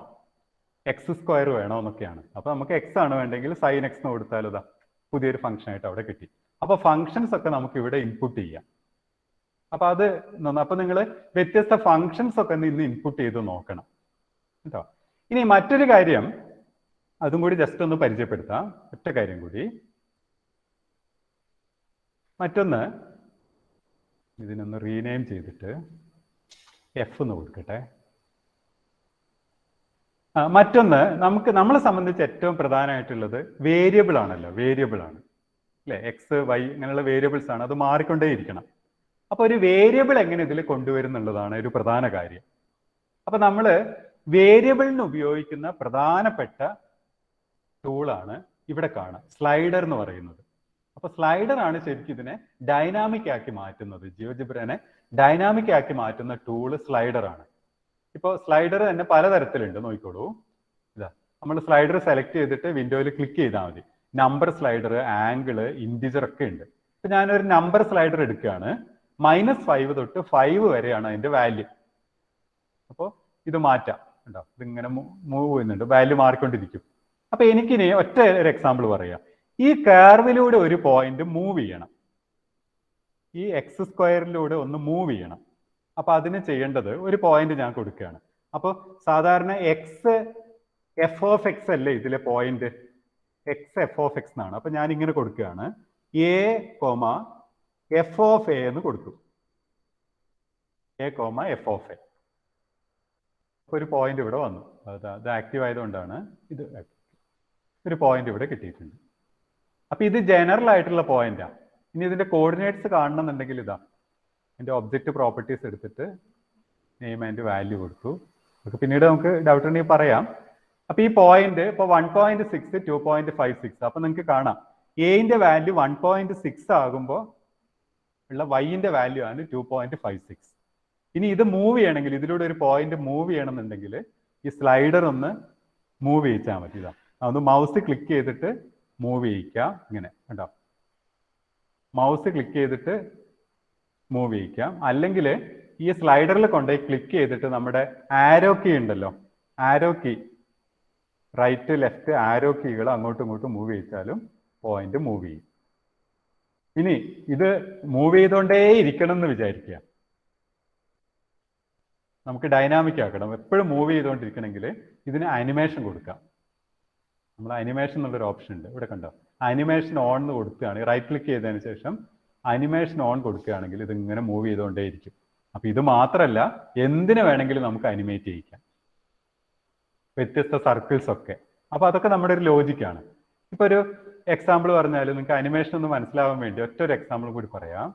എക്സ് സ്ക്വയർ വേണോ എന്നൊക്കെയാണ്. അപ്പൊ നമുക്ക് എക്സ് ആണ് വേണ്ടെങ്കിൽ സൈൻ എക്സ് എന്ന് കൊടുത്താൽ ഇതാ പുതിയൊരു ഫംഗ്ഷൻ ആയിട്ട് അവിടെ കിട്ടി. അപ്പൊ ഫംഗ്ഷൻസ് ഒക്കെ നമുക്ക് ഇവിടെ ഇൻപുട്ട് ചെയ്യാം. അപ്പൊ അത് അപ്പൊ നിങ്ങൾ വ്യത്യസ്ത ഫംഗ്ഷൻസ് ഒക്കെ ഇന്ന് ഇൻപുട്ട് ചെയ്ത് നോക്കണം കേട്ടോ. ഇനി മറ്റൊരു കാര്യം അതും കൂടി ജസ്റ്റ് ഒന്ന് പരിചയപ്പെടുത്താം. ഒറ്റ കാര്യം കൂടി, മറ്റൊന്ന് ഇതിനൊന്ന് റീനെയിം ചെയ്തിട്ട് എഫ് എന്ന് കൊടുക്കട്ടെ. മറ്റൊന്ന് നമ്മളെ സംബന്ധിച്ച് ഏറ്റവും പ്രധാനമായിട്ടുള്ളത് വേരിയബിൾ ആണല്ലോ, വേരിയബിൾ ആണ് അല്ലെ, എക്സ് വൈ ഇങ്ങനെയുള്ള വേരിയബിൾസ് ആണ്, അത് മാറിക്കൊണ്ടേയിരിക്കണം. അപ്പൊ ഒരു വേരിയബിൾ എങ്ങനെ ഇതിൽ കൊണ്ടുവരുന്നുള്ളതാണ് ഒരു പ്രധാന കാര്യം. അപ്പൊ നമ്മൾ വേരിയബിളിന് ഉപയോഗിക്കുന്ന പ്രധാനപ്പെട്ട ടൂളാണ് ഇവിടെ കാണാം, സ്ലൈഡർ എന്ന് പറയുന്നത്. അപ്പൊ സ്ലൈഡർ ആണ് ശരിക്കും ഇതിനെ ഡൈനാമിക് ആക്കി മാറ്റുന്നത്. ജിയോജിബ്രനെ ഡൈനാമിക് ആക്കി മാറ്റുന്ന ടൂള് സ്ലൈഡർ ആണ്. ഇപ്പോൾ സ്ലൈഡർ തന്നെ പലതരത്തിലുണ്ട്, നോക്കിക്കോളൂ. ഇതാ നമ്മൾ സ്ലൈഡർ സെലക്ട് ചെയ്തിട്ട് വിൻഡോയിൽ ക്ലിക്ക് ചെയ്താൽ മതി. നമ്പർ സ്ലൈഡർ, ആംഗിള്, ഇൻഡിജർ ഒക്കെ ഉണ്ട്. ഇപ്പൊ ഞാനൊരു നമ്പർ സ്ലൈഡർ എടുക്കുകയാണ്. -5 തൊട്ട് 5 വരെയാണ് അതിന്റെ വാല്യൂ. അപ്പോൾ ഇത് മാറ്റാം, ഉണ്ടോ, ഇതിങ്ങനെ മൂവ് ചെയ്യുന്നുണ്ട്, വാല്യൂ മാറിക്കൊണ്ടിരിക്കും. അപ്പൊ എനിക്കിനി ഒറ്റ ഒരു എക്സാമ്പിൾ പറയാം. ഈ കർവിലൂടെ ഒരു പോയിന്റ് മൂവ് ചെയ്യണം, ഈ എക്സ് സ്ക്വയറിലൂടെ ഒന്ന് മൂവ് ചെയ്യണം. അപ്പൊ അതിന് ചെയ്യേണ്ടത് ഒരു പോയിന്റ് ഞാൻ കൊടുക്കുകയാണ്. അപ്പോൾ സാധാരണ എക്സ് എഫ് ഓഫ് എക്സ് അല്ലേ ഇതിലെ point, X F of X എന്നാണ്. അപ്പൊ ഞാൻ ഇങ്ങനെ കൊടുക്കുകയാണ്, A comma F of a എന്ന് കൊടുത്തു, A comma F of A. ഒരു പോയിന്റ് ഇവിടെ വന്നു, അത് ആക്റ്റീവ് ആയതുകൊണ്ടാണ് ഇത് ഒരു പോയിന്റ് ഇവിടെ കിട്ടിയിട്ടുണ്ട്. അപ്പൊ ഇത് ജനറൽ ആയിട്ടുള്ള പോയിന്റാണ്. ഇനി ഇതിന്റെ കോർഡിനേറ്റ്സ് കാണണമെന്നുണ്ടെങ്കിൽ ഇതാ എൻ്റെ ഒബ്ജക്റ്റ് പ്രോപ്പർട്ടീസ് എടുത്തിട്ട് നെയിം ആൻഡ് വാല്യൂ കൊടുത്തു. അതൊക്കെ പിന്നീട് നമുക്ക് ഡൗട്ട് ഉണ്ടെങ്കിൽ പറയാം. അപ്പൊ ഈ പോയിന്റ് ഇപ്പൊ 1.6 2.56. അപ്പൊ നിങ്ങൾക്ക് കാണാം എന്റെ വാല്യൂ 1.6 ആകുമ്പോൾ ഉള്ള വൈന്റെ വാല്യൂ ആണ് 2.56. ഇനി ഇത് മൂവ് ചെയ്യണമെങ്കിൽ, ഇതിലൂടെ ഒരു പോയിന്റ് മൂവ് ചെയ്യണമെന്നുണ്ടെങ്കിൽ ഈ സ്ലൈഡർ ഒന്ന് മൂവ് ചെയ്യിച്ചാൽ മതി. ഇതാ ഒന്ന് മൗസ് ക്ലിക്ക് ചെയ്തിട്ട് മൂവ് ചെയ്യിക്കാം, ഇങ്ങനെ കണ്ടോ, മൗസ് ക്ലിക്ക് ചെയ്തിട്ട് മൂവ് ചെയ്യിക്കാം. അല്ലെങ്കിൽ ഈ സ്ലൈഡറിൽ കൊണ്ടുപോയി ക്ലിക്ക് ചെയ്തിട്ട് നമ്മുടെ ആരോ കീ ഉണ്ടല്ലോ, arrow key, right left arrow കീകൾ അങ്ങോട്ടും ഇങ്ങോട്ടും മൂവ് ചെയ്യിച്ചാലും പോയിന്റ് മൂവ് ചെയ്യും. ഇനി ഇത് മൂവ് ചെയ്തുകൊണ്ടേ ഇരിക്കണം എന്ന് വിചാരിക്കുക, നമുക്ക് ഡൈനാമിക് ആക്കണം. എപ്പോഴും മൂവ് ചെയ്തുകൊണ്ടിരിക്കണമെങ്കിൽ ഇതിന് അനിമേഷൻ കൊടുക്കാം. നമ്മൾ അനിമേഷൻ എന്നുള്ളൊരു ഓപ്ഷൻ ഉണ്ട് ഇവിടെ, കണ്ടോ, അനിമേഷൻ ഓൺ എന്ന് കൊടുക്കുകയാണ്. റൈറ്റ് ക്ലിക്ക് ചെയ്തതിന് ശേഷം അനിമേഷൻ ഓൺ കൊടുക്കുകയാണെങ്കിൽ ഇത് ഇങ്ങനെ മൂവ് ചെയ്തുകൊണ്ടേയിരിക്കും. അപ്പൊ ഇത് മാത്രമല്ല, എന്തിനു വേണമെങ്കിലും നമുക്ക് അനിമേറ്റ് ചെയ്യിക്കാം, വ്യത്യസ്ത സർക്കിൾസ് ഒക്കെ. അപ്പൊ അതൊക്കെ നമ്മുടെ ഒരു ലോജിക്കാണ്. ഇപ്പൊ ഒരു എക്സാമ്പിൾ പറഞ്ഞാൽ നിങ്ങൾക്ക് അനിമേഷൻ ഒന്ന് മനസ്സിലാവാൻ വേണ്ടി ഒറ്റൊരു എക്സാമ്പിൾ കൂടി പറയാം.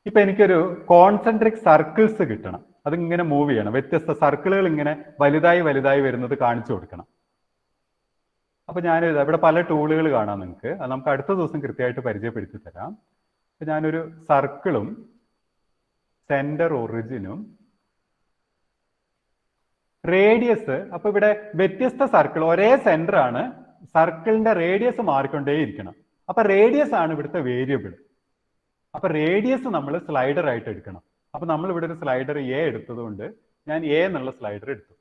ഇപ്പൊ എനിക്കൊരു കോൺസെൻട്രിക് സർക്കിൾസ് കിട്ടണം, അതിങ്ങനെ മൂവ് ചെയ്യണം, വ്യത്യസ്ത സർക്കിളുകൾ ഇങ്ങനെ വലുതായി വലുതായി വരുന്നത് കാണിച്ചു കൊടുക്കണം. അപ്പൊ ഞാൻ ഇവിടെ പല ടൂളുകൾ കാണാം നിങ്ങൾക്ക്, അത് നമുക്ക് അടുത്ത ദിവസം കൃത്യമായിട്ട് പരിചയപ്പെടുത്തി തരാം. അപ്പൊ ഞാനൊരു സർക്കിളും സെന്റർ ഒറിജിനും റേഡിയസ്, അപ്പൊ ഇവിടെ വ്യത്യസ്ത സർക്കിൾ, ഒരേ സെന്റർ ആണ്, സർക്കിളിന്റെ റേഡിയസ് മാറിക്കൊണ്ടേയിരിക്കണം. അപ്പൊ റേഡിയസ് ആണ് ഇവിടുത്തെ വേരിയബിൾ. അപ്പൊ റേഡിയസ് നമ്മൾ സ്ലൈഡർ ആയിട്ട് എടുക്കണം. അപ്പൊ നമ്മൾ ഇവിടെ ഒരു സ്ലൈഡർ എ എടുത്തത് കൊണ്ട് ഞാൻ എ എന്നുള്ള സ്ലൈഡർ എടുത്തു.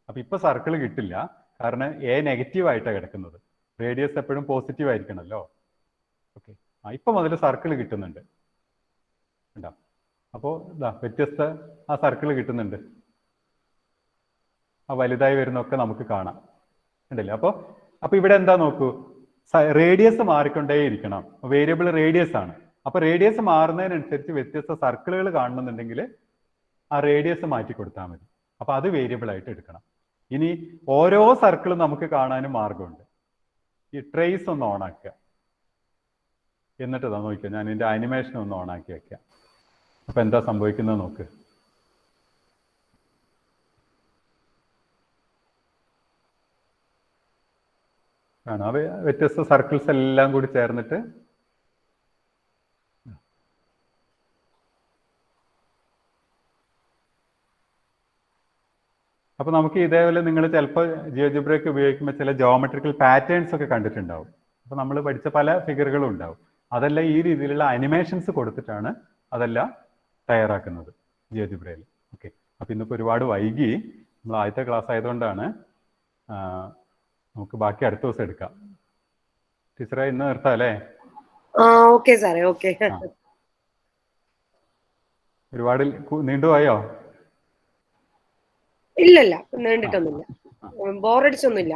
അപ്പൊ ഇപ്പൊ സർക്കിൾ കിട്ടില്ല, കാരണം എ നെഗറ്റീവ് ആയിട്ടാണ് കിടക്കുന്നത്, റേഡിയസ് എപ്പോഴും പോസിറ്റീവ് ആയിരിക്കണമല്ലോ. ഓക്കെ, ഇപ്പൊ മുതൽ സർക്കിൾ കിട്ടുന്നുണ്ട്, ഉണ്ടോ. അപ്പോൾ ഇതാ വ്യത്യസ്ത ആ സർക്കിൾ കിട്ടുന്നുണ്ട്, ആ വലുതായി വരുന്നൊക്കെ നമുക്ക് കാണാം, ഉണ്ടല്ലേ. അപ്പോൾ അപ്പൊ ഇവിടെ എന്താ നോക്കൂ, റേഡിയസ് മാറിക്കൊണ്ടേയിരിക്കണം. വേരിയബിൾ റേഡിയസ് ആണ്. അപ്പൊ റേഡിയസ് മാറുന്നതിനനുസരിച്ച് വ്യത്യസ്ത സർക്കിളുകൾ കാണണമെന്നുണ്ടെങ്കിൽ ആ റേഡിയസ് മാറ്റി കൊടുത്താൽ മതി. അപ്പൊ അത് വേരിയബിൾ ആയിട്ട് എടുക്കണം. ഇനി ഓരോ സർക്കിളും നമുക്ക് കാണാനും മാർഗമുണ്ട്. ഈ ട്രേസ് ഒന്ന് ഓൺ ആക്കുക, എന്നിട്ട് ഇതാ നോക്കുക, ഞാൻ ഇതിന്റെ ആനിമേഷൻ ഒന്ന് ഓൺ ആക്കി വെക്കാം. അപ്പൊ എന്താ സംഭവിക്കുന്നത് നോക്ക്. കാണാം, വ്യത്യസ്ത സർക്കിൾസ് എല്ലാം കൂടി ചേർന്നിട്ട് അപ്പൊ നമുക്ക് ഇതേപോലെ നിങ്ങൾ ചിലപ്പോൾ ജിയോജിബ്രയൊക്കെ ഉപയോഗിക്കുമ്പോൾ ചില ജോമെട്രിക്കൽ പാറ്റേൺസ് ഒക്കെ കണ്ടിട്ടുണ്ടാവും. അപ്പൊ നമ്മൾ പഠിച്ച പല ഫിഗറുകളും ഉണ്ടാവും. അതെല്ലാം ഈ രീതിയിലുള്ള അനിമേഷൻസ് കൊടുത്തിട്ടാണ് അതെല്ലാം തയ്യാറാക്കുന്നത് ജിയോജിബ്രയിൽ. ഓക്കെ, അപ്പൊ ഇന്നിപ്പോൾ ഒരുപാട് വൈകി, നമ്മൾ ആദ്യത്തെ ക്ലാസ് ആയതുകൊണ്ടാണ്. നമുക്ക് ബാക്കി അടുത്ത ദിവസം എടുക്കാം. ടീച്ചറെ ഇന്ന് നിർത്താം അല്ലേ? ഓക്കെ സാറേ, ഓക്കെ. ഒരുപാട് നീണ്ടുപോയോ? ഇല്ലല്ല, നീണ്ടിട്ടൊന്നുമില്ല, ബോറടിച്ചൊന്നുമില്ല.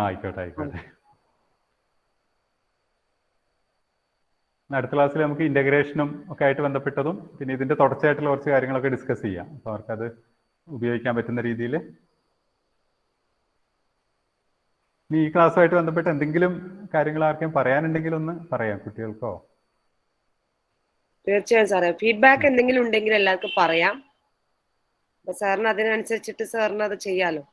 ആയിക്കോട്ടെ ആയിക്കോട്ടെ. അടുത്ത ക്ലാസ്സിൽ നമുക്ക് ഇന്റഗ്രേഷനും ഒക്കെ ആയിട്ട് ബന്ധപ്പെട്ടതും പിന്നെ ഇതിന്റെ തുടർച്ചയായിട്ടുള്ള കുറച്ച് കാര്യങ്ങളൊക്കെ ഡിസ്കസ് ചെയ്യാം. അപ്പൊ അവർക്കത് ഉപയോഗിക്കാൻ പറ്റുന്ന രീതിയിൽ. ഇനി ഈ ക്ലാസ്സുമായിട്ട് ബന്ധപ്പെട്ട് എന്തെങ്കിലും കാര്യങ്ങൾ ആർക്കും പറയാനുണ്ടെങ്കിൽ ഒന്ന് പറയാം, കുട്ടികൾക്കോ. തീർച്ചയായും സാറേ, ഫീഡ്ബാക്ക് എന്തെങ്കിലും ഉണ്ടെങ്കിൽ എല്ലാവർക്കും പറയാം. അപ്പൊ സാറിന് അതിനനുസരിച്ചിട്ട് സാറിന് അത് ചെയ്യാലോ.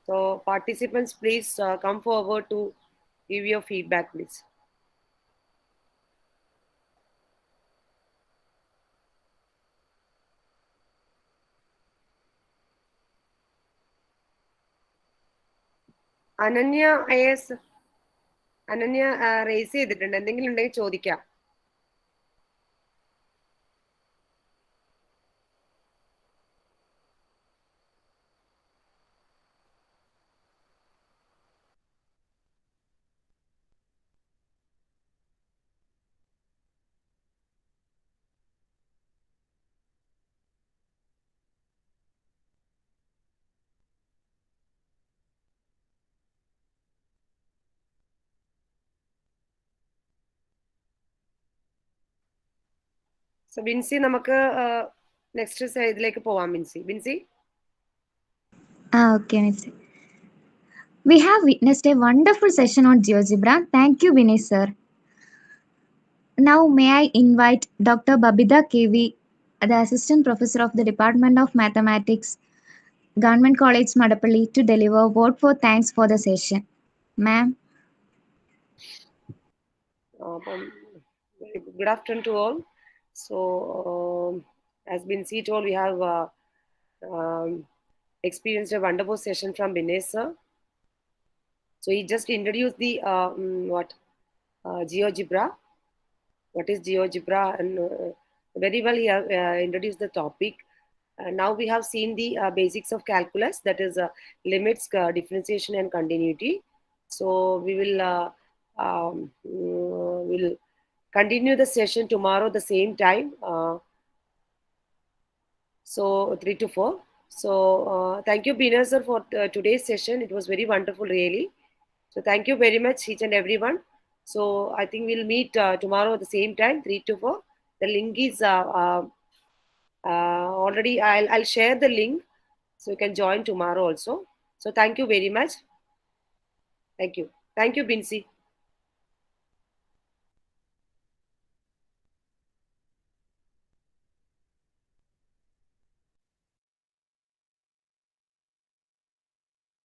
So participants please come forward to give your feedback please. Ananya IAS, Ananya raise ചെയ്തിട്ടുണ്ട്. എന്തെങ്കിലും ഉണ്ടെങ്കിൽ ചോദിക്കാം. സോ ബിൻസി, നമുക്ക് നെക്സ്റ്റ് ഇതിലേക്ക് പോവാം. Binsi. Okay, Miss. We have witnessed a wonderful session on GeoGebra. Thank you, Vinay sir. Now, may I invite Dr. Babida KV, the Assistant Professor of the Department of Mathematics, Government College Madapalli, to deliver word for thanks for the session. Ma'am. Good afternoon to all. So, as Binsi told, we have experienced a wonderful session from Binay sir. So he just introduced the GeoGebra. What is GeoGebra? And very well he have introduced the topic. Now we have seen the basics of calculus, that is limits, differentiation and continuity. So we will continue the session tomorrow the same time. So 3 to 4. So thank you, Binay sir, for today's session. It was very wonderful, really. So thank you very much, each and everyone. So I think we'll meet tomorrow at the same time, 3 to 4. The link is already, I'll share the link, so you can join tomorrow also. So thank you very much. Thank you. Thank you, Binsi.